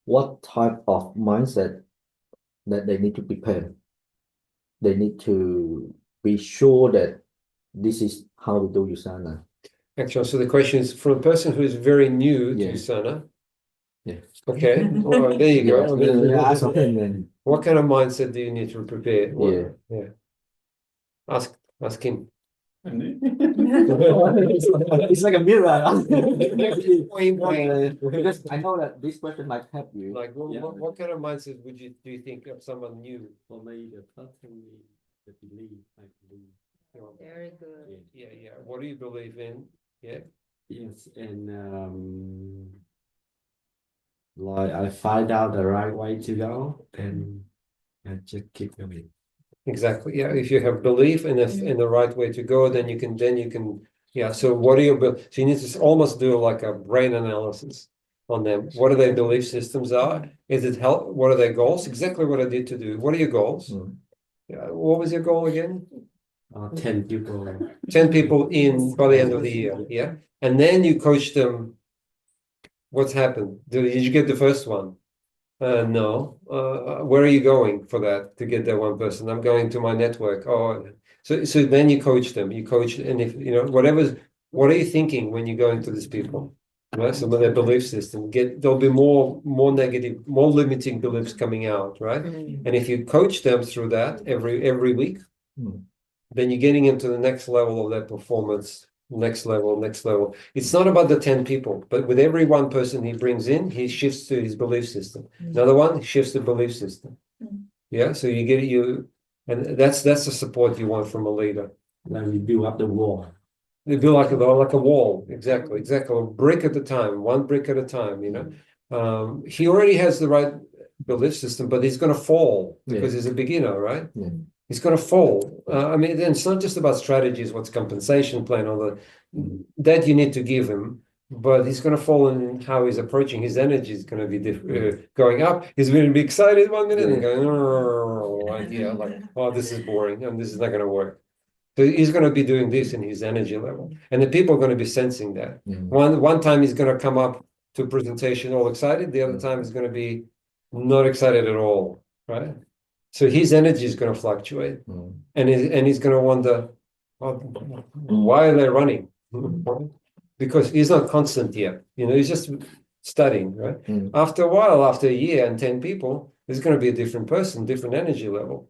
what type of mindset that they need to prepare? They need to be sure that this is how we do Usana. Actually, so the question is for a person who is very new to Usana. Yeah. Okay. All right, there you go. What kind of mindset do you need to prepare? Yeah. Ask him. It's like a mirror. Point blank. Because I know that this question might help you. Like, what kind of mindset do you think of someone new? For me, the first thing is the belief. I believe. Very good. Yeah. What do you believe in? Yeah. Yes, and like I find out the right way to go, then I just keep going. Exactly. Yeah. If you have belief in in the right way to go, then you can yeah. So what do you so you need to almost do like a brain analysis on them. What are their belief systems are? Is it help? What are their goals? Exactly what I did to do. What are your goals? Yeah. What was your goal again? 10 people. 10 people in by the end of the year. Yeah. And then you coach them. What's happened? Did you get the first one? No. Where are you going for that to get that one person? I'm going to my network. Oh, so then you coach them. You coach, and if you know what are you thinking when you go into these people? Right? Some of their belief system. There'll be more negative, more limiting beliefs coming out, right? And if you coach them through that every week, then you're getting into the next level of their performance. Next level. It's not about the 10 people, but with every one person he brings in, he shifts to his belief system. Another one shifts the belief system. Yeah, so and that's the support you want from a leader. Then we build up the wall. They build like a wall, exactly, a brick at a time, one brick at a time. You know, he already has the right belief system, but he's going to fall because he's a beginner, right? He's going to fall. I mean, then it's not just about strategies, what's compensation plan, all that you need to give him, but he's going to fall in how he's approaching. His energy is going to be going up. He's going to be excited 1 minute and going, oh, this is boring and this is not going to work. So he's going to be doing this in his energy level, and the people are going to be sensing that. One time he's going to come up to a presentation all excited. The other time he's going to be not excited at all, right? So his energy is going to fluctuate, and he's going to wonder, why are they running? Because he's not constant yet. You know, he's just studying, right? After a while, after a year and 10 people, there's going to be a different person, different energy level.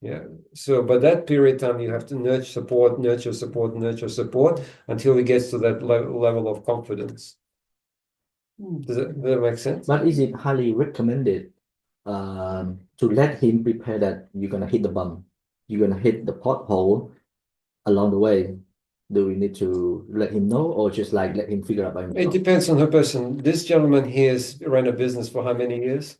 Yeah. So, but that period of time, you have to nurture support until he gets to that level of confidence. Does that make sense? But is it highly recommended to let him prepare that you're gonna hit the bump, you're gonna hit the pothole along the way? Do we need to let him know, or just like let him figure out by himself? It depends on the person. This gentleman here has ran a business for how many years?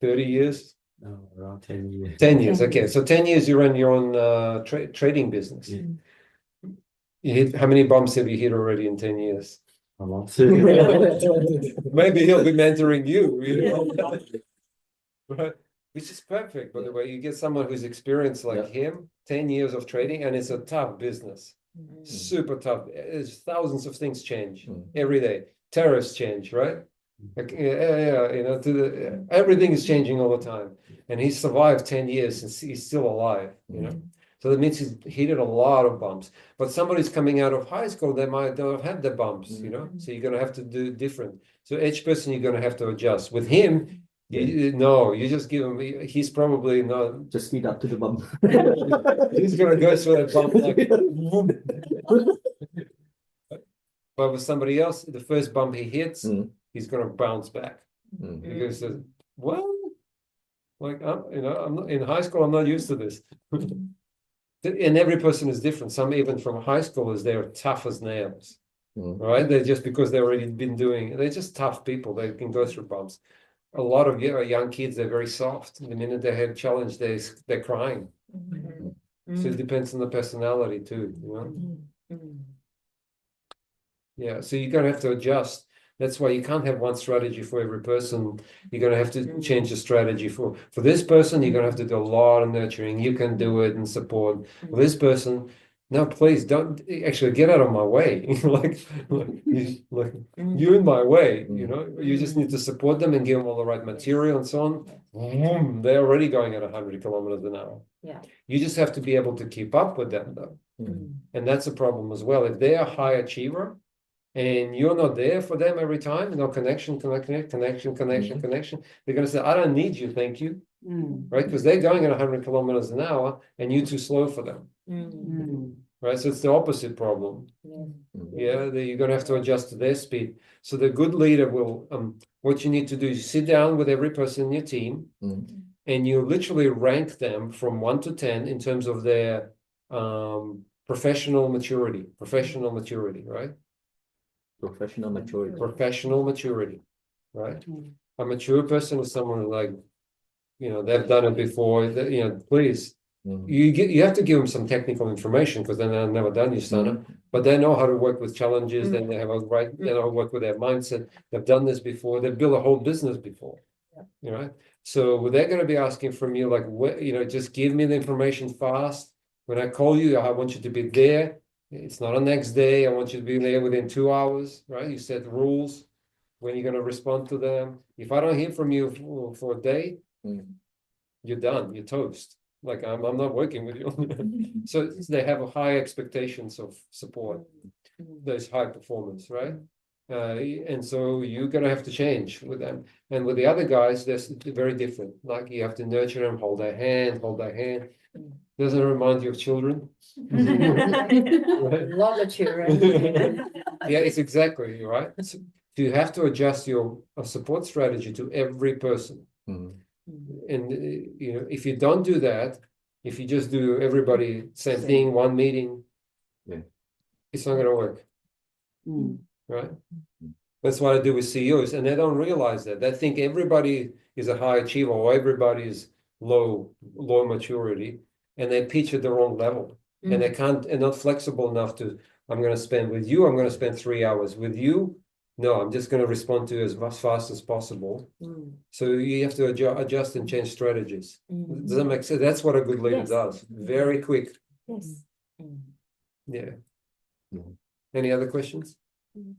30 years? No, around 10 years. 10 years. Okay, so 10 years you run your own trading business. You hit how many bumps have you hit already in 10 years? A lot. Maybe he'll be mentoring you, know? Right? Which is perfect, by the way. You get someone who's experienced like him, 10 years of trading, and it's a tough business. Super tough. There's thousands of things change every day. Tariffs change, right? Like, you know, everything is changing all the time. And he survived 10 years and he's still alive, you know. So that means he's hit a lot of bumps. But somebody's coming out of high school, they might not have had the bumps, you know. So you're going to have to do different. So each person you're going to have to adjust. With him, you just give him. He's probably not. Just speed up to the bump. He's going to go through that bump like. But with somebody else, the first bump he hits, he's going to bounce back because, well, like I'm not in high school. I'm not used to this. And every person is different. Some even from high schoolers, they're tough as nails, right? They're just because they've already been doing. They're just tough people. They can go through bumps. A lot of young kids, they're very soft. The minute they have challenge, they're crying. So it depends on the personality too, you know. Yeah, so you're gonna have to adjust. That's why you can't have one strategy for every person. You're gonna have to change the strategy for this person. You're gonna have to do a lot of nurturing. You can do it and support. For this person, no, please don't actually get out of my way. You're in my way. You know, you just need to support them and give them all the right material and so on. They're already going at 100 kilometers an hour. Yeah. You just have to be able to keep up with them, though. And that's a problem as well. If they're a high achiever, and you're not there for them every time, no connection, they're going to say, I don't need you, thank you. Right? Because they're going at 100 kilometers an hour and you're too slow for them. right? So it's the opposite problem. Yeah, you're gonna have to adjust to their speed. So the good leader will, what you need to do is sit down with every person in your team, and you literally rank them from 1 to 10 in terms of their professional maturity, right? Professional maturity. Professional maturity, right? A mature person is someone like, they've done it before, please. You have to give them some technical information because then they've never done Usana, but they know how to work with challenges, then they know how to work with their mindset. They've done this before, they've built a whole business before. So they're going to be asking from you, like, just give me the information fast. When I call you, I want you to be there. It's not a next day. I want you to be there within 2 hours, right? You set rules when you're going to respond to them. If I don't hear from you for a day, you're done. You're toast. Like, I'm not working with you. So they have high expectations of support. There's high performance, right? And so you're going to have to change with them. And with the other guys, they're very different. Like, you have to nurture them, hold their hand. Doesn't it remind you of children? Love the children. Yeah, it's exactly right. So you have to adjust your support strategy to every person. And if you don't do that, if you just do everybody same thing, one meeting, it's not going to work. Right? That's what I do with CEOs, and they don't realize that. They think everybody is a high achiever or everybody is low maturity, and they pitch at the wrong level. And they and not flexible enough to, I'm going to spend 3 hours with you. No, I'm just going to respond to you as fast as possible. So you have to adjust and change strategies. Does that make sense? That's what a good leader does. Very quick. Yes. Yeah. Any other questions?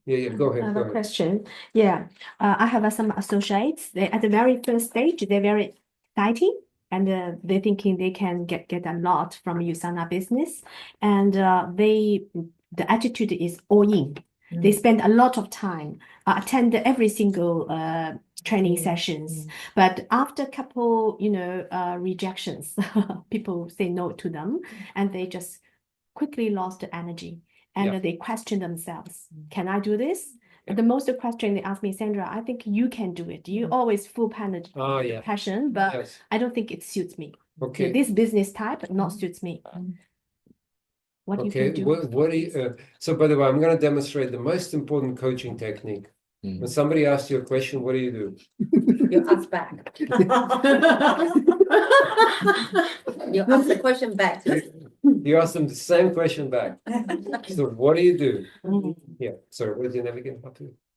Yeah, go ahead. I have a question. Yeah, I have some associates. They at the very first stage, they're very exciting, and they're thinking they can get a lot from Usana business, and the attitude is all in. They spend a lot of time, attend every single training sessions, but after a couple, rejections, people say no to them, and they just quickly lost the energy. And they question themselves, can I do this? The most question they ask me, Sandra, I think you can do it. You always full passion, but I don't think it suits me. Okay. This business type not suits me. What you can do? What do you, so by the way, I'm going to demonstrate the most important coaching technique. When somebody asks you a question, what do? You ask back. You ask the question back. You ask them the same question back. So what do you do? Yeah. Sorry, what is your name again?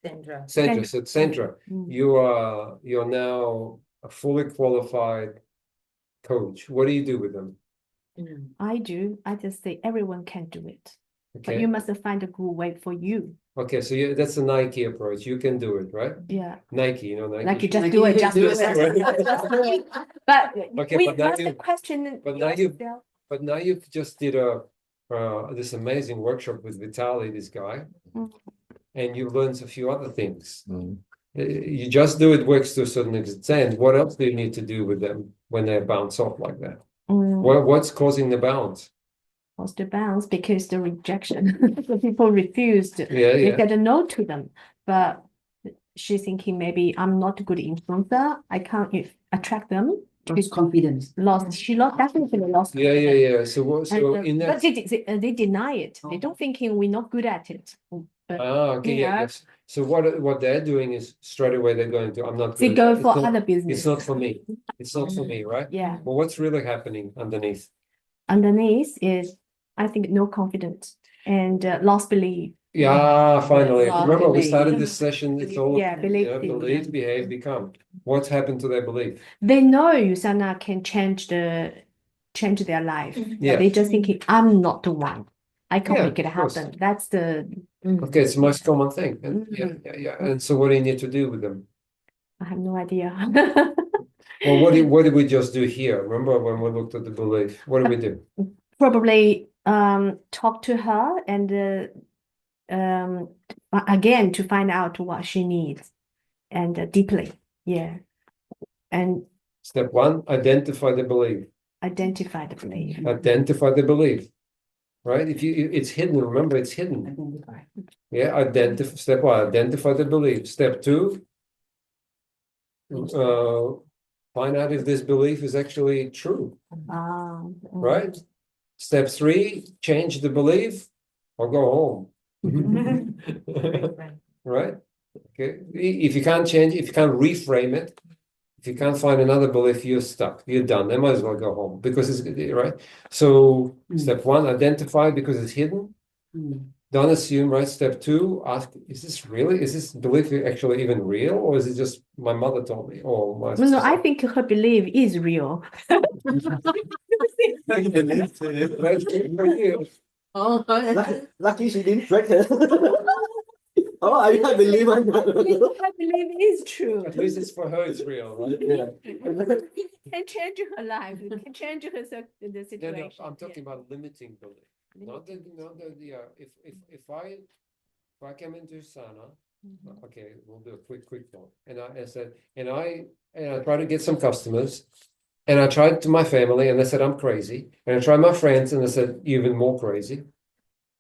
Sandra. So Sandra, you're now a fully qualified coach. What do you do with them? I just say everyone can do it. But Okay. you must find a good way for you. Okay, so that's a Nike approach. You can do it, right? Yeah. Nike, Nike. Like you just do it, just do it. But Okay, we but now must you- question but now you just did this amazing workshop with Vitaly, this guy, and you learned a few other things. You just do it works to a certain extent. What else do you need to do with them when they bounce off like that? What's causing the bounce? Was to bounce because the rejection. The people refused. They said no to them. But she's thinking maybe I'm not a good influencer. I can't attract them. Lost confidence. Definitely lost. Yeah. So in that. But they deny it. They don't thinking we're not good at it. But, Okay, yes. So what they're doing is straight away they're going to, I'm not they good go at it. for It's not- other business. It's not for me. It's not for me, right? Yeah. But what's really happening underneath? Underneath is, I think, no confidence and lost belief. Yeah, finally. Lost Remember, we belief. started this session. It's all Belief. believe, behave, become. What's happened to their belief? They know Usana can change their life. Yeah. They just thinking, I'm not the one. I can't Yeah, make it of course. happen. That's the. Okay, it's the most common thing. And yeah. And so what do you need to do with them? I have no idea. Well, what did we just do here? Remember when we looked at the belief? What did we do? Probably talk to her and again to find out what she needs and deeply. Yeah. And Step one, identify the belief. identify the belief. Identify the belief. right? It's hidden, remember, it's hidden. Identify. Yeah, step one, identify the belief. Step two, find out if this belief is actually true, right? Step three, change the belief or go home. Right? Okay. If you can't change, if you can't reframe it, if you can't find another belief, you're stuck. You're done. They might as well go home because it's right. So step one, identify because it's hidden. Don't assume, right? Step two, ask, is this belief actually even real? Or is it just my mother told me? Or my No, I think her belief is real. Oh, lucky she didn't drag her. Oh, I can't believe it. I believe is true. At least it's for her, it's real, right? Yeah. Can change her life, can change her the situation. No, I'm talking about limiting belief. Not the if I came into Sana, okay, we'll do a quick thought. And I said, and I try to get some customers, and I tried to my family, and they said I'm crazy. And I tried my friends, and they said you're even more crazy.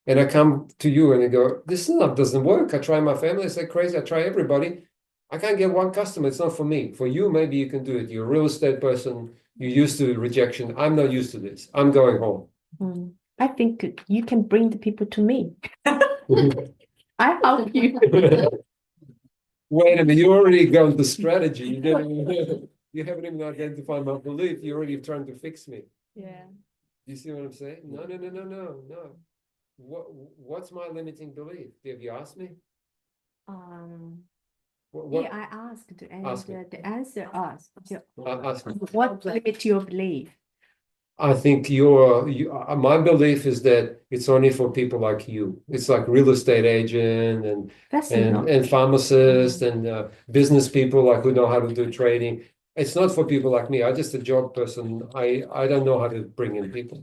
And I come to you and I go, this stuff doesn't work. I try my family, I say crazy, I try everybody. I can't get one customer, it's not for me. For you, maybe you can do it. You're a real estate person, you're used to rejection. I'm not used to this. I'm going home. I think you can bring the people to me. I help you. Wait a minute, you already gone to strategy. You haven't even identified my belief. You're already trying to fix me. Yeah. You see what I'm saying? No. What's my limiting belief? Have you asked me? Yeah, I asked, and the answer asked. Ask me. What limit your belief? I think my belief is that it's only for people like you. It's like real estate agent and pharmacist and business people like who know how to do trading. It's not for people like me. I'm just a job person. I don't know how to bring in people.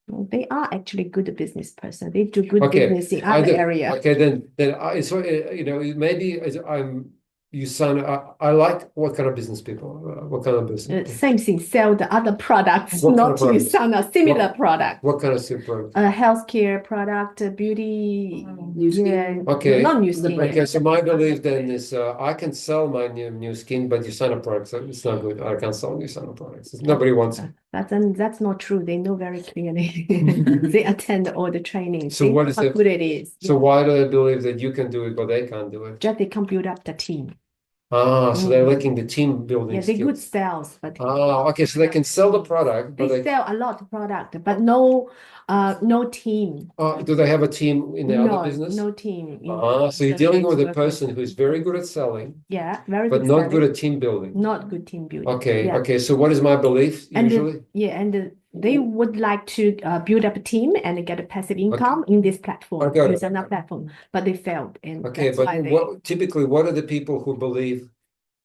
They are actually good business person. They do good business in other area. Okay, then it's maybe you sound. I like what kind of business people. What kind of business? Same thing. Sell the other products, What not kind of you sound a similar product. What kind of super? Healthcare product, beauty. Okay. Not new skin. Okay, so my belief then is I can sell my new skin, but Usana products, it's not good. I can't sell Usana products. Nobody wants it. That's not true. They know very clearly. They attend all the training. So what is how good it is. So why do they believe that you can do it, but they can't do it? Just they can build up the team. So they're lacking the team building they're good skills. sales, but okay, so they can sell the product, but they sell a lot of product, but no team. Do they have a team in the other business? No team. So you're dealing with a person who's very good at selling, very but good not selling. good at team building. Not good team building. Okay. So what is my belief usually? And they would like to build up a team and get a passive income in this platform, Usana platform, but they failed. And that's why typically, what are the people who believe?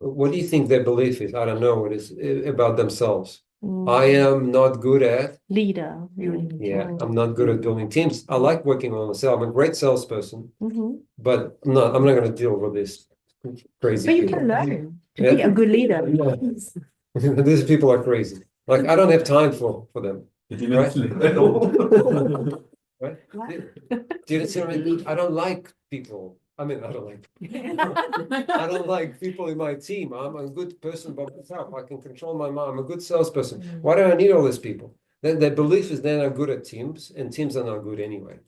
What do you think their belief is? I don't know what it is about themselves. I am not good at leader. I'm not good at building teams. I like working on myself. I'm a great salesperson, but I'm not going to deal with this crazy. But you can learn to be a good leader. These people are crazy. Like I don't have time for them. Right? Right? Do you see what I mean? I don't like people. I don't like people in my team. I'm a good person by myself. I can control my mind. I'm a good salesperson. Why do I need all these people? Their belief is they're not good at teams, and teams are not good anyway.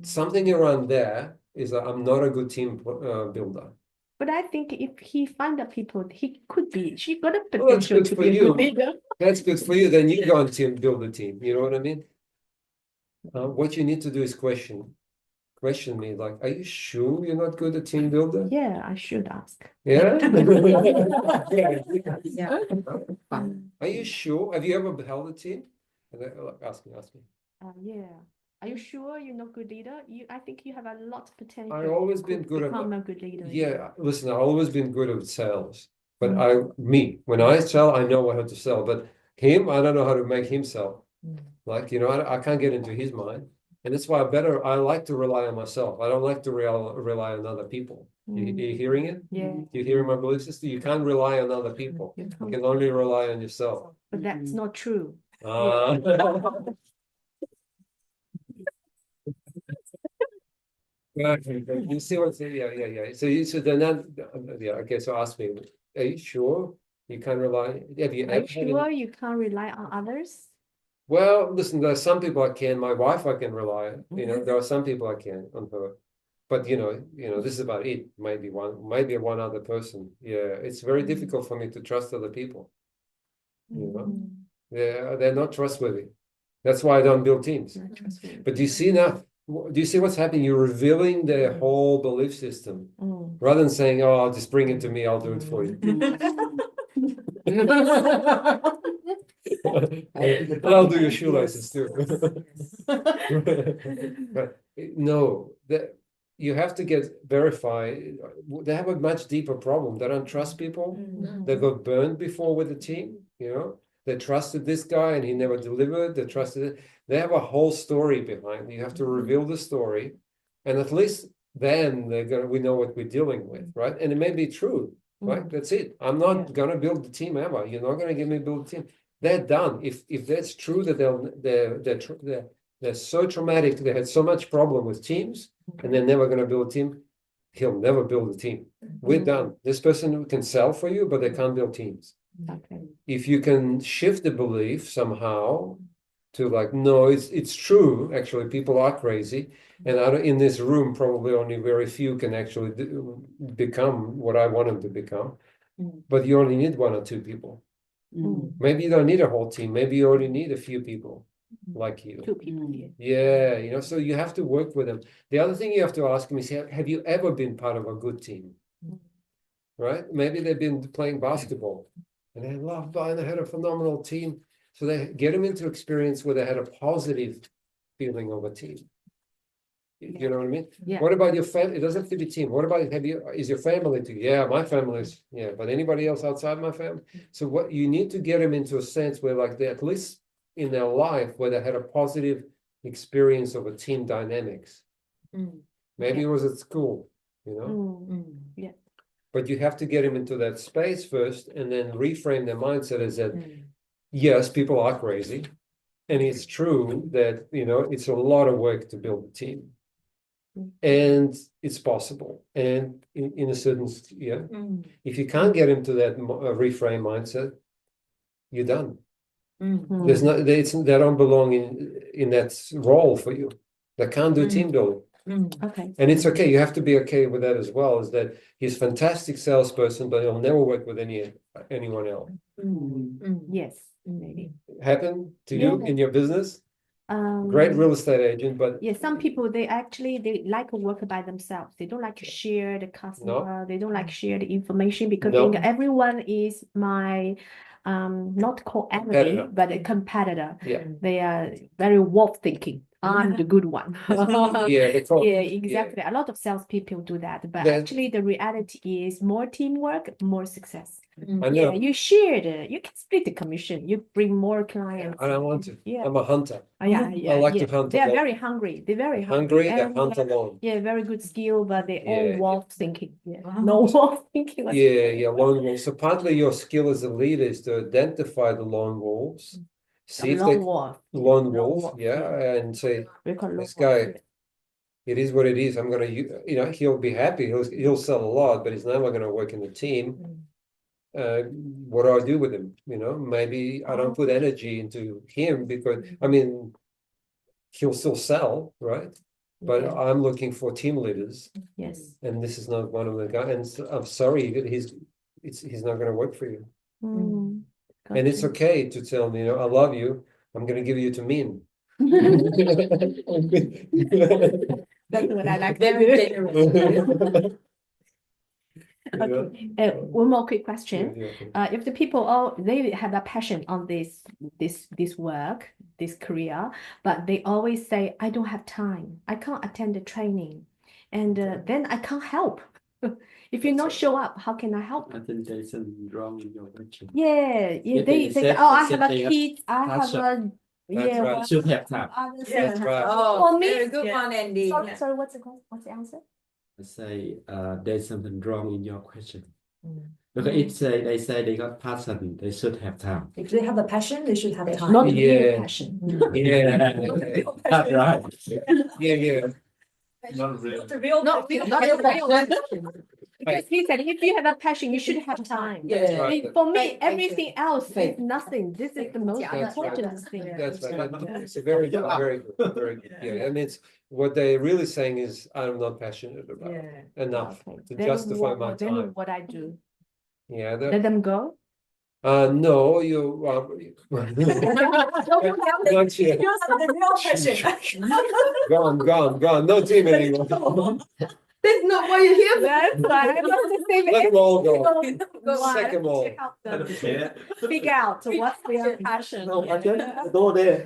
Something around there is that I'm not a good team builder. But I think if he find the people, he could be. She got a potential to be a good leader. That's good for you. Then you go and build a team. You know what I mean? What you need to do is question me, like, are you sure you're not good at team builder? Yeah, I should ask. Yeah? Are you sure? Have you ever held a team? Ask me. Yeah. Are you sure you're not good leader? I think you have a lot of potential. I've always been good at become a good leader. Yeah, listen, I've always been good at sales. But when I sell, I know how to sell. But him, I don't know how to make him sell. Like, I can't get into his mind. And that's why I like to rely on myself. I don't like to rely on other people. You hearing it? Yeah. You hearing my belief system? You can't rely on other people. You can only rely on yourself. But that's not true. You see what's yeah. So they're not. Yeah. Okay. So ask me. Are you sure you can't rely? Have you Are ever you had any- sure you can't rely on others? Well, listen. There are some people I can. My wife I can rely on. There are some people I can on her. But this is about it. Maybe one other person. Yeah, it's very difficult for me to trust other people. They're not trustworthy. That's why I don't build teams. Not trustworthy. But do you see now? Do you see what's happening? You're revealing their whole belief system rather than saying, "Oh, I'll just bring it to me. I'll do it for you." I'll do your shoelaces too. But no, you have to get verified. They have a much deeper problem. They don't trust people. They got burned before with the team. They trusted this guy and he never delivered. They trusted it. They have a whole story behind. You have to reveal the story, and at least then we know what we're dealing with, right? And it may be true, right? That's it. I'm not gonna build the team ever. You're not gonna get me build a team. They're done. If that's true that they're so traumatic, they had so much problem with teams, and they're never gonna build a team. He'll never build a team. We're done. This person can sell for you, but they can't build teams. Okay. If you can shift the belief somehow to like, no, it's true. Actually, people are crazy, and in this room, probably only very few can actually become what I want them to become. But you only need one or two people. Maybe you don't need a whole team. Maybe you only need a few people like you. 2 people. Yeah, so you have to work with them. The other thing you have to ask them is, have you ever been part of a good team? Right? Maybe they've been playing basketball and they loved and they had a phenomenal team. So they get them into experience where they had a positive feeling of a team. You know what I mean? Yeah. What about your family? It doesn't have to be team. What about is your family together? Yeah, my family is, but anybody else outside my family? So what you need to get them into a sense where like they at least in their life where they had a positive experience of a team dynamics. Maybe it was at school, Yeah. But you have to get them into that space first and then reframe their mindset as that, yes, people are crazy. And it's true that, it's a lot of work to build a team. And it's possible. And in a certain, if you can't get into that reframe mindset, you're done. There's not, they don't belong in that role for you. They can't do team building. Okay. And it's okay. You have to be okay with that as well. Is that he's a fantastic salesperson, but he'll never work with anyone else. Yes, maybe. Happen to you in your business? Great real estate agent, but some people they like to work by themselves. They don't like to share the customer. They don't like to share the information because I think everyone is my not called enemy, but a competitor. Yeah. They are very wolf thinking. I'm the good one. Exactly. A lot of salespeople do that, but actually the reality is more teamwork, more success. I know. You you can split the commission. You bring more clients. I don't want to. Yeah. I'm a hunter. I like to hunt. They are alone. very hungry. They're very Hungry, they and, hunt alone. very good skill, but they all Yeah. wolf thinking. No wolf thinking. Lone wolves. So partly your skill as a leader is to identify the lone wolves, see if Lone wolf. lone wolf, and say, this guy, it is what it is. I'm gonna, he'll be happy. He'll sell a lot, but he's never gonna work in the team. What do I do with him? Maybe I don't put energy into him because he'll still sell, right? But I'm looking for team leaders. Yes. And this is not one of the guys. And so, I'm sorry, he's not going to work for you. And it's okay to tell me, I love you. I'm going to give you to Min. That's what I like. Very generous. Okay. One more quick question. If the people they have a passion on this work, this career, but they always say, I don't have time. I can't attend the training. And then I can't help. If you not show up, how can I help? I think there's something wrong in your question. They say, I have a kid, I have a right. Should have time. That's right. Oh, very good one, Andy. Sorry, what's the answer? I say there's something wrong in your question. Because they say they got passion, they should have time. If they have a passion, they should have time. Not real passion. Yeah. That's right. Yeah. Not really. The real. Not real, not real. Because he said, if you have a passion, you should have time. Yeah. Right. For me, everything else is nothing. This is the most That's right. important thing. That's right. It's a very good, very good, very good. Yeah, I mean, it's what they're really saying is, I'm not passionate about it Yeah. enough Okay. to Then justify my then time. what I do? Yeah, Let them go? no, you, not yet. The real passion. Gone, no team anymore. That's not what you hear. That's right. I'm not the same. Let them all go. Go Sack 'em all. to help them figure out what's their passion. No, I don't go there.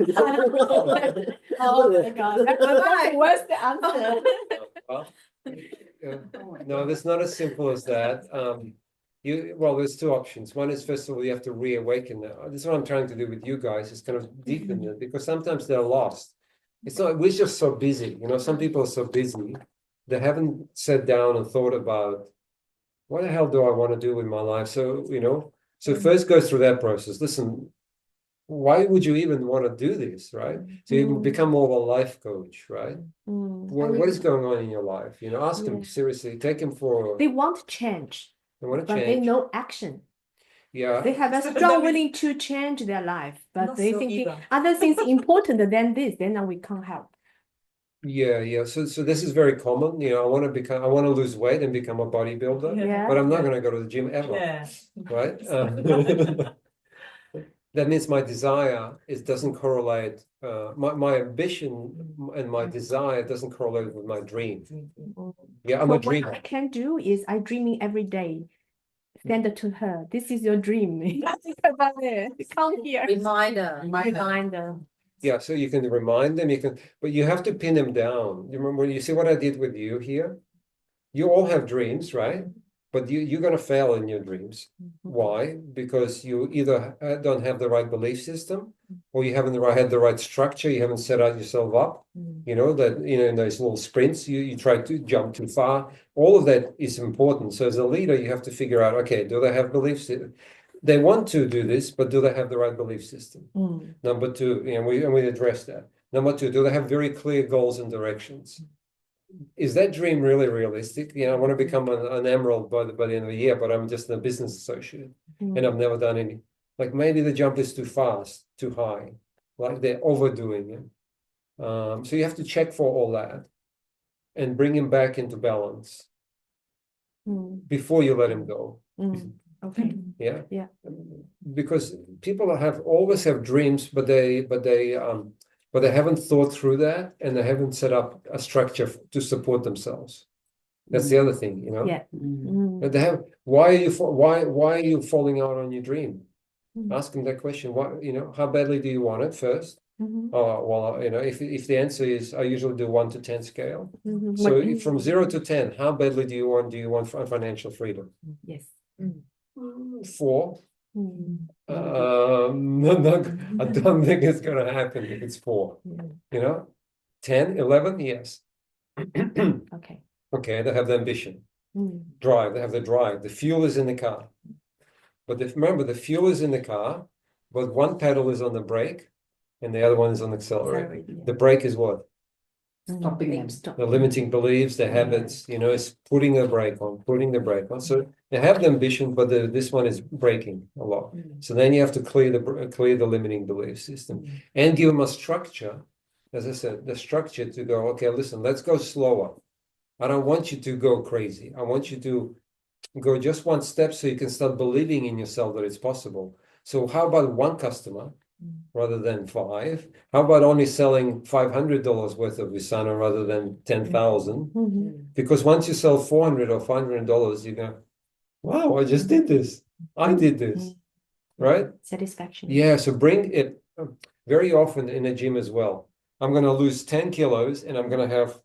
Oh my God, that's the worst answer. Well, no, it's not as simple as that. Well, there's two options. One is, first of all, you have to reawaken that. This is what I'm trying to do with you guys, is kind of deepen it, because sometimes they're lost. It's not, we're just so busy, some people are so busy, they haven't sat down and thought about, what the hell do I want to do with my life? So, so first go through that process. Listen, why would you even want to do this, right? So you become more of a life coach, right? What is going on in your life? Ask them seriously, take them for. They want change, They want to but change. they know action. Yeah. They have a strong willing to change their life, but Not they so think either. other things important than this, then we can't help. Yeah. So this is very common. I want to lose weight and become a bodybuilder, Yeah. but I'm not going to go to the gym ever. Yeah. Right? That means my desire doesn't correlate. My ambition and my desire doesn't correlate with my dream. Yeah, I'm a What dreamer. I can do is I dreaming every day. Send it to her. This is your dream. Think about it. Come here. Reminder. Yeah, so you can remind them. But you have to pin them down. You remember? You see what I did with you here? You all have dreams, right? But you're going to fail in your dreams. Why? Because you either don't have the right belief system, or you haven't had the right structure. You haven't set out yourself up. That in those little sprints, you try to jump too far. All of that is important. So as a leader, you have to figure out, okay, do they have beliefs? They want to do this, but do they have the right belief system? Number two, and we address that. Number two, do they have very clear goals and directions? Is that dream really realistic? I want to become an emerald by the end of the year, but I'm just a business associate and I've never done any. Like maybe the jump is too fast, too high, like they're overdoing it. So you have to check for all that and bring him back into balance before you let him go. Okay. Yeah. Yeah. Because people always have dreams, but they haven't thought through that, and they haven't set up a structure to support themselves. That's the other thing, Yeah. But they have. Why are you falling out on your dream? Ask them that question. Why, how badly do you want it first? Oh, well, if the answer is, I usually do 1 to 10 scale. So from 0 to 10, how badly do you want financial freedom? Yes. 4. I don't think it's going to happen if it's 4. 10, 11, yes. Okay, they have the ambition. Drive, they have the drive. The fuel is in the car. But remember, the fuel is in the car, but one pedal is on the brake and the other one is on the accelerator. The brake is what? Stopping them. The limiting beliefs, the habits, is putting the brake on. So they have the ambition, but this one is braking a lot. So then you have to clear the limiting belief system and give them a structure. As I said, the structure to go, okay, listen, let's go slower. I don't want you to go crazy. I want you to go just one step so you can start believing in yourself that it's possible. So how about one customer rather than 5? How about only selling $500 worth of Visana rather than 10,000? Because once you sell $400 or $500, you go, wow, I just did this. I did this, right? Satisfaction. Yeah, so bring it very often in a gym as well. I'm going to lose 10 kilos and I'm going to have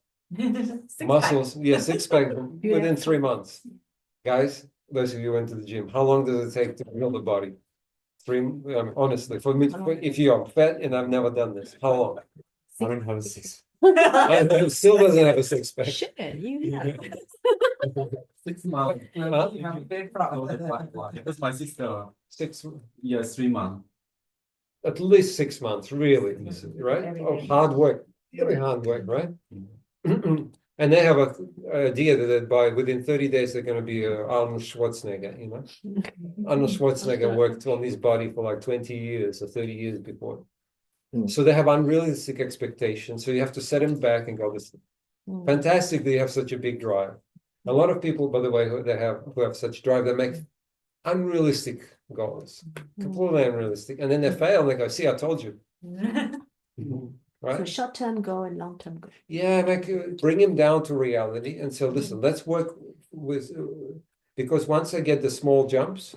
muscles, six-pack within 3 months. Guys, those of you who went to the gym, how long does it take to build a body? 3, honestly, for me, if you are fat and I've never done this, how long? I don't have a 6. I still doesn't have a 6-pack. Shit, you have. 6 months. That's my sister. 6. Yes, 3 months. At least 6 months, really, right? Of hard work, really hard work, right? And they have a idea that within 30 days they're going to be Arnold Schwarzenegger, you know. Arnold Schwarzenegger worked on his body for like 20 years or 30 years before. So they have unrealistic expectations. So you have to set them back and go, listen, fantastic that you have such a big drive. A lot of people, by the way, who have such drive, they make unrealistic goals, completely unrealistic. And then they fail and they go, see, I told you. Right? So short-term goal and long-term goal. Yeah, bring him down to reality and say, listen, let's work with, because once I get the small jumps,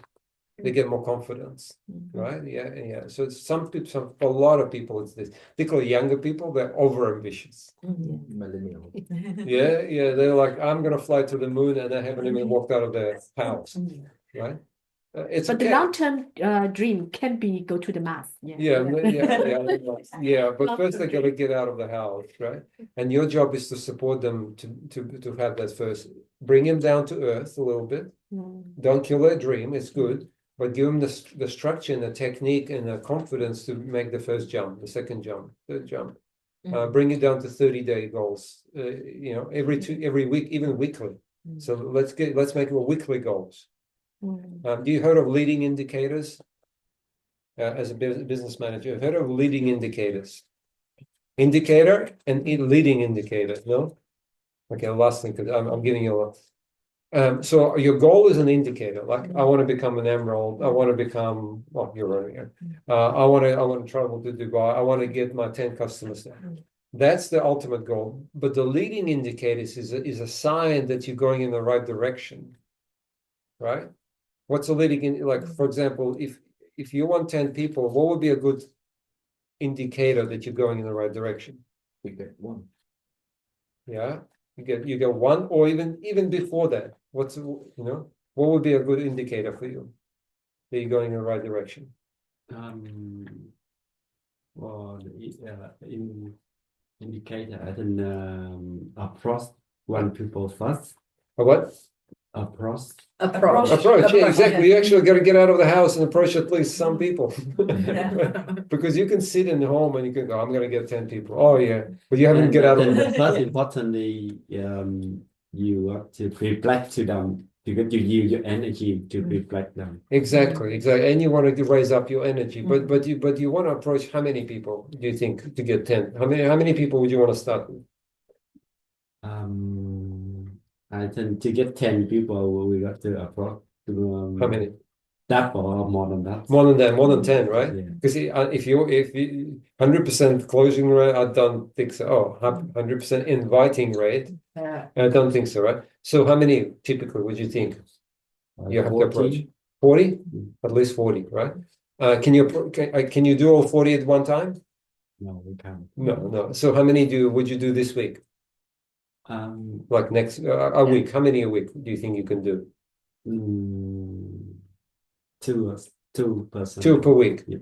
they get more confidence, right? Yeah. So it's for a lot of people, it's this, particularly younger people, they're over-ambitious. Millennial. Yeah, they're like, I'm going to fly to the moon, and they haven't even walked out of their house, right? It's But okay. the long-term dream can be go to the Mars. Yeah. But first they got to get out of the house, right? And your job is to support them to have that first. Bring them down to earth a little bit. Don't kill their dream. It's good, but give them the structure and the technique and the confidence to make the first jump, the second jump, third jump. Bring it down to 30-day goals. Every week, even weekly. So let's make it weekly goals. Do you heard of leading indicators? As a business manager, I've heard of leading indicators. Indicator and leading indicator, no? Okay, last thing, because I'm giving you a lot. So your goal is an indicator, like I want to become an emerald, I want to become, well, you're running here. I want to travel to Dubai, I want to get my 10 customers there. That's the ultimate goal. But the leading indicators is a sign that you're going in the right direction, right? What's a leading in, like, for example, if you want 10 people, what would be a good indicator that you're going in the right direction? We get one. Yeah, you get one, or even before that. What would be a good indicator for you that you're going in the right direction? Well, indicator, I think approach one people first. A what? Approach. Yeah, exactly. You actually got to get out of the house and approach at least some people. Because you can sit in the home and you can go, I'm going to get 10 people. Oh, yeah. But you haven't get out of the First, importantly, you have to reflect to them because you use your energy to reflect them. Exactly. And you want to raise up your energy. But you want to approach how many people do you think to get 10? How many people would you want to start with? I think to get 10 people, we got to approach to How many? that or more than that. More than 10, right? Yeah. Because if you 100% closing rate, I don't think so. Oh, 100% inviting rate, I don't think so, right? So how many typically would you think you have to approach? 40? At least 40, right? Can you do all 40 at one time? No, we can't. No. So how many would you do this week? Like next a week, how many a week do you think you can do? 2 person. 2 per week. Yeah.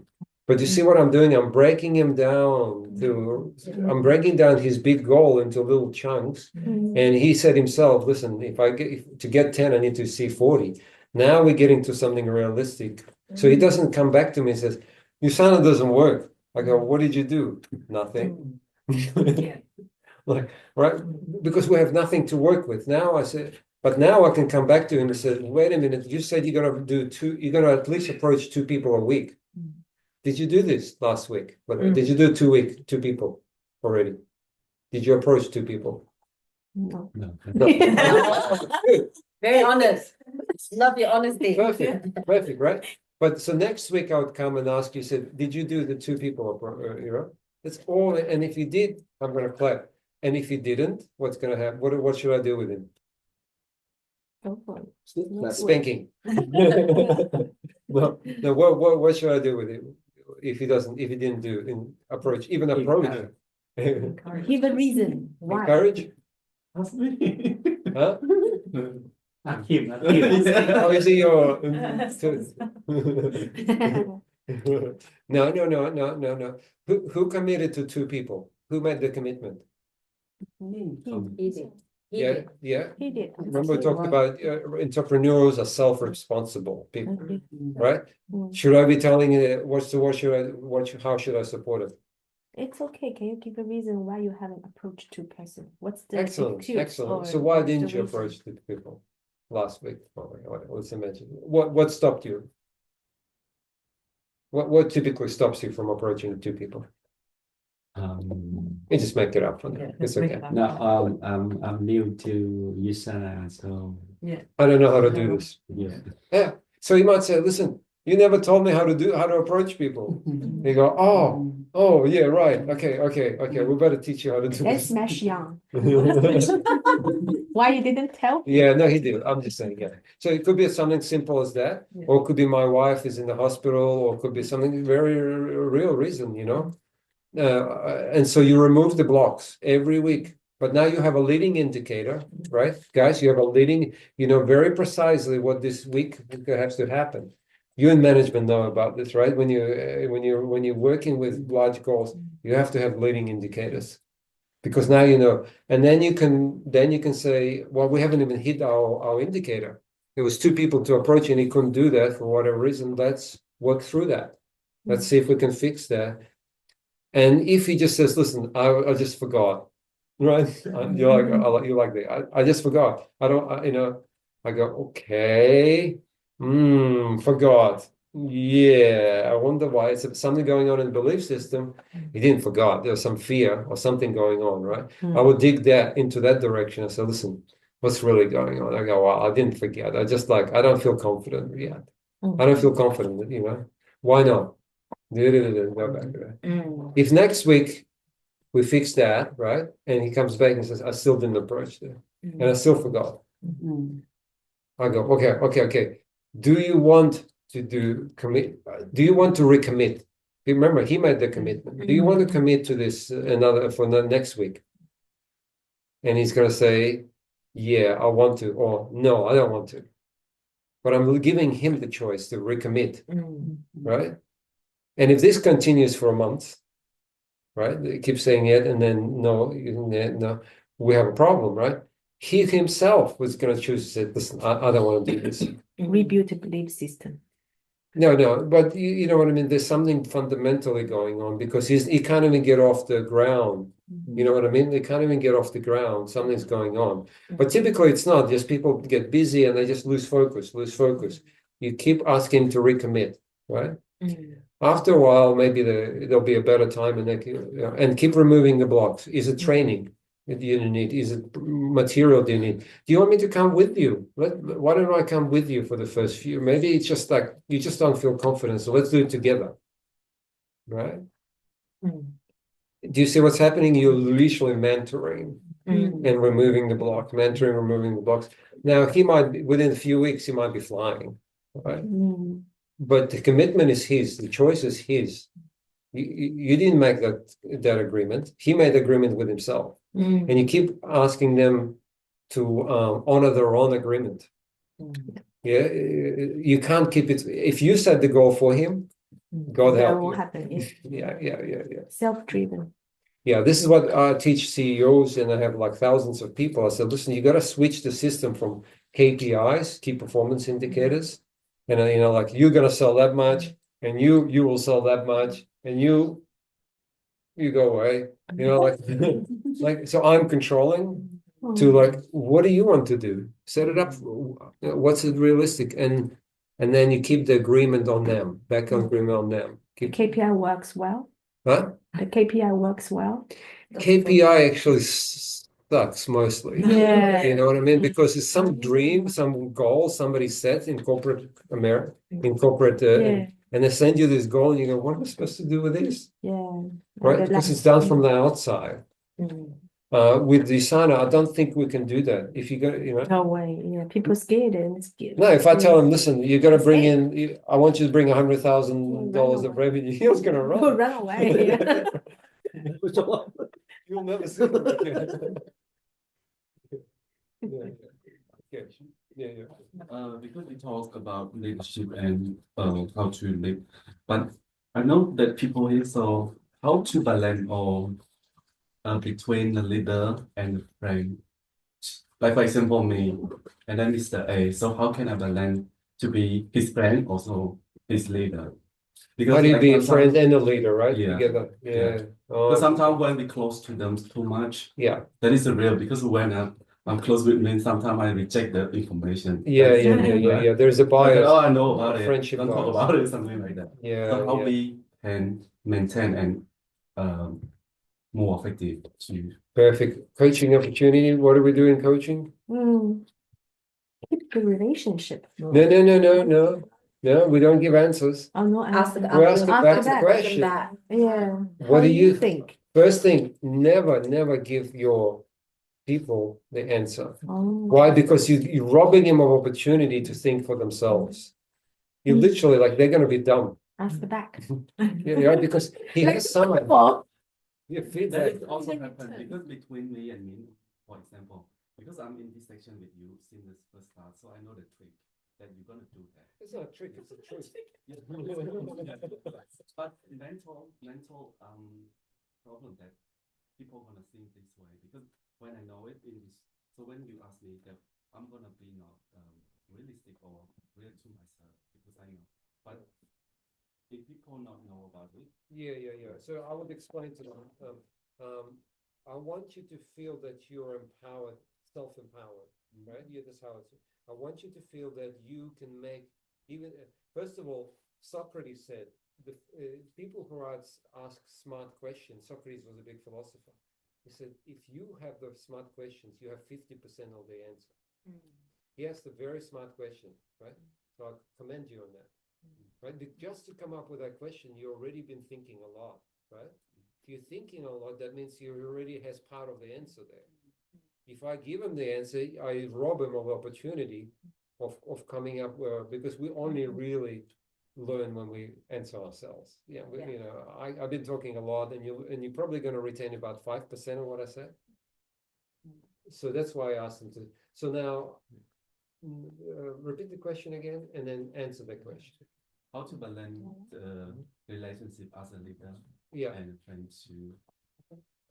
But you see what I'm doing? I'm breaking him down I'm breaking down his big goal into little chunks. And he said himself, listen, to get 10, I need to see 40. Now we're getting to something realistic. So he doesn't come back to me and says, Usana doesn't work. I go, what did you do? Nothing. Like, right? Because we have nothing to work with. Now I said, but now I can come back to him and say, wait a minute, you said you're gonna do 2, you're gonna at least approach 2 people a week. Did you do this last week? Did you do 2 people already? Did you approach 2 people? No. Very honest. Love your honesty. Perfect, right? But so next week I would come and ask you, said, did you do the 2 people? That's all. And if you did, I'm gonna clap. And if you didn't, what's going to happen? What should I do with him? Spanking. No. What should I do with him if he didn't approach? Give a reason why. Encourage? Huh? How is he your? No. Who committed to 2 people? Who made the commitment? He did. Yeah. He did. Remember we talked about entrepreneurs are self-responsible people, right? Should I be telling you how should I support it? It's okay. Can you give a reason why you haven't approached two person? What's the Excellent, excuse excellent. or So why what's the didn't you reason? approach the people last week? Let's imagine. What stopped you? What typically stops you from approaching two people? You just make it up for them. It's okay. No, I'm new to Usana, so I don't know how to do this. yeah. Yeah. So you might say, listen, you never told me how to approach people. You go, oh, yeah, right. Okay. We better teach you how to do Let's this. smash young. Why you didn't tell me? Yeah, no, he did. I'm just saying, yeah. So it could be something simple as that, or it could be my wife is in the hospital, or it could be something very real reason, you know. And so you remove the blocks every week. But now you have a leading indicator, right? Guys, you have a leading, you know very precisely what this week has to happen. You in management know about this, right? When you're working with large goals, you have to have leading indicators. Because now you know, and then you can say, well, we haven't even hit our indicator. There was two people to approach and he couldn't do that for whatever reason. Let's work through that. Let's see if we can fix that. And if he just says, listen, I just forgot, right? You like that. I just forgot. I don't, I go, okay, forgot. Yeah, I wonder why. It's something going on in the belief system. He didn't forget. There was some fear or something going on, right? I would dig into that direction. I said, listen, what's really going on? I go, well, I didn't forget. I don't feel confident yet. I don't feel confident, Why not? Go back to that. If next week we fix that, right? And he comes back and says, I still didn't approach that. And I still forgot. I go, okay. Do you want to commit? Do you want to recommit? Remember, he made the commitment. Do you want to commit to this for the next week? And he's going to say, yeah, I want to, or no, I don't want to. But I'm giving him the choice to recommit, right? And if this continues for a month, right? They keep saying it, and then no, we have a problem, right? He himself was going to choose to say, listen, I don't want to do this. Rebuild the belief system. No, but you know what I mean? There's something fundamentally going on because he can't even get off the ground. You know what I mean? They can't even get off the ground. Something's going on. But typically it's not. Just people get busy and they just lose focus. You keep asking to recommit, right? After a while, maybe there'll be a better time, and keep removing the blocks. Is it training that you need? Is it material do you need? Do you want me to come with you? Why don't I come with you for the first few? Maybe it's just like you just don't feel confident, so let's do it together, right? Do you see what's happening? You're literally mentoring and removing the block, mentoring, removing the blocks. Now within a few weeks, he might be flying, right? But the commitment is his. The choice is his. You didn't make that agreement. He made the agreement with himself, and you keep asking them to honor their own agreement. Yeah, you can't keep it. If you set the goal for him, God That help won't you. happen. Yeah. Self-driven. Yeah, this is what I teach CEOs, and I have like thousands of people. I said, listen, you got to switch the system from KPIs, key performance indicators. And like you're gonna sell that much, and you will sell that much, and you go away. Like so I'm controlling to like, what do you want to do? Set it up. What's it realistic? And then you keep the agreement on them, back on agreement on them. KPI works well. Huh? The KPI works well. KPI actually sucks mostly. Yeah. You know what I mean? Because it's some dream, some goal somebody set in corporate America, and they send you this goal, and you go, what am I supposed to do with this? Yeah. Right? Because it's done from the outside. With Usana, I don't think we can do that. If you go, No way. Yeah. People scared and scared. No, if I tell him, listen, you got to bring in, I want you to bring $100,000 of revenue, he was going to run. People run away. You'll never see him again. Yeah. Because we talk about leadership and how to lead, but I know that people here, so how to balance all between the leader and the friend. Like for example, me and then Mr. A. So how can I balance to be his friend, also his leader? Because How do you like, be a sometimes- friend and a leader, right? Yeah. Together. Yeah. Oh, But sometimes when we close to them too much, yeah. that is the real, because when I'm close with men, sometimes I reject the information. Yeah, That's yeah, the yeah, thing, yeah, right? yeah. There's a I bias. say, oh, I know about a it. friendship Don't talk bias. about it, something like that. Yeah, So how yeah. we can maintain and more effective to Perfect. Coaching opportunity. What do we do in coaching? Keep the relationship. No, no, no, no, no. No, we don't give answers. Oh, no Ask answer. We ask back the back. question. Yeah. What How do you think? First thing, never give your people the answer. Oh. Why? Because you're robbing them of opportunity to think for themselves. You literally like they're gonna be dumb. Ask back. Yeah, right? Because he has some that feedback. is also happen because between me and Min, for example, because I'm in this section with you since the first start, so I know the trick that you're gonna do that. It's not a trick, it's a truth. But mental problem that people gonna think this way, because when I know it in this, so when you ask me that I'm gonna be not realistic or real to myself because I know, but if people not know about it. Yeah. So I would explain to them. I want you to feel that you're empowered, self-empowered, right? Yeah, that's how it's. I want you to feel that you can make even. First of all, Socrates said the people who ask smart questions. Socrates was a big philosopher. He said, if you have the smart questions, you have 50% of the answer. He asked a very smart question, right? So I commend you on that. Right? Just to come up with that question, you already been thinking a lot, right? If you're thinking a lot, that means you already has part of the answer there. If I give him the answer, I rob him of opportunity of coming up because we only really learn when we answer ourselves. Yeah, you know, I've been talking a lot, and you're probably going to retain about 5% of what I said. So that's why I asked him to. So now, repeat the question again, and then answer the question. How to balance the relationship as a leader and trying to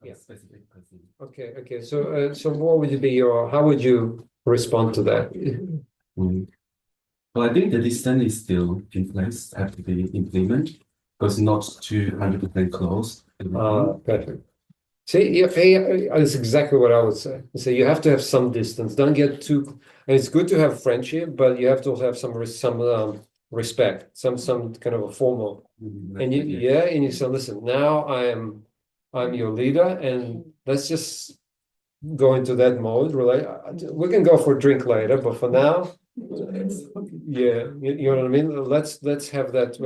a specific person. Okay. So what would be how would you respond to that? Well, I think the distance is still in place, have to be implemented, because not to 100% close. Perfect. See, that's exactly what I would say. So you have to have some distance. Don't get too. And it's good to have friendship, but you have to also have some respect, some kind of a formal. And you say, listen, now I'm your leader, and let's just go into that mode. We can go for a drink later, but for now, you know what I mean. Let's have that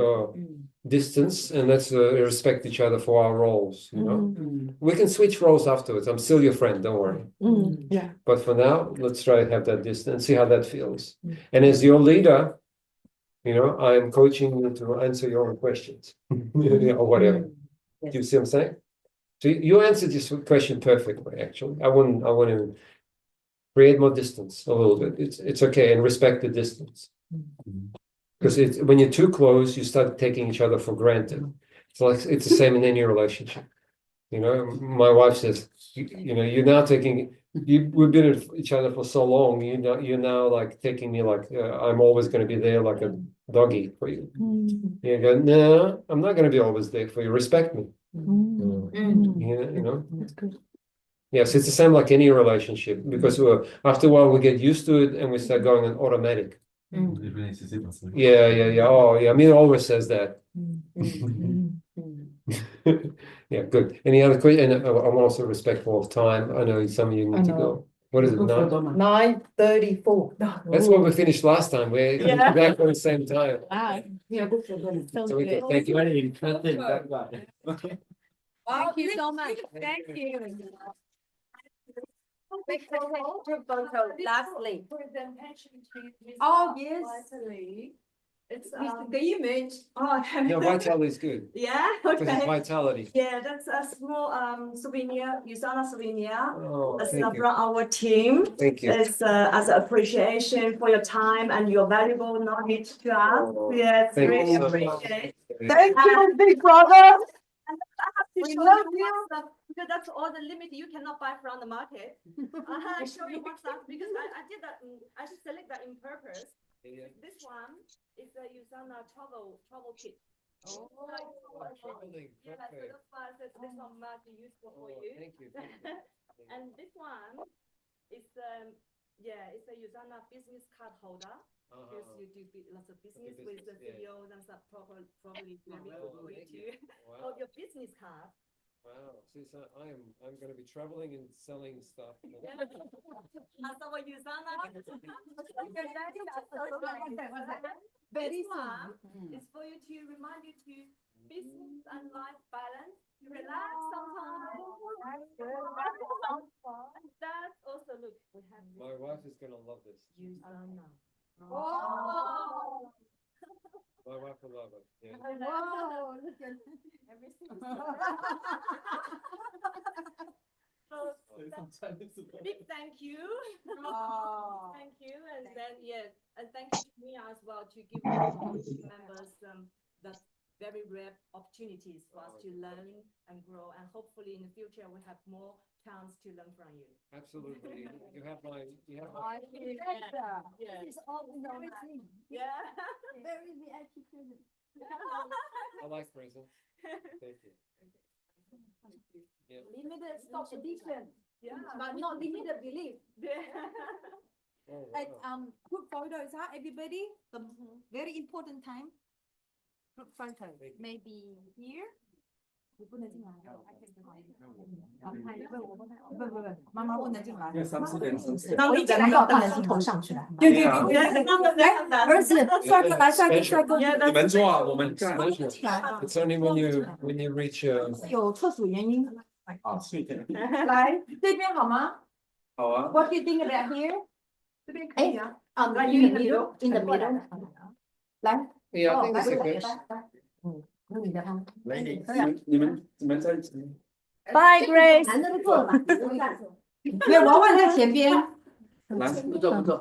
distance, and let's respect each other for our roles. You know, we can switch roles afterwards. I'm still your friend. Don't worry. Yeah. But for now, let's try to have that distance, see how that feels. And as your leader, you know, I'm coaching you to answer your own questions or whatever. Do you see what I'm saying? So you answered this question perfectly, actually. I want to create more distance a little bit. It's okay, and respect the distance. Because when you're too close, you start taking each other for granted. It's the same in any relationship. You know, my wife says, you know, you're now we've been with each other for so long. You're now like taking me like I'm always going to be there like a doggy for you. You go, no, I'm not going to be always there for you. Respect me. You know. That's good. Yes, it's the same like any relationship, because after a while we get used to it and we start going on automatic. Yeah. Oh, yeah. I mean, always says that. Yeah, good. Any other question? And I'm also respectful of time. I know some of you need to go. What is it? 9:34. That's what we finished last time. We're back at the same time. Wow. So we can thank you. Very interesting that one. Thank you so much. Thank you. Lastly. Oh, yes. It's Mr. Geyman. No, Vitaly is good. Yeah, Because it's okay. vitality. Yeah, that's a small souvenir, USANA souvenir. Oh, That's thank you. from our team. Thank you. It's as an appreciation for your time and your valuable knowledge to us. Oh, Yes, thank really you so much. appreciate. Thank you, big brother. And I have to We show love you you. WhatsApp, because that's all the limit you cannot buy from the market. I show you WhatsApp because I did that. I should select that in purpose. This one is the USANA travel kit. Oh, traveling, Yeah, so perfect. that's why I said this one might be useful for Oh, you. thank you. And this one is yeah, it's a Usana business card holder. Because you do lots of business with the business, yeah. CEOs and stuff, probably very Wow, good way thank to you. Wow. hold your business card. Wow, see, so I'm going to be traveling and selling stuff. Hasta for Usana. Very This one is for you to remind you to business and life balance. Relax sometimes. That's also look. We have My wife is going to love this. Usana. Wow. My wife will love it. Yeah. Wow, look at Everything. So big thank you. Oh. Thank you, and then yes, and thank you to me as well to give members the very rare opportunities for us to learn and grow, and hopefully in the future we have more chance to learn from you. Absolutely. You have my. Yeah. This is all we know. Yeah. Very VIP present. I like presents. Thank you. Yeah. Limited stock edition, Yeah. but not limited belief. Oh, And, wow. group photos, huh, everybody? The very important time. Group photos, Thank you. maybe here. 你不能进来，妈妈不能进来。因为3、4点钟。我一进来到不能从头上去了。对对对，来，儿子，帅哥来，帅哥，帅哥。你们坐啊，我们站。进来。 It's only when you reach. 有特殊原因。啊，是的。来，这边好吗？好啊。 What do you think about here？ 这边可以啊。Like in the middle, in the middle. 来。 Yeah, I think it's a good. 那你的他。来，你们在一起。 Bye, Grace. 男的都坐了吧？没有，娃娃在前边。来，不错不错。